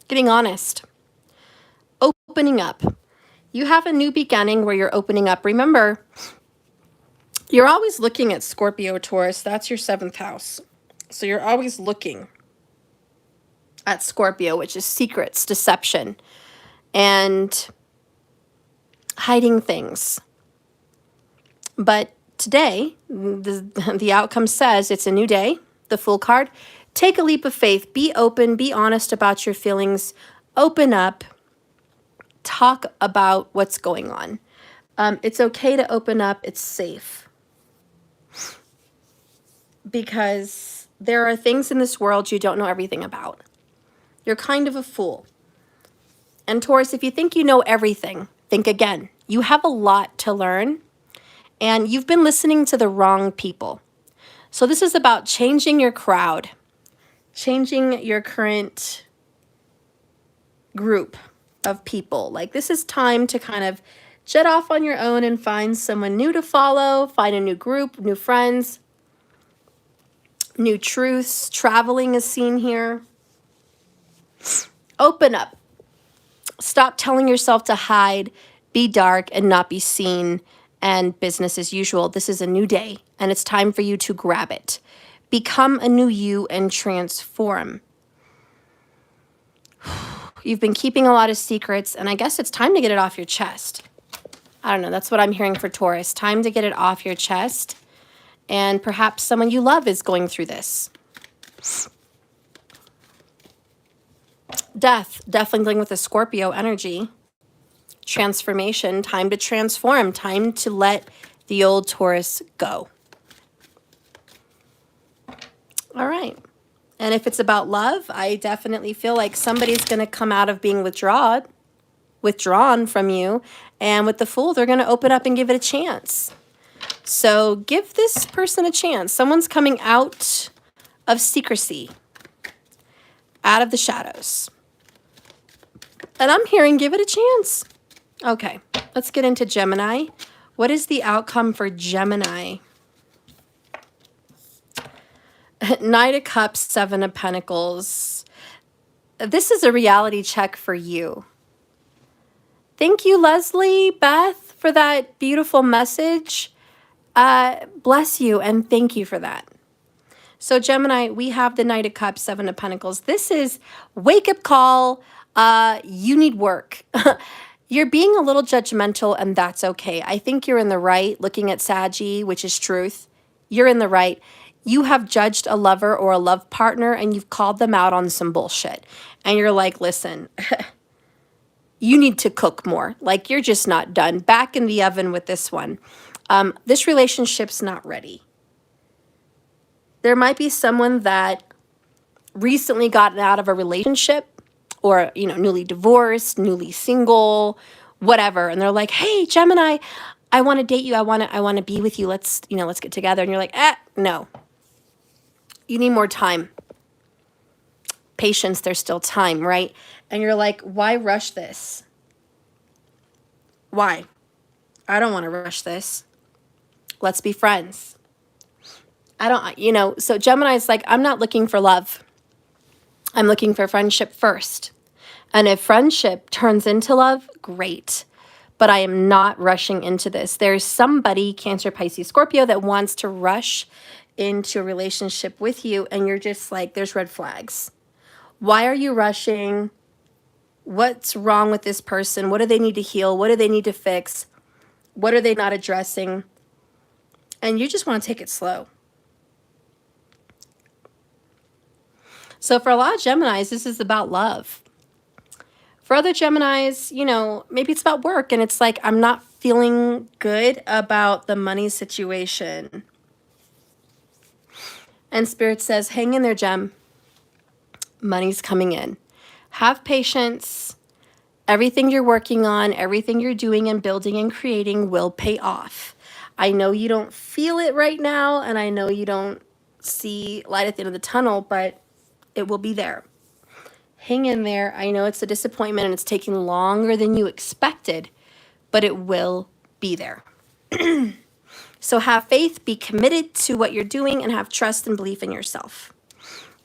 Getting honest. Opening up. You have a new beginning where you're opening up. Remember, you're always looking at Scorpio, Taurus. That's your 7th house. So you're always looking at Scorpio, which is secrets, deception, and hiding things. But today, the outcome says it's a new day, the Fool card. Take a leap of faith. Be open. Be honest about your feelings. Open up. Talk about what's going on. It's okay to open up. It's safe. Because there are things in this world you don't know everything about. You're kind of a fool. And Taurus, if you think you know everything, think again. You have a lot to learn, and you've been listening to the wrong people. So this is about changing your crowd, changing your current group of people. Like, this is time to kind of jet off on your own and find someone new to follow, find a new group, new friends, new truths. Traveling is seen here. Open up. Stop telling yourself to hide, be dark, and not be seen, and business as usual. This is a new day, and it's time for you to grab it. Become a new you and transform. You've been keeping a lot of secrets, and I guess it's time to get it off your chest. I don't know. That's what I'm hearing for Taurus. Time to get it off your chest, and perhaps someone you love is going through this. Death, definitely dealing with the Scorpio energy. Transformation, time to transform, time to let the old Taurus go. All right. And if it's about love, I definitely feel like somebody's going to come out of being withdrawn from you. And with the Fool, they're going to open up and give it a chance. So give this person a chance. Someone's coming out of secrecy, out of the shadows. And I'm hearing give it a chance. Okay, let's get into Gemini. What is the outcome for Gemini? Knight of Cups, 7 of Pentacles. This is a reality check for you. Thank you, Leslie, Beth, for that beautiful message. Bless you and thank you for that. So Gemini, we have the Knight of Cups, 7 of Pentacles. This is wake-up call. You need work. You're being a little judgmental, and that's okay. I think you're in the right, looking at Saggy, which is truth. You're in the right. You have judged a lover or a love partner, and you've called them out on some bullshit. And you're like, listen, you need to cook more. Like, you're just not done. Back in the oven with this one. This relationship's not ready. There might be someone that recently gotten out of a relationship, or, you know, newly divorced, newly single, whatever. And they're like, hey, Gemini, I want to date you. I want to be with you. Let's get together. And you're like, no. You need more time. Patience, there's still time, right? And you're like, why rush this? Why? I don't want to rush this. Let's be friends. So Gemini's like, I'm not looking for love. I'm looking for friendship first. And if friendship turns into love, great. But I am not rushing into this. There's somebody, Cancer, Pisces, Scorpio, that wants to rush into a relationship with you. And you're just like, there's red flags. Why are you rushing? What's wrong with this person? What do they need to heal? What do they need to fix? What are they not addressing? And you just want to take it slow. So for a lot of Geminis, this is about love. For other Geminis, maybe it's about work, and it's like, I'm not feeling good about the money situation. And Spirit says, hang in there, Gem. Money's coming in. Have patience. Everything you're working on, everything you're doing and building and creating will pay off. I know you don't feel it right now, and I know you don't see light at the end of the tunnel, but it will be there. Hang in there. I know it's a disappointment and it's taking longer than you expected, but it will be there. So have faith, be committed to what you're doing, and have trust and belief in yourself.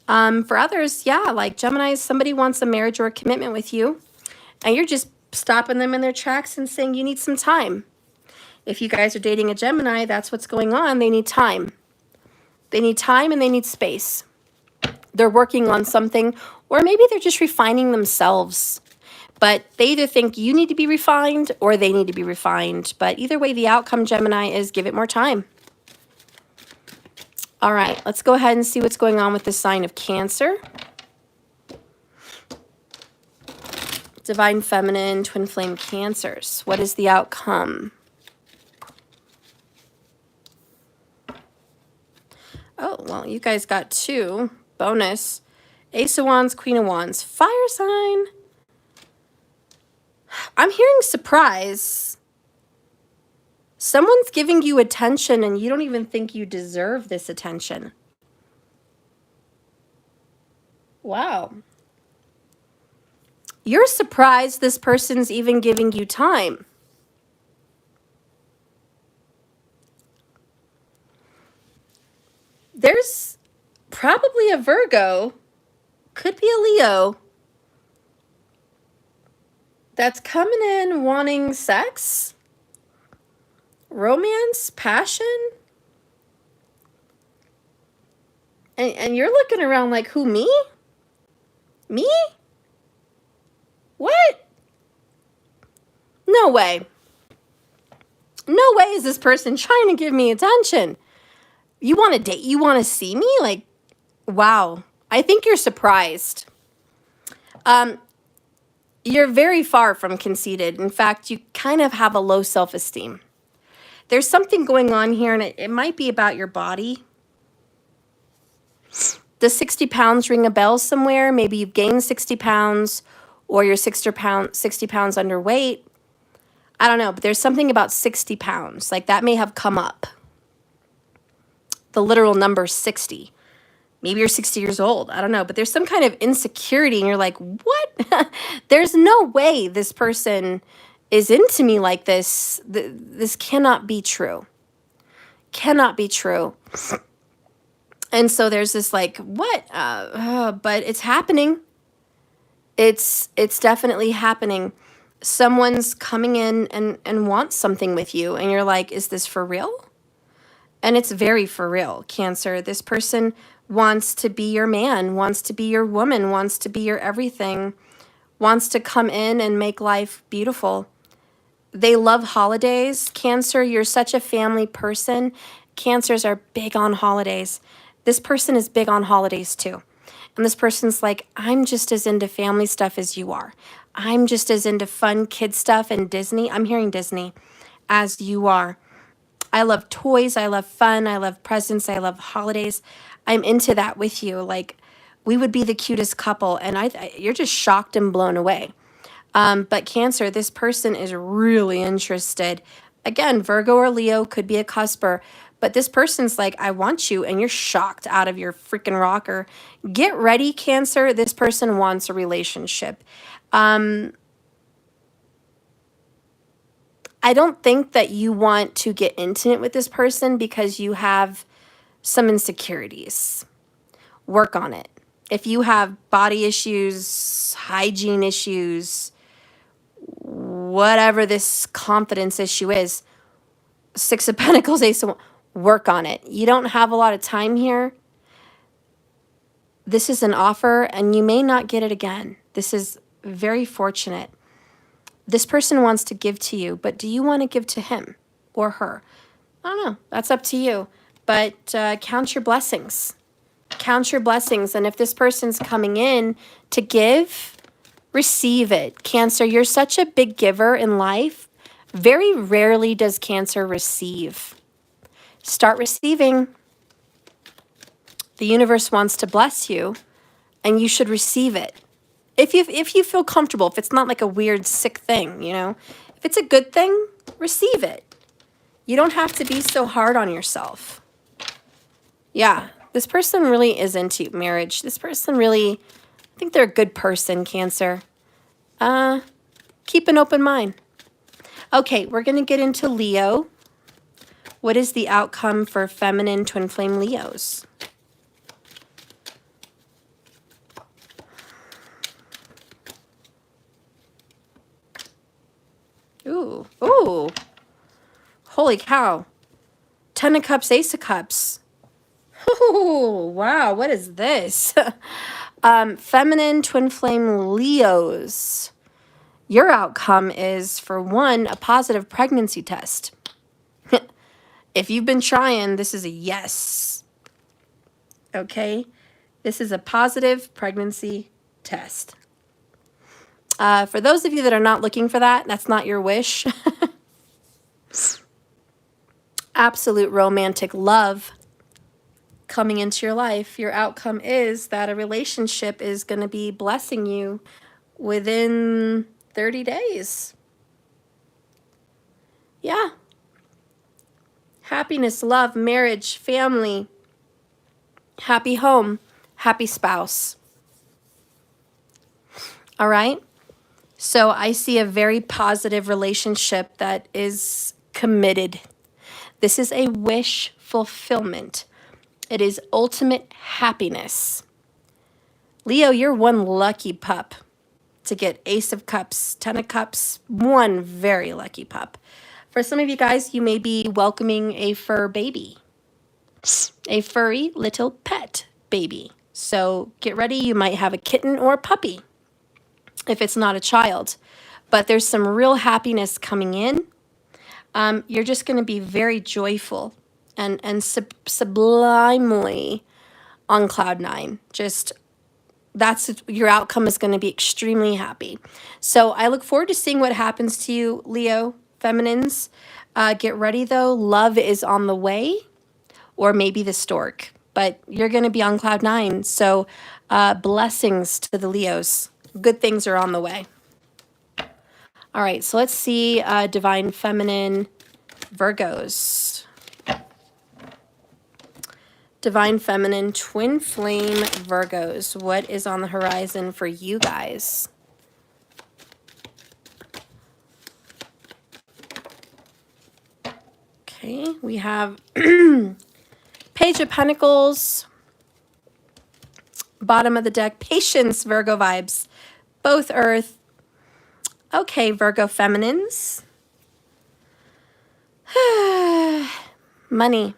For others, yeah, like Gemini, somebody wants a marriage or a commitment with you, and you're just stopping them in their tracks and saying you need some time. If you guys are dating a Gemini, that's what's going on. They need time. They need time and they need space. They're working on something, or maybe they're just refining themselves. But they either think you need to be refined or they need to be refined. But either way, the outcome, Gemini, is give it more time. All right, let's go ahead and see what's going on with the sign of Cancer. Divine Feminine, Twin Flame Cancers. What is the outcome? Oh, well, you guys got 2. Bonus. Ace of Wands, Queen of Wands. Fire sign. I'm hearing surprise. Someone's giving you attention and you don't even think you deserve this attention. Wow. You're surprised this person's even giving you time. There's probably a Virgo, could be a Leo, that's coming in wanting sex, romance, passion. And you're looking around like, who, me? Me? What? No way. No way is this person trying to give me attention. You want to date? You want to see me? Like, wow. I think you're surprised. You're very far from conceited. In fact, you kind of have a low self-esteem. There's something going on here, and it might be about your body. Does 60 pounds ring a bell somewhere? Maybe you've gained 60 pounds, or you're 60 pounds underweight. I don't know, but there's something about 60 pounds. Like, that may have come up. The literal number 60. Maybe you're 60 years old. I don't know, but there's some kind of insecurity, and you're like, what? There's no way this person is into me like this. This cannot be true. Cannot be true. And so there's this like, what? But it's happening. It's definitely happening. Someone's coming in and wants something with you, and you're like, is this for real? And it's very for real, Cancer. This person wants to be your man, wants to be your woman, wants to be your everything, wants to come in and make life beautiful. They love holidays. Cancer, you're such a family person. Cancers are big on holidays. This person is big on holidays too. And this person's like, I'm just as into family stuff as you are. I'm just as into fun kid stuff and Disney. I'm hearing Disney as you are. I love toys. I love fun. I love presents. I love holidays. I'm into that with you. Like, we would be the cutest couple. And you're just shocked and blown away. But Cancer, this person is really interested. Again, Virgo or Leo, could be a cusper. But this person's like, I want you, and you're shocked out of your freaking rocker. Get ready, Cancer. This person wants a relationship. I don't think that you want to get intimate with this person because you have some insecurities. Work on it. If you have body issues, hygiene issues, whatever this confidence issue is, 6 of Pentacles, Ace of Wands, work on it. You don't have a lot of time here. This is an offer, and you may not get it again. This is very fortunate. This person wants to give to you, but do you want to give to him or her? I don't know. That's up to you. But count your blessings. Count your blessings. And if this person's coming in to give, receive it. Cancer, you're such a big giver in life. Very rarely does Cancer receive. Start receiving. The universe wants to bless you, and you should receive it. If you feel comfortable, if it's not like a weird, sick thing, you know. If it's a good thing, receive it. You don't have to be so hard on yourself. Yeah, this person really is into marriage. This person really I think they're a good person, Cancer. Keep an open mind. Okay, we're going to get into Leo. What is the outcome for feminine twin flame Leos? Ooh, ooh. Holy cow. 10 of Cups, Ace of Cups. Ooh, wow, what is this? Feminine twin flame Leos. Your outcome is, for one, a positive pregnancy test. If you've been trying, this is a yes. Okay? This is a positive pregnancy test. For those of you that are not looking for that, that's not your wish. Absolute romantic love coming into your life. Your outcome is that a relationship is going to be blessing you within 30 days. Yeah. Happiness, love, marriage, family, happy home, happy spouse. All right? So I see a very positive relationship that is committed. This is a wish fulfillment. It is ultimate happiness. Leo, you're one lucky pup to get Ace of Cups, 10 of Cups, one very lucky pup. For some of you guys, you may be welcoming a fur baby, a furry little pet baby. So get ready, you might have a kitten or a puppy if it's not a child. But there's some real happiness coming in. You're just going to be very joyful and sublimely on cloud nine. Just that's your outcome is going to be extremely happy. So I look forward to seeing what happens to you, Leo feminines. Get ready though. Love is on the way, or maybe the stork, but you're going to be on cloud nine. So blessings to the Leos. Good things are on the way. All right, so let's see divine feminine Virgos. Divine feminine twin flame Virgos. What is on the horizon for you guys? Okay, we have Page of Pentacles. Bottom of the deck, patience, Virgo vibes. Both earth. Okay, Virgo feminines. Money.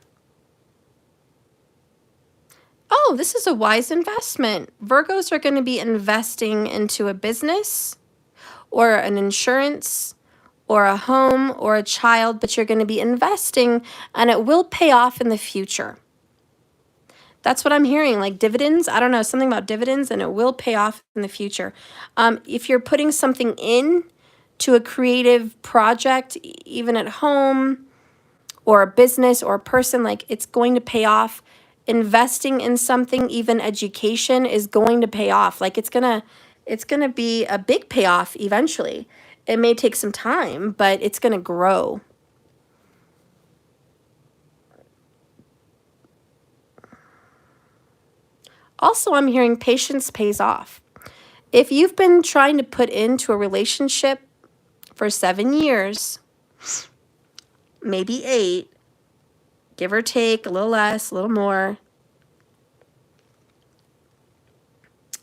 Oh, this is a wise investment. Virgos are going to be investing into a business or an insurance or a home or a child, but you're going to be investing and it will pay off in the future. That's what I'm hearing, like dividends. I don't know, something about dividends, and it will pay off in the future. If you're putting something in to a creative project, even at home or a business or a person, like it's going to pay off. Investing in something, even education, is going to pay off. Like it's gonna be a big payoff eventually. It may take some time, but it's gonna grow. Also, I'm hearing patience pays off. If you've been trying to put into a relationship for 7 years, maybe 8, give or take, a little less, a little more,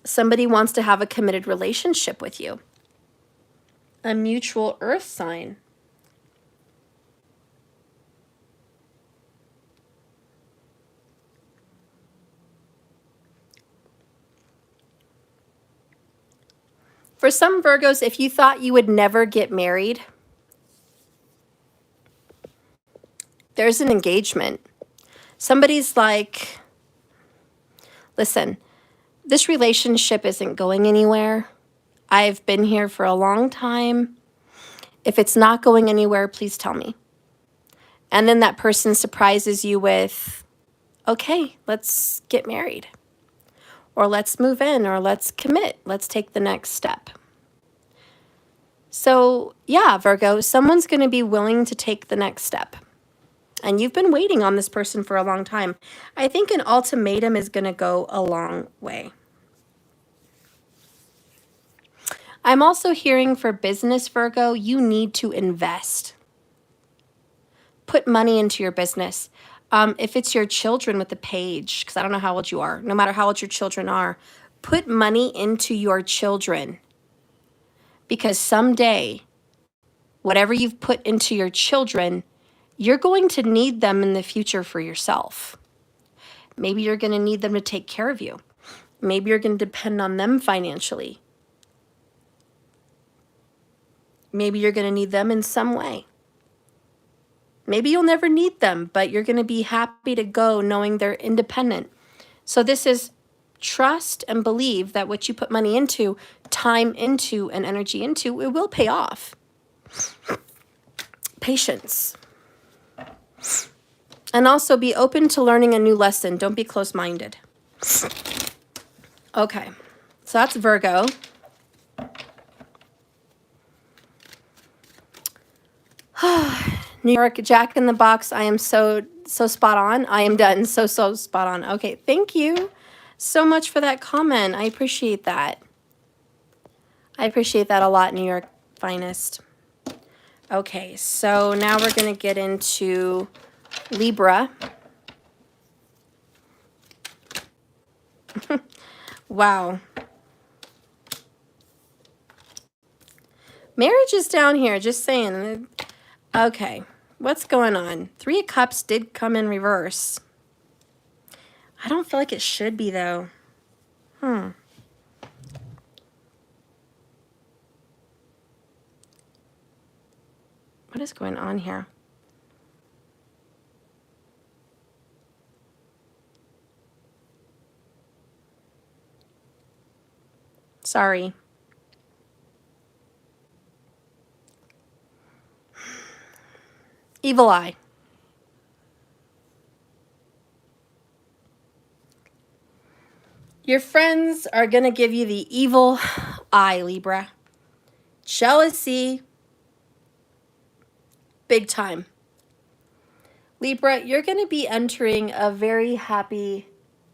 somebody wants to have a committed relationship with you. A mutual earth sign. For some Virgos, if you thought you would never get married, there's an engagement. Somebody's like, listen, this relationship isn't going anywhere. I've been here for a long time. If it's not going anywhere, please tell me. And then that person surprises you with, okay, let's get married. Or let's move in, or let's commit. Let's take the next step. So yeah, Virgo, someone's going to be willing to take the next step. And you've been waiting on this person for a long time. I think an ultimatum is going to go a long way. I'm also hearing for business, Virgo, you need to invest. Put money into your business. If it's your children with the page, because I don't know how old you are, no matter how old your children are, put money into your children. Because someday, whatever you've put into your children, you're going to need them in the future for yourself. Maybe you're going to need them to take care of you. Maybe you're going to depend on them financially. Maybe you're going to need them in some way. Maybe you'll never need them, but you're going to be happy to go knowing they're independent. So this is trust and believe that what you put money into, time into, and energy into, it will pay off. Patience. And also be open to learning a new lesson. Don't be closed-minded. Okay, so that's Virgo. New York, Jack in the Box. I am so spot on. I am done. So spot on. Okay, thank you so much for that comment. I appreciate that. I appreciate that a lot, New York finest. Okay, so now we're going to get into Libra. Wow. Marriage is down here, just saying. Okay, what's going on? Three of Cups did come in reverse. I don't feel like it should be, though. What is going on here? Sorry. Evil eye. Your friends are going to give you the evil eye, Libra. Jealousy. Big time. Libra, you're going to be entering a very happy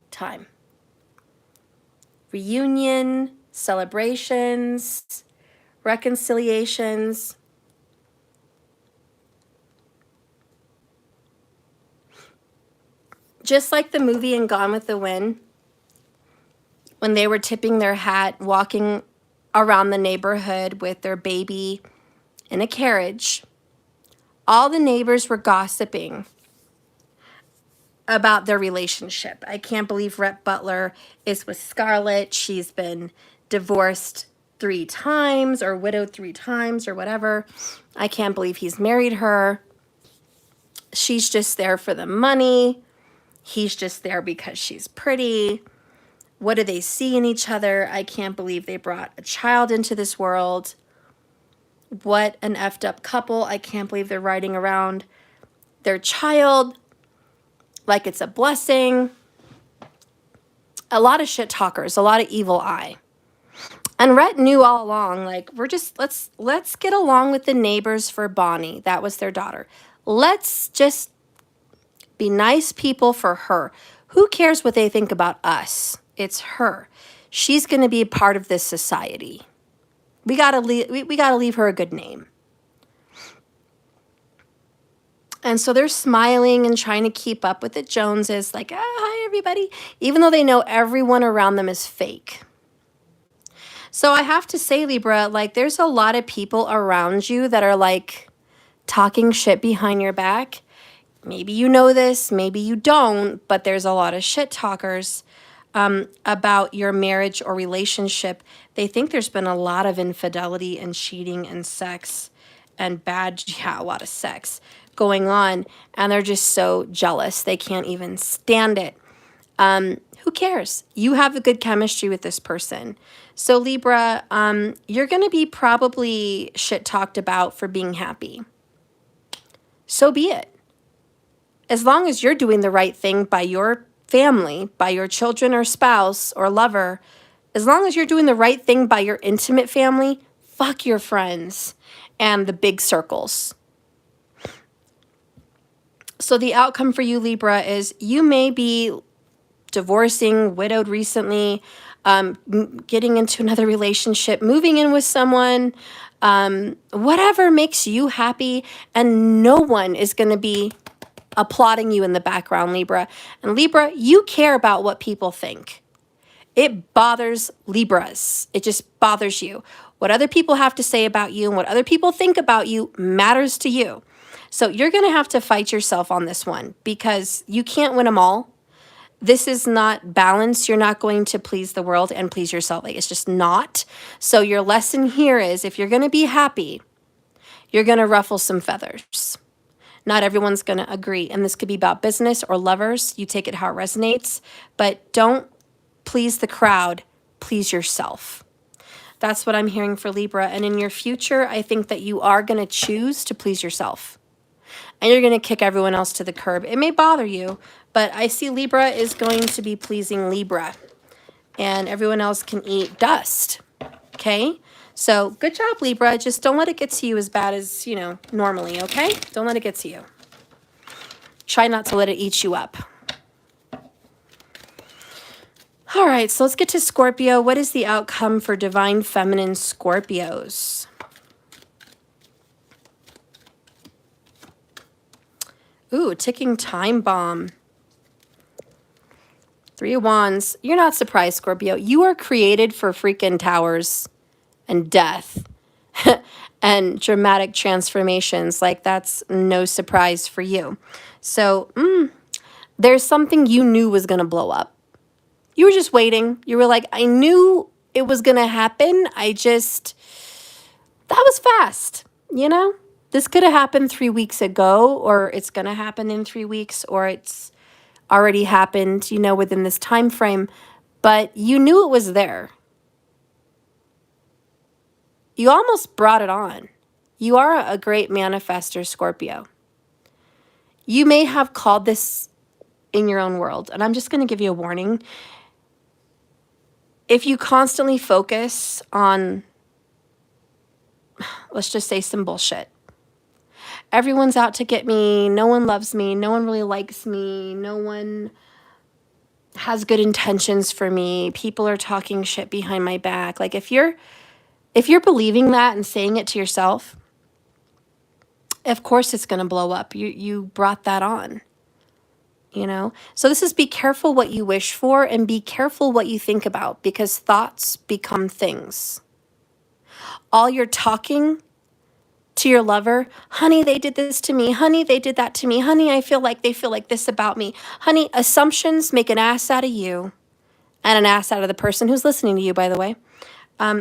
time. Reunion, celebrations, reconciliations. Just like the movie in Gone with the Wind, when they were tipping their hat, walking around the neighborhood with their baby in a carriage, all the neighbors were gossiping about their relationship. I can't believe Rhett Butler is with Scarlett. She's been divorced 3 times or widowed 3 times or whatever. I can't believe he's married her. She's just there for the money. He's just there because she's pretty. What do they see in each other? I can't believe they brought a child into this world. What an effed up couple. I can't believe they're riding around their child like it's a blessing. A lot of shit talkers, a lot of evil eye. And Rhett knew all along, like, let's get along with the neighbors for Bonnie. That was their daughter. Let's just be nice people for her. Who cares what they think about us? It's her. She's going to be a part of this society. We got to leave her a good name. And so they're smiling and trying to keep up with the Joneses, like, hi, everybody, even though they know everyone around them is fake. So I have to say, Libra, like, there's a lot of people around you that are, like, talking shit behind your back. Maybe you know this, maybe you don't, but there's a lot of shit talkers about your marriage or relationship. They think there's been a lot of infidelity and cheating and sex and a lot of sex going on, and they're just so jealous. They can't even stand it. Who cares? You have a good chemistry with this person. So Libra, you're going to be probably shit talked about for being happy. So be it. As long as you're doing the right thing by your family, by your children or spouse or lover, as long as you're doing the right thing by your intimate family, fuck your friends and the big circles. So the outcome for you, Libra, is you may be divorcing, widowed recently, getting into another relationship, moving in with someone, whatever makes you happy, and no one is going to be applauding you in the background, Libra. And Libra, you care about what people think. It bothers Libras. It just bothers you. What other people have to say about you and what other people think about you matters to you. So you're going to have to fight yourself on this one because you can't win them all. This is not balanced. You're not going to please the world and please yourself. Like, it's just not. So your lesson here is if you're going to be happy, you're going to ruffle some feathers. Not everyone's going to agree. And this could be about business or lovers. You take it how it resonates. But don't please the crowd. Please yourself. That's what I'm hearing for Libra. And in your future, I think that you are going to choose to please yourself. And you're going to kick everyone else to the curb. It may bother you, but I see Libra is going to be pleasing Libra. And everyone else can eat dust. Okay? So good job, Libra. Just don't let it get to you as bad as, normally, okay? Don't let it get to you. Try not to let it eat you up. All right, so let's get to Scorpio. What is the outcome for Divine Feminine Scorpios? Ooh, ticking time bomb. 3 of Wands. You're not surprised, Scorpio. You are created for freaking towers and death and dramatic transformations. Like, that's no surprise for you. So there's something you knew was going to blow up. You were just waiting. You were like, I knew it was going to happen. That was fast, This could have happened 3 weeks ago, or it's going to happen in 3 weeks, or it's already happened, within this time frame. But you knew it was there. You almost brought it on. You are a great manifester, Scorpio. You may have called this in your own world, and I'm just going to give you a warning. If you constantly focus on, let's just say, some bullshit. Everyone's out to get me. No one loves me. No one really likes me. No one has good intentions for me. People are talking shit behind my back. Like, if you're believing that and saying it to yourself, of course it's going to blow up. You brought that on, So this is be careful what you wish for and be careful what you think about, because thoughts become things. All your talking to your lover, honey, they did this to me. Honey, they did that to me. Honey, I feel like they feel like this about me. Honey, assumptions make an ass out of you and an ass out of the person who's listening to you, by the way.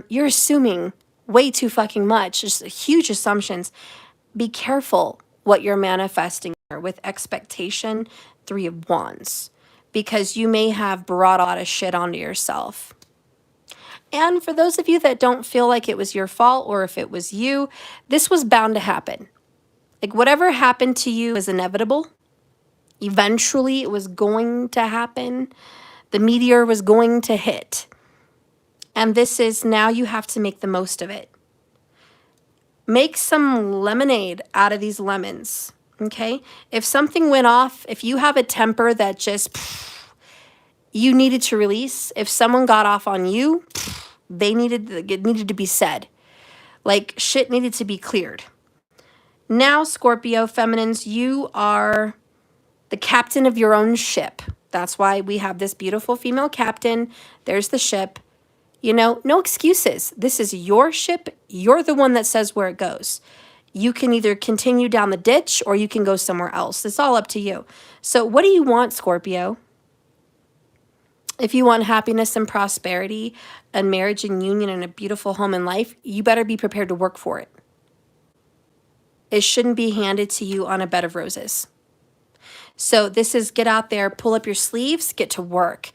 You're assuming way too fucking much, just huge assumptions. Be careful what you're manifesting with expectation, 3 of Wands, because you may have brought a lot of shit onto yourself. And for those of you that don't feel like it was your fault, or if it was you, this was bound to happen. Like, whatever happened to you is inevitable. Eventually, it was going to happen. The meteor was going to hit. And this is, now you have to make the most of it. Make some lemonade out of these lemons, okay? If something went off, if you have a temper that just, you needed to release, if someone got off on you, it needed to be said. Like, shit needed to be cleared. Now, Scorpio feminines, you are the captain of your own ship. That's why we have this beautiful female captain. There's the ship. No excuses. This is your ship. You're the one that says where it goes. You can either continue down the ditch or you can go somewhere else. It's all up to you. So what do you want, Scorpio? If you want happiness and prosperity and marriage and union and a beautiful home and life, you better be prepared to work for it. It shouldn't be handed to you on a bed of roses. So this is get out there, pull up your sleeves, get to work.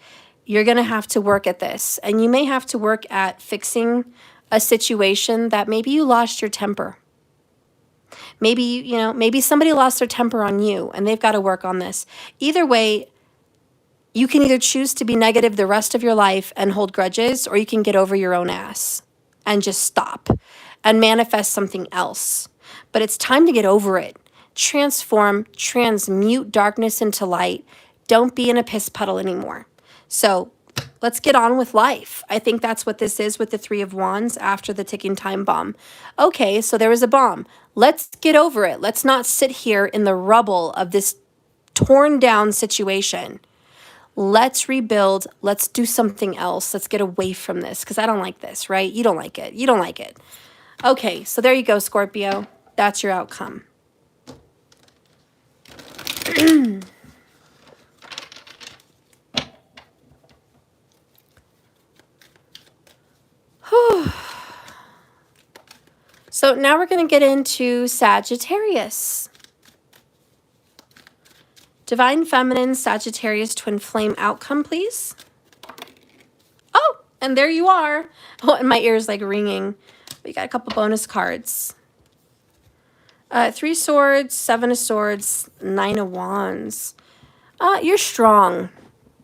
You're going to have to work at this. And you may have to work at fixing a situation that maybe you lost your temper. Maybe, maybe somebody lost their temper on you and they've got to work on this. Either way, you can either choose to be negative the rest of your life and hold grudges, or you can get over your own ass and just stop and manifest something else. But it's time to get over it. Transform, transmute darkness into light. Don't be in a piss puddle anymore. So let's get on with life. I think that's what this is with the Three of Wands after the ticking time bomb. Okay, so there was a bomb. Let's get over it. Let's not sit here in the rubble of this torn down situation. Let's rebuild. Let's do something else. Let's get away from this because I don't like this, right? You don't like it. You don't like it. Okay, so there you go, Scorpio. That's your outcome. So now we're going to get into Sagittarius. Divine Feminine, Sagittarius, Twin Flame outcome, please. Oh, and there you are. Oh, and my ear's like ringing. We got a couple bonus cards. 3 Swords, 7 of Swords, 9 of Wands. You're strong,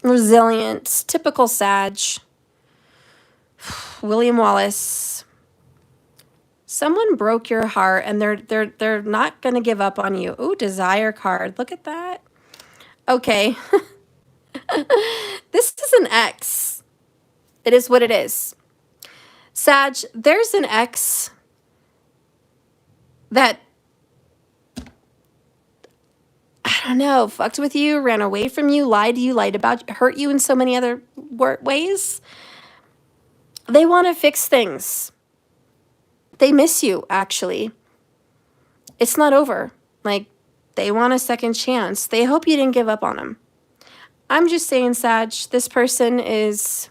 resilient, typical Sag. William Wallace. Someone broke your heart and they're not going to give up on you. Ooh, Desire card. Look at that. Okay. This is an ex. It is what it is. Sag, there's an ex that, I don't know, fucked with you, ran away from you, lied to you, lied about you, hurt you in so many other ways. They want to fix things. They miss you, actually. It's not over. Like, they want a second chance. They hope you didn't give up on them. I'm just saying, Sag, this person is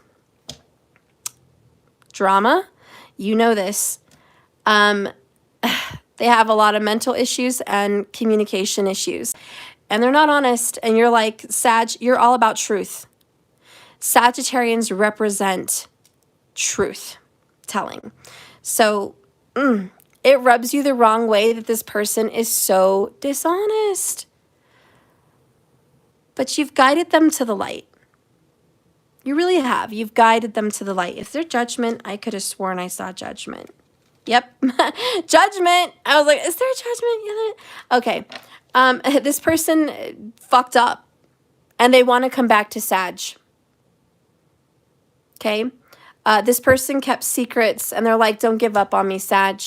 drama. You know this. They have a lot of mental issues and communication issues. And they're not honest. And you're like, Sag, you're all about truth. Sagittarians represent truth telling. So it rubs you the wrong way that this person is so dishonest. But you've guided them to the light. You really have. You've guided them to the light. Is there judgment? I could have sworn I saw judgment. Yep. Judgment. I was like, is there a judgment? Okay. This person fucked up and they want to come back to Sag. Okay. This person kept secrets and they're like, don't give up on me, Sag.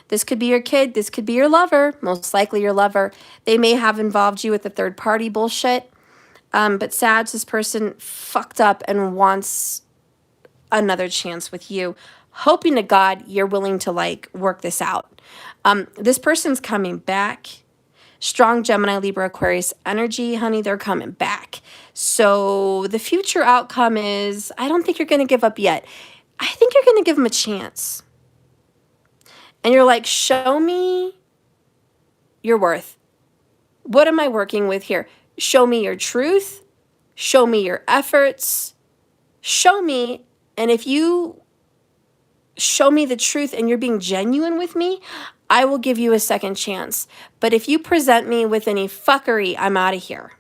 This could be your kid. This could be your lover. Most likely your lover. They may have involved you with the third party bullshit. But Sag, this person fucked up and wants another chance with you, hoping to God you're willing to like work this out. This person's coming back. Strong Gemini, Libra, Aquarius energy, honey, they're coming back. So the future outcome is, I don't think you're going to give up yet. I think you're going to give them a chance. And you're like, show me your worth. What am I working with here? Show me your truth. Show me your efforts. Show me. And if you show me the truth and you're being genuine with me, I will give you a second chance. But if you present me with any fuckery, I'm out of here.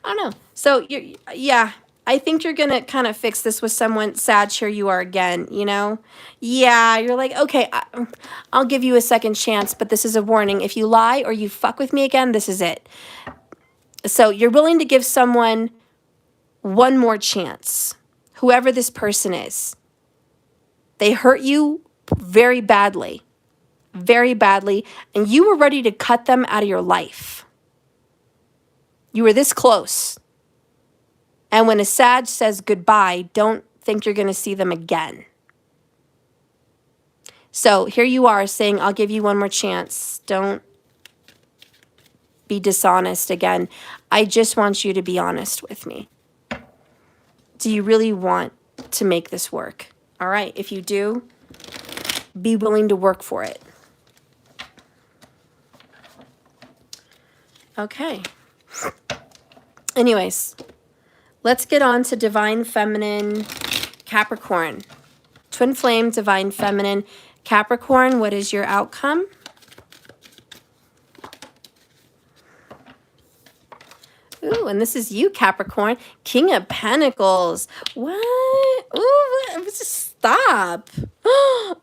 I don't know. So, yeah, I think you're going to kind of fix this with someone. Sag, here you are again, you know? Yeah, you're like, okay, I'll give you a second chance, but this is a warning. If you lie or you fuck with me again, this is it. So you're willing to give someone one more chance, whoever this person is. They hurt you very badly, and you were ready to cut them out of your life. You were this close. And when a Sag says goodbye, don't think you're going to see them again. So here you are saying, I'll give you one more chance. Don't be dishonest again. I just want you to be honest with me. Do you really want to make this work? All right, if you do, be willing to work for it. Okay. Anyways, let's get on to Divine Feminine Capricorn. Twin Flame, Divine Feminine Capricorn, what is your outcome? Ooh, and this is you, Capricorn. King of Pentacles. What? Ooh, stop.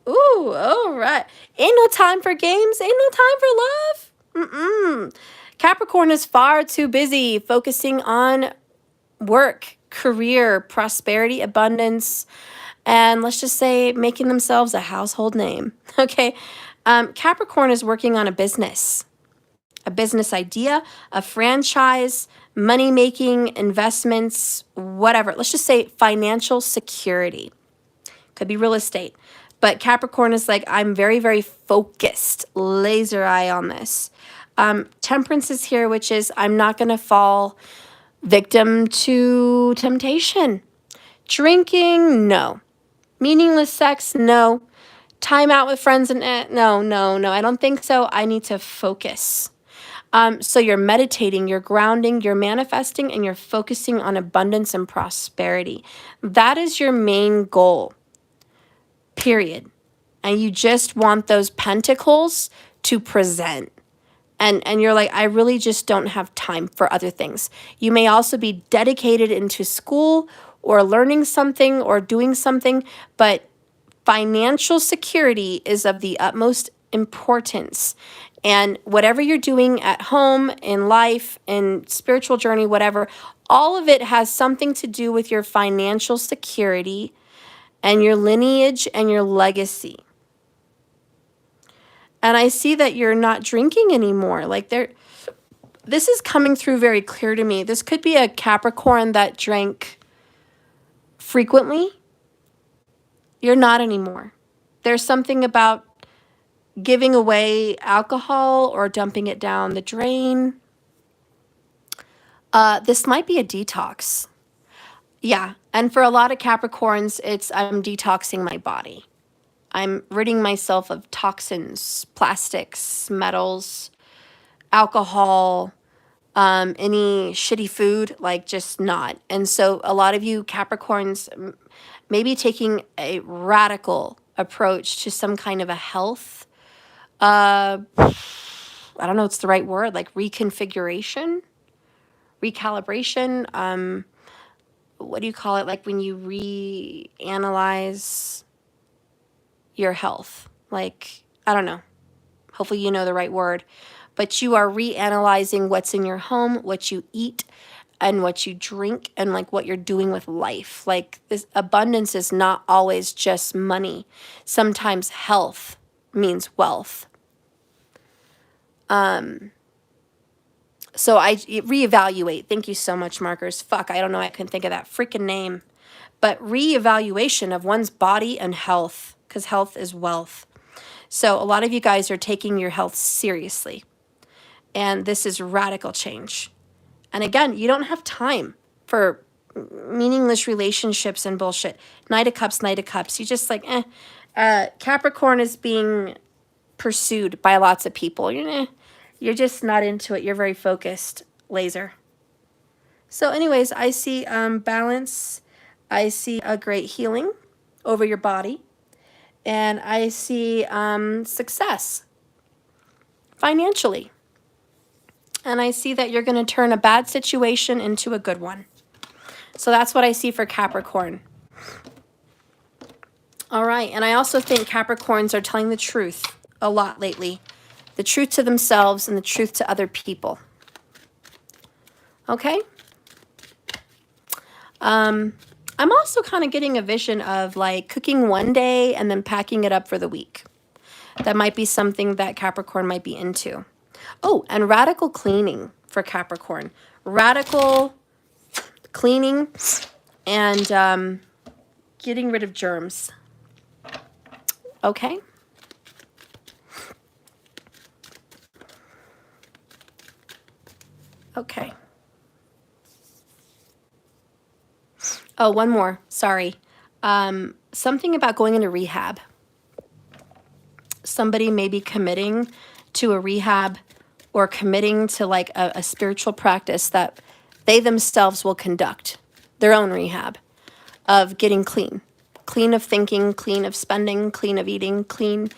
Ooh, all right. Ain't no time for games. Ain't no time for love. Capricorn is far too busy focusing on work, career, prosperity, abundance, and let's just say making themselves a household name. Okay. Capricorn is working on a business idea, a franchise, money making, investments, whatever. Let's just say financial security. Could be real estate. But Capricorn is like, I'm very, very focused, laser eye on this. Temperance is here, which is I'm not going to fall victim to temptation. Drinking, no. Meaningless sex, no. Time out with friends, and no. I don't think so. I need to focus. So you're meditating, you're grounding, you're manifesting, and you're focusing on abundance and prosperity. That is your main goal, period. And you just want those pentacles to present. And you're like, I really just don't have time for other things. You may also be dedicated into school or learning something or doing something, but financial security is of the utmost importance. And whatever you're doing at home, in life, in spiritual journey, whatever, all of it has something to do with your financial security and your lineage and your legacy. And I see that you're not drinking anymore. Like this is coming through very clear to me. This could be a Capricorn that drank frequently. You're not anymore. There's something about giving away alcohol or dumping it down the drain. This might be a detox. Yeah. And for a lot of Capricorns, it's I'm detoxing my body. I'm ridding myself of toxins, plastics, metals, alcohol, any shitty food, like just not. And so a lot of you Capricorns maybe taking a radical approach to some kind of a health, I don't know what's the right word, like reconfiguration, recalibration. What do you call it? Like when you reanalyze your health, like, I don't know, hopefully you know the right word, but you are reanalyzing what's in your home, what you eat and what you drink, and like what you're doing with life. Like this abundance is not always just money. Sometimes health means wealth. So I reevaluate. Thank you so much, markers. Fuck, I don't know. I couldn't think of that freaking name. But reevaluation of one's body and health, because health is wealth. So a lot of you guys are taking your health seriously. And this is radical change. And again, you don't have time for meaningless relationships and bullshit. Knight of Cups, Knight of Cups. You just like, Capricorn is being pursued by lots of people. You're just not into it. You're very focused, laser. So anyways, I see balance. I see a great healing over your body. And I see success financially. And I see that you're going to turn a bad situation into a good one. So that's what I see for Capricorn. All right. And I also think Capricorns are telling the truth a lot lately. The truth to themselves and the truth to other people. Okay? I'm also kind of getting a vision of like cooking one day and then packing it up for the week. That might be something that Capricorn might be into. Oh, and radical cleaning for Capricorn. Radical cleaning and getting rid of germs. Okay? Okay. Oh, one more. Sorry. Something about going into rehab. Somebody may be committing to a rehab or committing to like a spiritual practice that they themselves will conduct their own rehab of getting clean. Clean of thinking, clean of spending, clean of eating, clean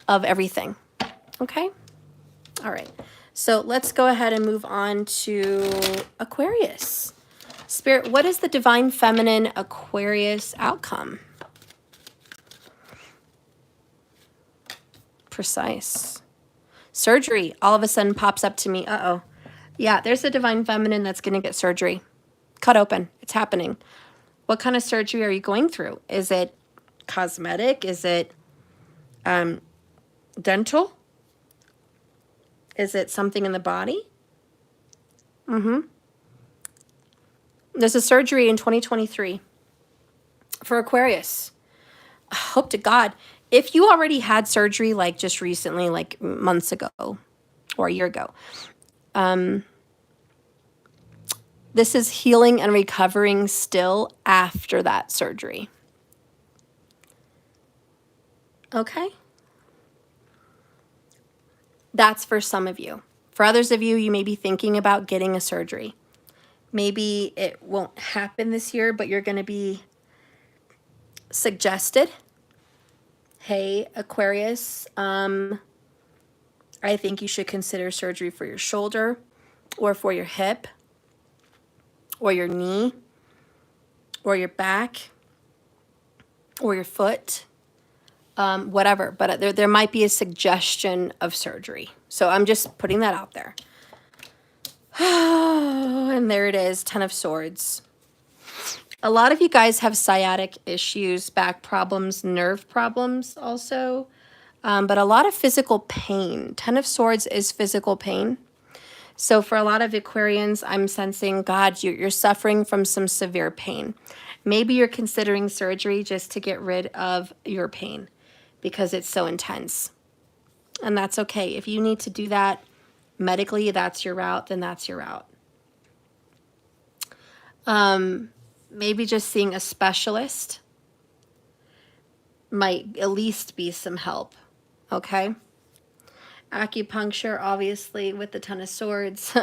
of everything. Okay? All right. So let's go ahead and move on to Aquarius. Spirit, what is the divine feminine Aquarius outcome? Precise. Surgery all of a sudden pops up to me. Uh-oh. Yeah, there's a divine feminine that's going to get surgery. cut open. It's happening. What kind of surgery are you going through? Is it cosmetic? Is it dental? Is it something in the body? There's a surgery in 2023 for Aquarius. Hope to God. If you already had surgery like just recently, like months ago or a year ago, this is healing and recovering still after that surgery. Okay? That's for some of you. For others of you, you may be thinking about getting a surgery. Maybe it won't happen this year, but you're going to be suggested, hey, Aquarius, I think you should consider surgery for your shoulder or for your hip or your knee or your back or your foot, whatever. But there might be a suggestion of surgery. So I'm just putting that out there. And there it is, 10 of Swords. A lot of you guys have sciatic issues, back problems, nerve problems also, but a lot of physical pain. 10 of Swords is physical pain. So for a lot of Aquarians, I'm sensing, God, you're suffering from some severe pain. Maybe you're considering surgery just to get rid of your pain because it's so intense. And that's okay. If you need to do that medically, that's your route, then that's your route. Maybe just seeing a specialist might at least be some help, okay? Acupuncture, obviously, with the 10 of Swords,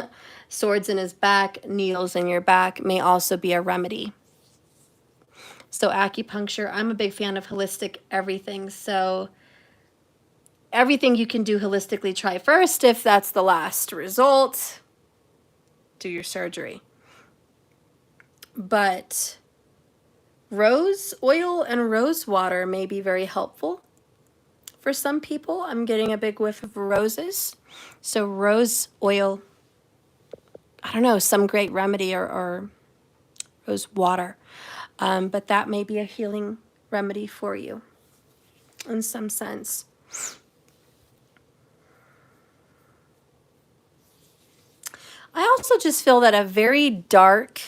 swords in his back, needles in your back may also be a remedy. So acupuncture, I'm a big fan of holistic everything. So everything you can do holistically, try first. If that's the last result, do your surgery. But rose oil and rose water may be very helpful. For some people, I'm getting a big whiff of roses. So rose oil, I don't know, some great remedy or rose water. But that may be a healing remedy for you in some sense. I also just feel that a very dark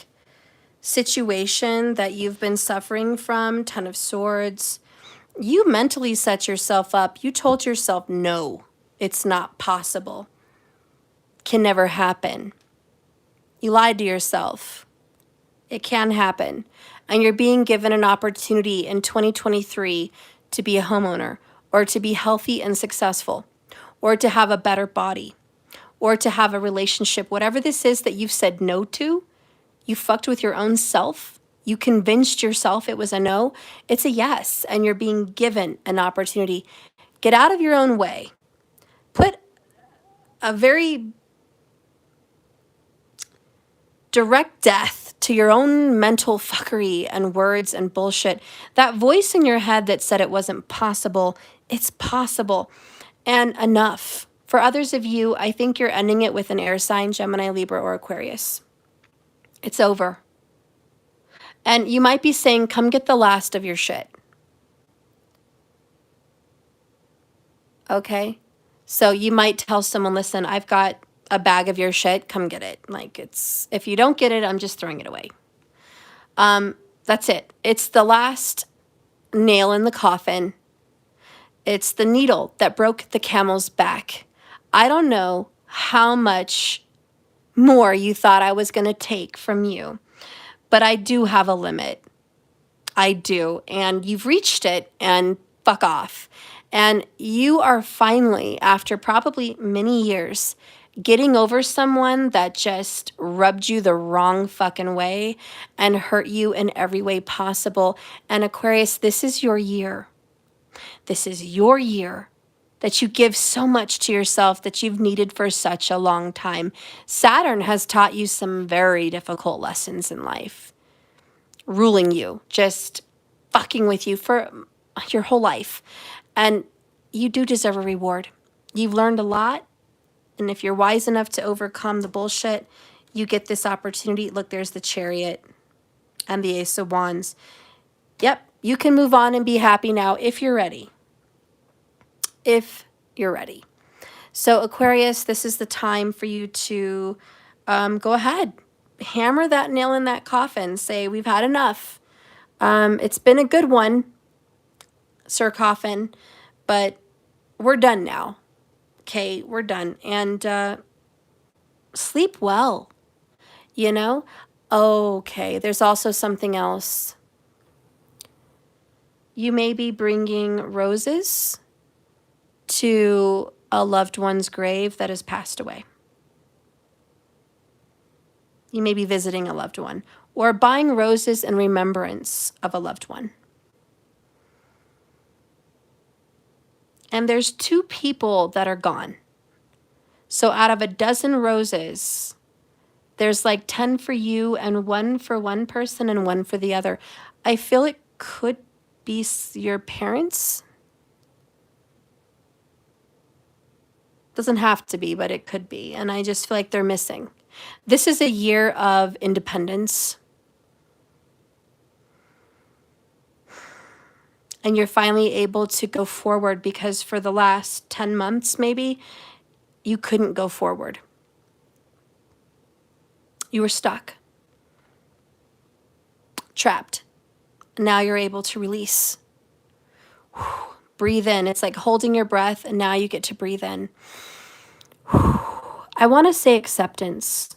situation that you've been suffering from, 10 of Swords, you mentally set yourself up. You told yourself, no, it's not possible. Can never happen. You lied to yourself. It can happen. And you're being given an opportunity in 2023 to be a homeowner or to be healthy and successful or to have a better body or to have a relationship. Whatever this is that you've said no to, you fucked with your own self. You convinced yourself it was a no. It's a yes, and you're being given an opportunity. Get out of your own way. Put a very direct death to your own mental fuckery and words and bullshit. That voice in your head that said it wasn't possible, it's possible. And enough. For others of you, I think you're ending it with an air sign, Gemini, Libra, or Aquarius. It's over. And you might be saying, come get the last of your shit. Okay? So you might tell someone, listen, I've got a bag of your shit, come get it. Like, it's, if you don't get it, I'm just throwing it away. That's it. It's the last nail in the coffin. It's the needle that broke the camel's back. I don't know how much more you thought I was going to take from you, but I do have a limit. I do. And you've reached it, and fuck off. And you are finally, after probably many years, getting over someone that just rubbed you the wrong fucking way and hurt you in every way possible. And Aquarius, this is your year. This is your year that you give so much to yourself that you've needed for such a long time. Saturn has taught you some very difficult lessons in life, ruling you, just fucking with you for your whole life. And you do deserve a reward. You've learned a lot. And if you're wise enough to overcome the bullshit, you get this opportunity. Look, there's the Chariot and the Ace of Wands. Yep, you can move on and be happy now if you're ready. If you're ready. So Aquarius, this is the time for you to go ahead, hammer that nail in that coffin. Say, we've had enough. It's been a good one, Sir Coffin, but we're done now. Okay, we're done. And sleep well, you know? Okay, there's also something else. You may be bringing roses to a loved one's grave that has passed away. You may be visiting a loved one or buying roses in remembrance of a loved one. And there's 2 people that are gone. So out of a dozen roses, there's like 10 for you and 1 for one person and 1 for the other. I feel it could be your parents. Doesn't have to be, but it could be. And I just feel like they're missing. This is a year of independence. And you're finally able to go forward, because for the last 10 months, maybe, you couldn't go forward. You were stuck, trapped. Now you're able to release. Breathe in. It's like holding your breath, and now you get to breathe in. I want to say acceptance.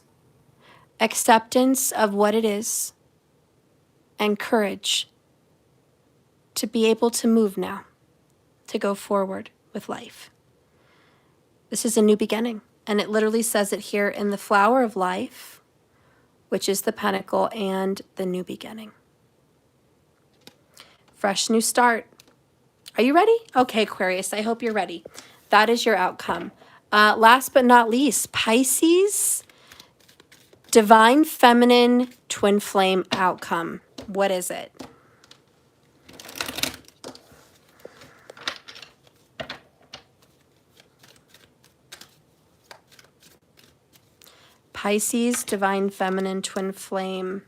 Acceptance of what it is, and courage to be able to move now, to go forward with life. This is a new beginning, and it literally says it here in the flower of life, which is the pentacle and the new beginning. Fresh new start. Are you ready? Okay, Aquarius, I hope you're ready. That is your outcome. Last but not least, Pisces, divine feminine twin flame outcome. What is it? Pisces, divine feminine twin flame.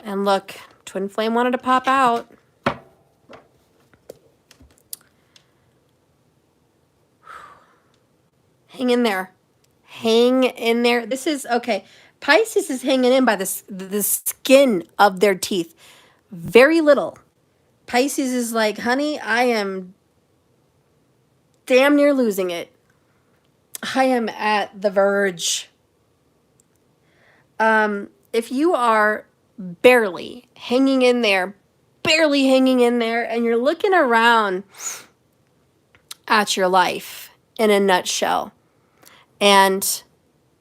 And look, twin flame wanted to pop out. Hang in there. Hang in there. This is, okay, Pisces is hanging in by the skin of their teeth. Very little. Pisces is like, honey, I am damn near losing it. I am at the verge. If you are barely hanging in there, and you're looking around at your life in a nutshell, and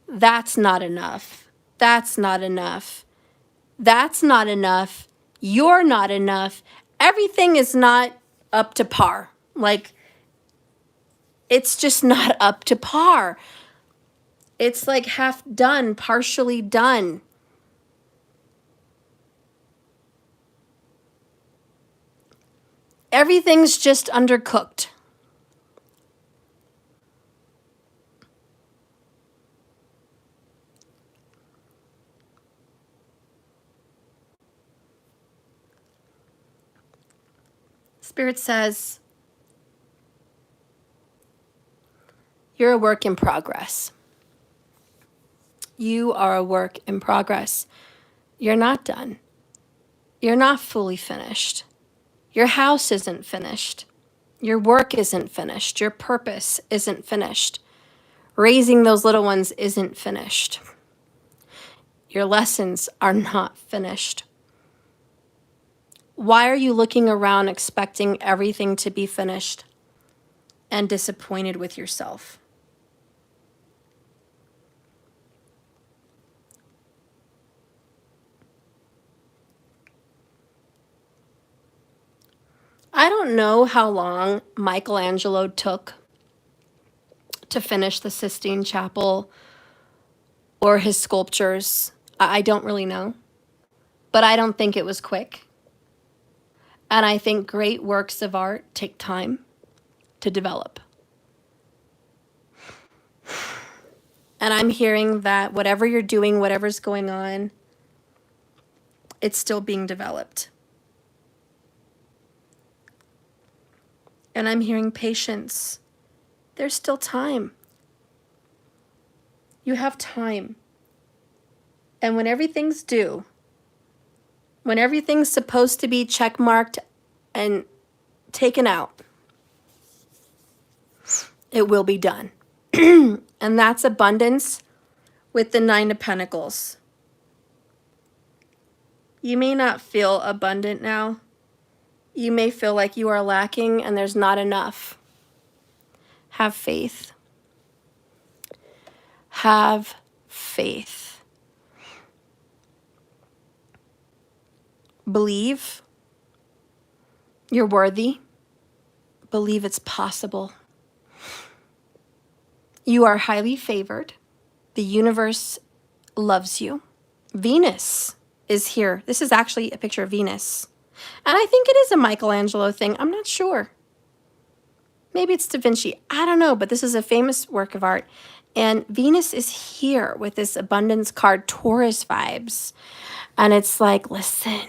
that's not enough. That's not enough. That's not enough. You're not enough. Everything is not up to par. Like, it's just not up to par. It's like half done, partially done. Everything's just undercooked. Spirit says, you're a work in progress. You are a work in progress. You're not done. You're not fully finished. Your house isn't finished. Your work isn't finished. Your purpose isn't finished. Raising those little ones isn't finished. Your lessons are not finished. Why are you looking around expecting everything to be finished and disappointed with yourself? I don't know how long Michelangelo took to finish the Sistine Chapel or his sculptures. I don't really know, but I don't think it was quick. And I think great works of art take time to develop. And I'm hearing that whatever you're doing, whatever's going on, it's still being developed. And I'm hearing patience. There's still time. You have time. And when everything's due, when everything's supposed to be checkmarked and taken out, it will be done. And that's abundance with the Nine of Pentacles. You may not feel abundant now. You may feel like you are lacking and there's not enough. Have faith. Have faith. Believe you're worthy. Believe it's possible. You are highly favored. The universe loves you. Venus is here. This is actually a picture of Venus. And I think it is a Michelangelo thing. I'm not sure. Maybe it's Da Vinci. I don't know, but this is a famous work of art. And Venus is here with this abundance card, Taurus vibes. And it's like, listen,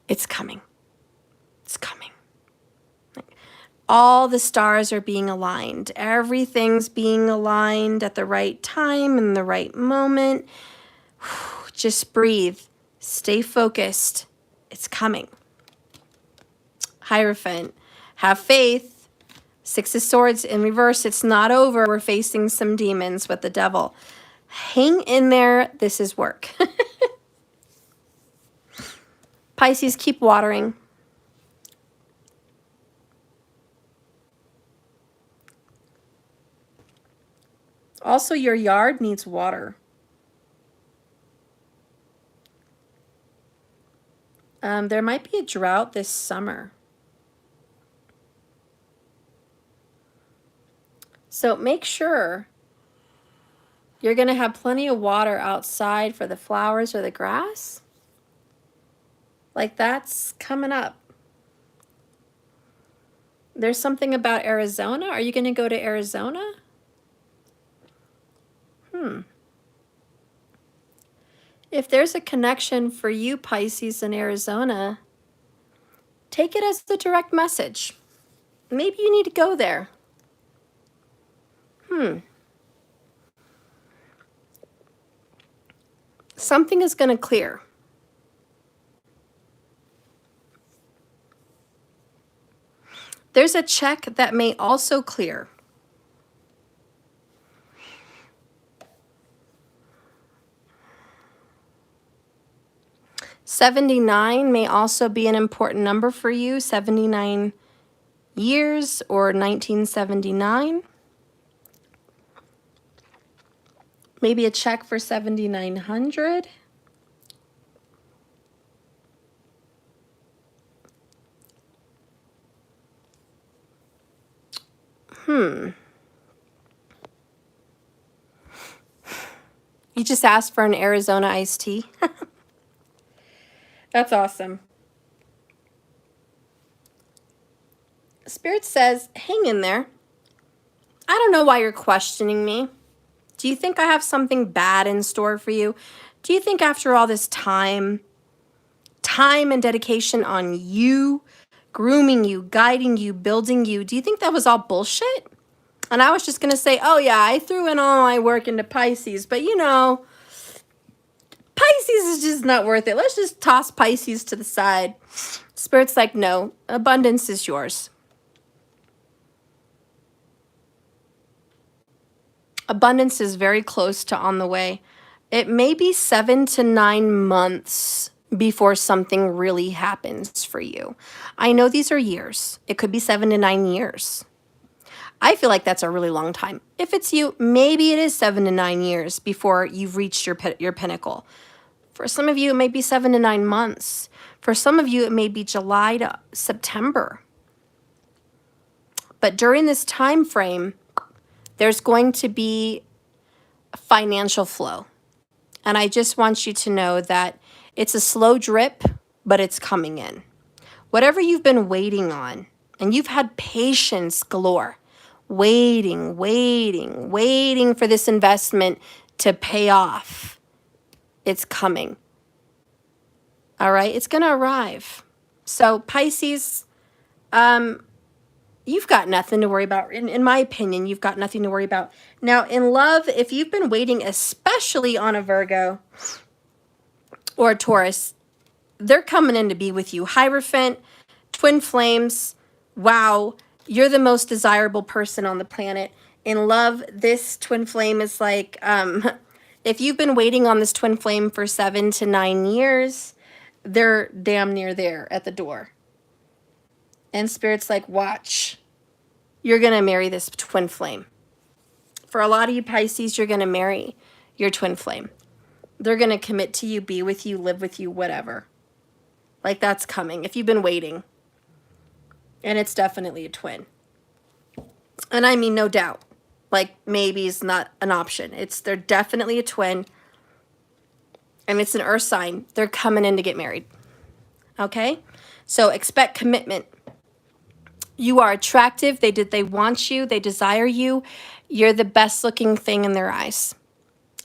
it's coming. It's coming. All the stars are being aligned. Everything's being aligned at the right time and the right moment. Just breathe. Stay focused. It's coming. Hierophant. Have faith. Six of Swords in reverse. It's not over. We're facing some demons with the devil. Hang in there. This is work. Pisces, keep watering. Also, your yard needs water. There might be a drought this summer. So make sure you're going to have plenty of water outside for the flowers or the grass. Like that's coming up. There's something about Arizona. Are you going to go to Arizona? If there's a connection for you, Pisces, in Arizona, take it as the direct message. Maybe you need to go there. Something is going to clear. There's a check that may also clear. $79 may also be an important number for you. 79 years or 1979. Maybe a check for 7,900. You just asked for an Arizona iced tea. That's awesome. Spirit says, hang in there. I don't know why you're questioning me. Do you think I have something bad in store for you? Do you think after all this time and dedication on you, grooming you, guiding you, building you, do you think that was all bullshit? And I was just going to say, oh yeah, I threw in all my work into Pisces, but you know, Pisces is just not worth it. Let's just toss Pisces to the side. Spirit's like, no, abundance is yours. Abundance is very close to on the way. It may be 7 to 9 months before something really happens for you. I know these are years. It could be 7 to 9 years. I feel like that's a really long time. If it's you, maybe it is 7 to 9 years before you've reached your pinnacle. For some of you, it may be 7 to 9 months. For some of you, it may be July to September. But during this time frame, there's going to be a financial flow. And I just want you to know that it's a slow drip, but it's coming in. Whatever you've been waiting on, and you've had patience galore, waiting, waiting, waiting for this investment to pay off. It's coming. All right, it's going to arrive. So Pisces, you've got nothing to worry about. In my opinion, you've got nothing to worry about. Now, in love, if you've been waiting, especially on a Virgo or a Taurus, they're coming in to be with you. Hierophant, twin flames, wow, you're the most desirable person on the planet. In love, this twin flame is like, if you've been waiting on this twin flame for 7 to 9 years, they're damn near there at the door. And Spirit's like, watch, you're going to marry this twin flame. For a lot of you Pisces, you're going to marry your twin flame. They're going to commit to you, be with you, live with you, whatever. Like, that's coming if you've been waiting. And it's definitely a twin. And I mean, no doubt. Like, maybe is not an option. They're definitely a twin. And it's an earth sign. They're coming in to get married. Okay? So expect commitment. You are attractive. They want you. They desire you. You're the best looking thing in their eyes.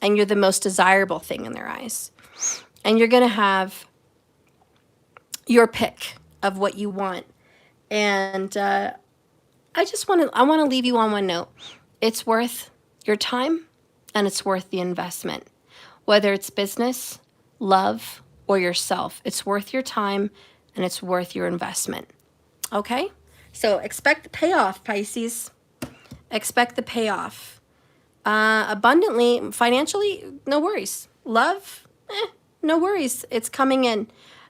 And you're the most desirable thing in their eyes. And you're going to have your pick of what you want. And I want to leave you on one note. It's worth your time and it's worth the investment. Whether it's business, love, or yourself, it's worth your time and it's worth your investment. Okay? So expect the payoff, Pisces. Expect the payoff. Abundantly, financially, no worries. Love, no worries. It's coming in.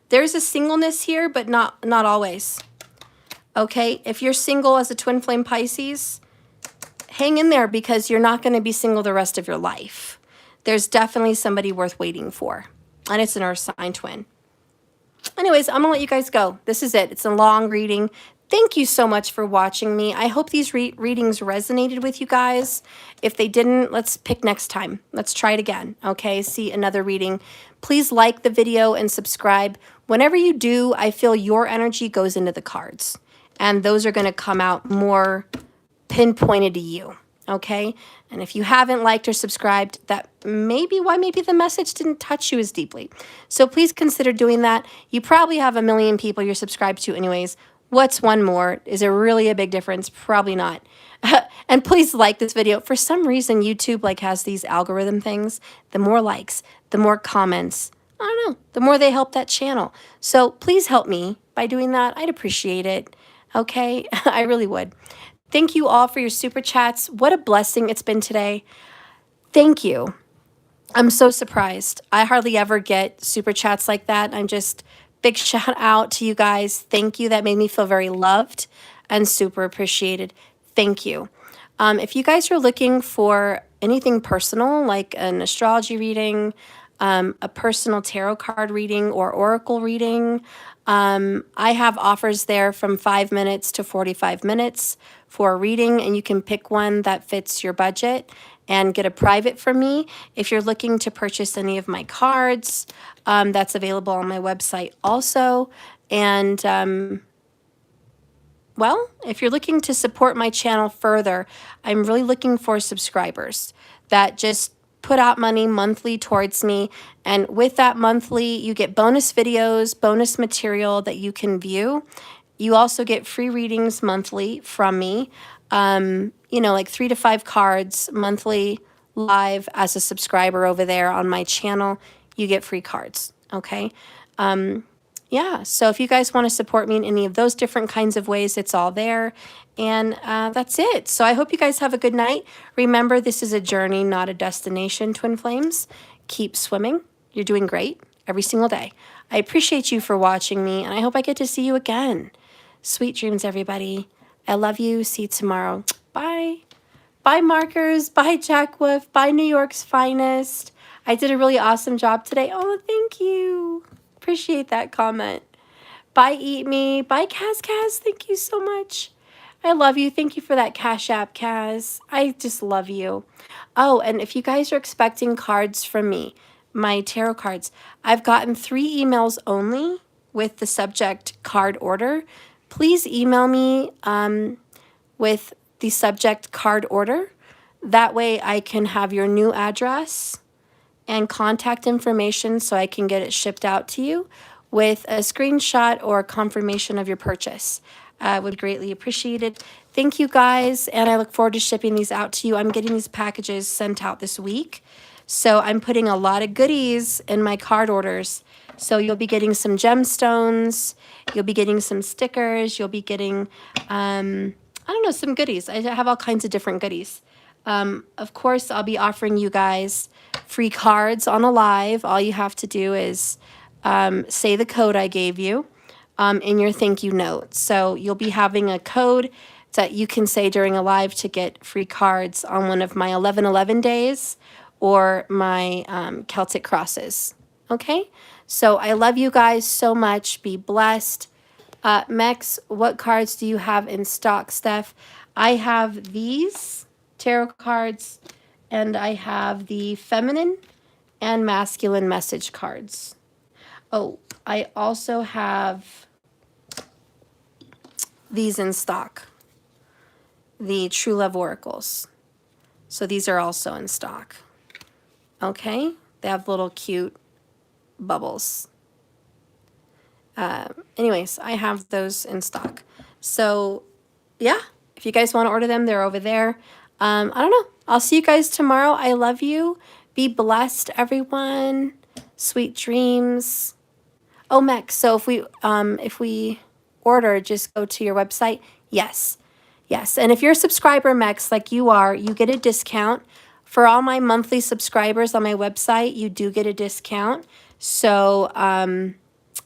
There's a singleness here, but not always. Okay? If you're single as a twin flame Pisces, hang in there because you're not going to be single the rest of your life. There's definitely somebody worth waiting for. And it's an earth sign twin. Anyways, I'm going to let you guys go. This is it. It's a long reading. Thank you so much for watching me. I hope these readings resonated with you guys. If they didn't, let's pick next time. Let's try it again. Okay, see another reading. Please like the video and subscribe. Whenever you do, I feel your energy goes into the cards. And those are going to come out more pinpointed to you. Okay? And if you haven't liked or subscribed, that maybe the message didn't touch you as deeply. So please consider doing that. You probably have a million people you're subscribed to anyways. What's one more? Is there really a big difference? Probably not. And please like this video. For some reason, YouTube has these algorithm things. The more likes, the more comments, I don't know, the more they help that channel. So please help me by doing that. I'd appreciate it. Okay? I really would. Thank you all for your super chats. What a blessing it's been today. Thank you. I'm so surprised. I hardly ever get super chats like that. I'm just big shout out to you guys. Thank you. That made me feel very loved and super appreciated. Thank you. If you guys are looking for anything personal, like an astrology reading, a personal tarot card reading or oracle reading, I have offers there from 5 minutes to 45 minutes for a reading, and you can pick one that fits your budget and get a private from me. If you're looking to purchase any of my cards, that's available on my website also. And, well, if you're looking to support my channel further, I'm really looking for subscribers that just put out money monthly towards me. And with that monthly, you get bonus videos, bonus material that you can view. You also get free readings monthly from me. Like 3 to 5 cards monthly live as a subscriber over there on my channel. You get free cards, okay? Yeah, so if you guys want to support me in any of those different kinds of ways, it's all there. And that's it. So I hope you guys have a good night. Remember, this is a journey, not a destination, Twin Flames. Keep swimming. You're doing great every single day. I appreciate you for watching me, and I hope I get to see you again. Sweet dreams, everybody. I love you. See you tomorrow. Bye. Bye, Markers. Bye, Jack Wolf. Bye, New York's Finest. I did a really awesome job today. Oh, thank you. Appreciate that comment. Bye, Eat Me. Bye, Kaz. Thank you so much. I love you. Thank you for that Cash App, Kaz. I just love you. Oh, and if you guys are expecting cards from me, my tarot cards, I've gotten 3 emails only with the subject card order. Please email me with the subject card order. That way I can have your new address and contact information so I can get it shipped out to you with a screenshot or confirmation of your purchase. Would greatly appreciate it. Thank you guys, and I look forward to shipping these out to you. I'm getting these packages sent out this week, so I'm putting a lot of goodies in my card orders. So you'll be getting some gemstones, you'll be getting some stickers, you'll be getting, I don't know, some goodies. I have all kinds of different goodies. Of course, I'll be offering you guys free cards on a live. All you have to do is say the code I gave you in your thank you note. So you'll be having a code that you can say during a live to get free cards on one of my 11/11 days or my Celtic crosses. Okay? So I love you guys so much. Be blessed. Mex, what cards do you have in stock, Steph? I have these tarot cards, and I have the feminine and masculine message cards. Oh, I also have these in stock, the True Love Oracles. So these are also in stock. Okay, they have little cute bubbles. Anyways, I have those in stock. So yeah, if you guys want to order them, they're over there. I don't know. I'll see you guys tomorrow. I love you. Be blessed, everyone. Sweet dreams. Oh, Mex, so if we order, just go to your website. Yes. Yes. And if you're a subscriber, Mex, like you are, you get a discount. For all my monthly subscribers on my website, you do get a discount. So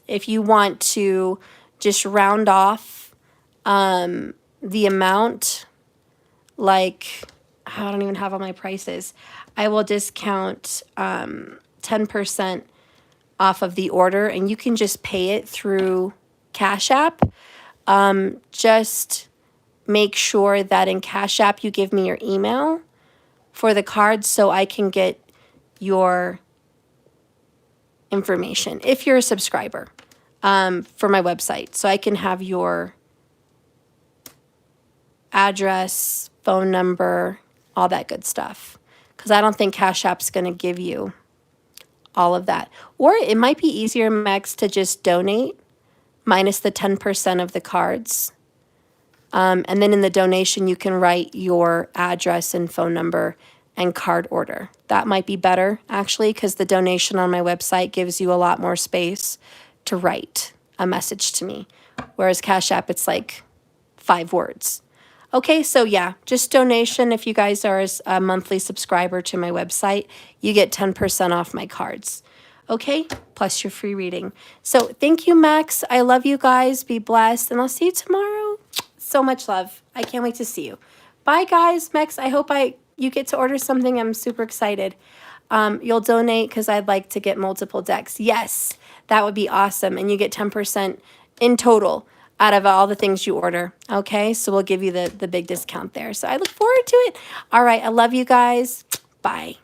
if you want to just round off the amount, like, I don't even have all my prices, I will discount 10% off of the order, and you can just pay it through Cash App. Just make sure that in Cash App you give me your email for the cards so I can get your information if you're a subscriber for my website, so I can have your address, phone number, all that good stuff, because I don't think Cash App's going to give you all of that. Or it might be easier, Mex, to just donate minus the 10% of the cards. And then in the donation, you can write your address and phone number and card order. That might be better, actually, because the donation on my website gives you a lot more space to write a message to me. Whereas Cash App, it's like 5 words. Okay, so yeah, just donation. If you guys are a monthly subscriber to my website, you get 10% off my cards. Okay, plus your free reading. So thank you, Max. I love you guys. Be blessed, and I'll see you tomorrow. So much love. I can't wait to see you. Bye, guys. Max, I hope you get to order something. I'm super excited. You'll donate because I'd like to get multiple decks. Yes, that would be awesome. And you get 10% in total out of all the things you order. Okay, so we'll give you the big discount there. So I look forward to it. All right, I love you guys. Bye.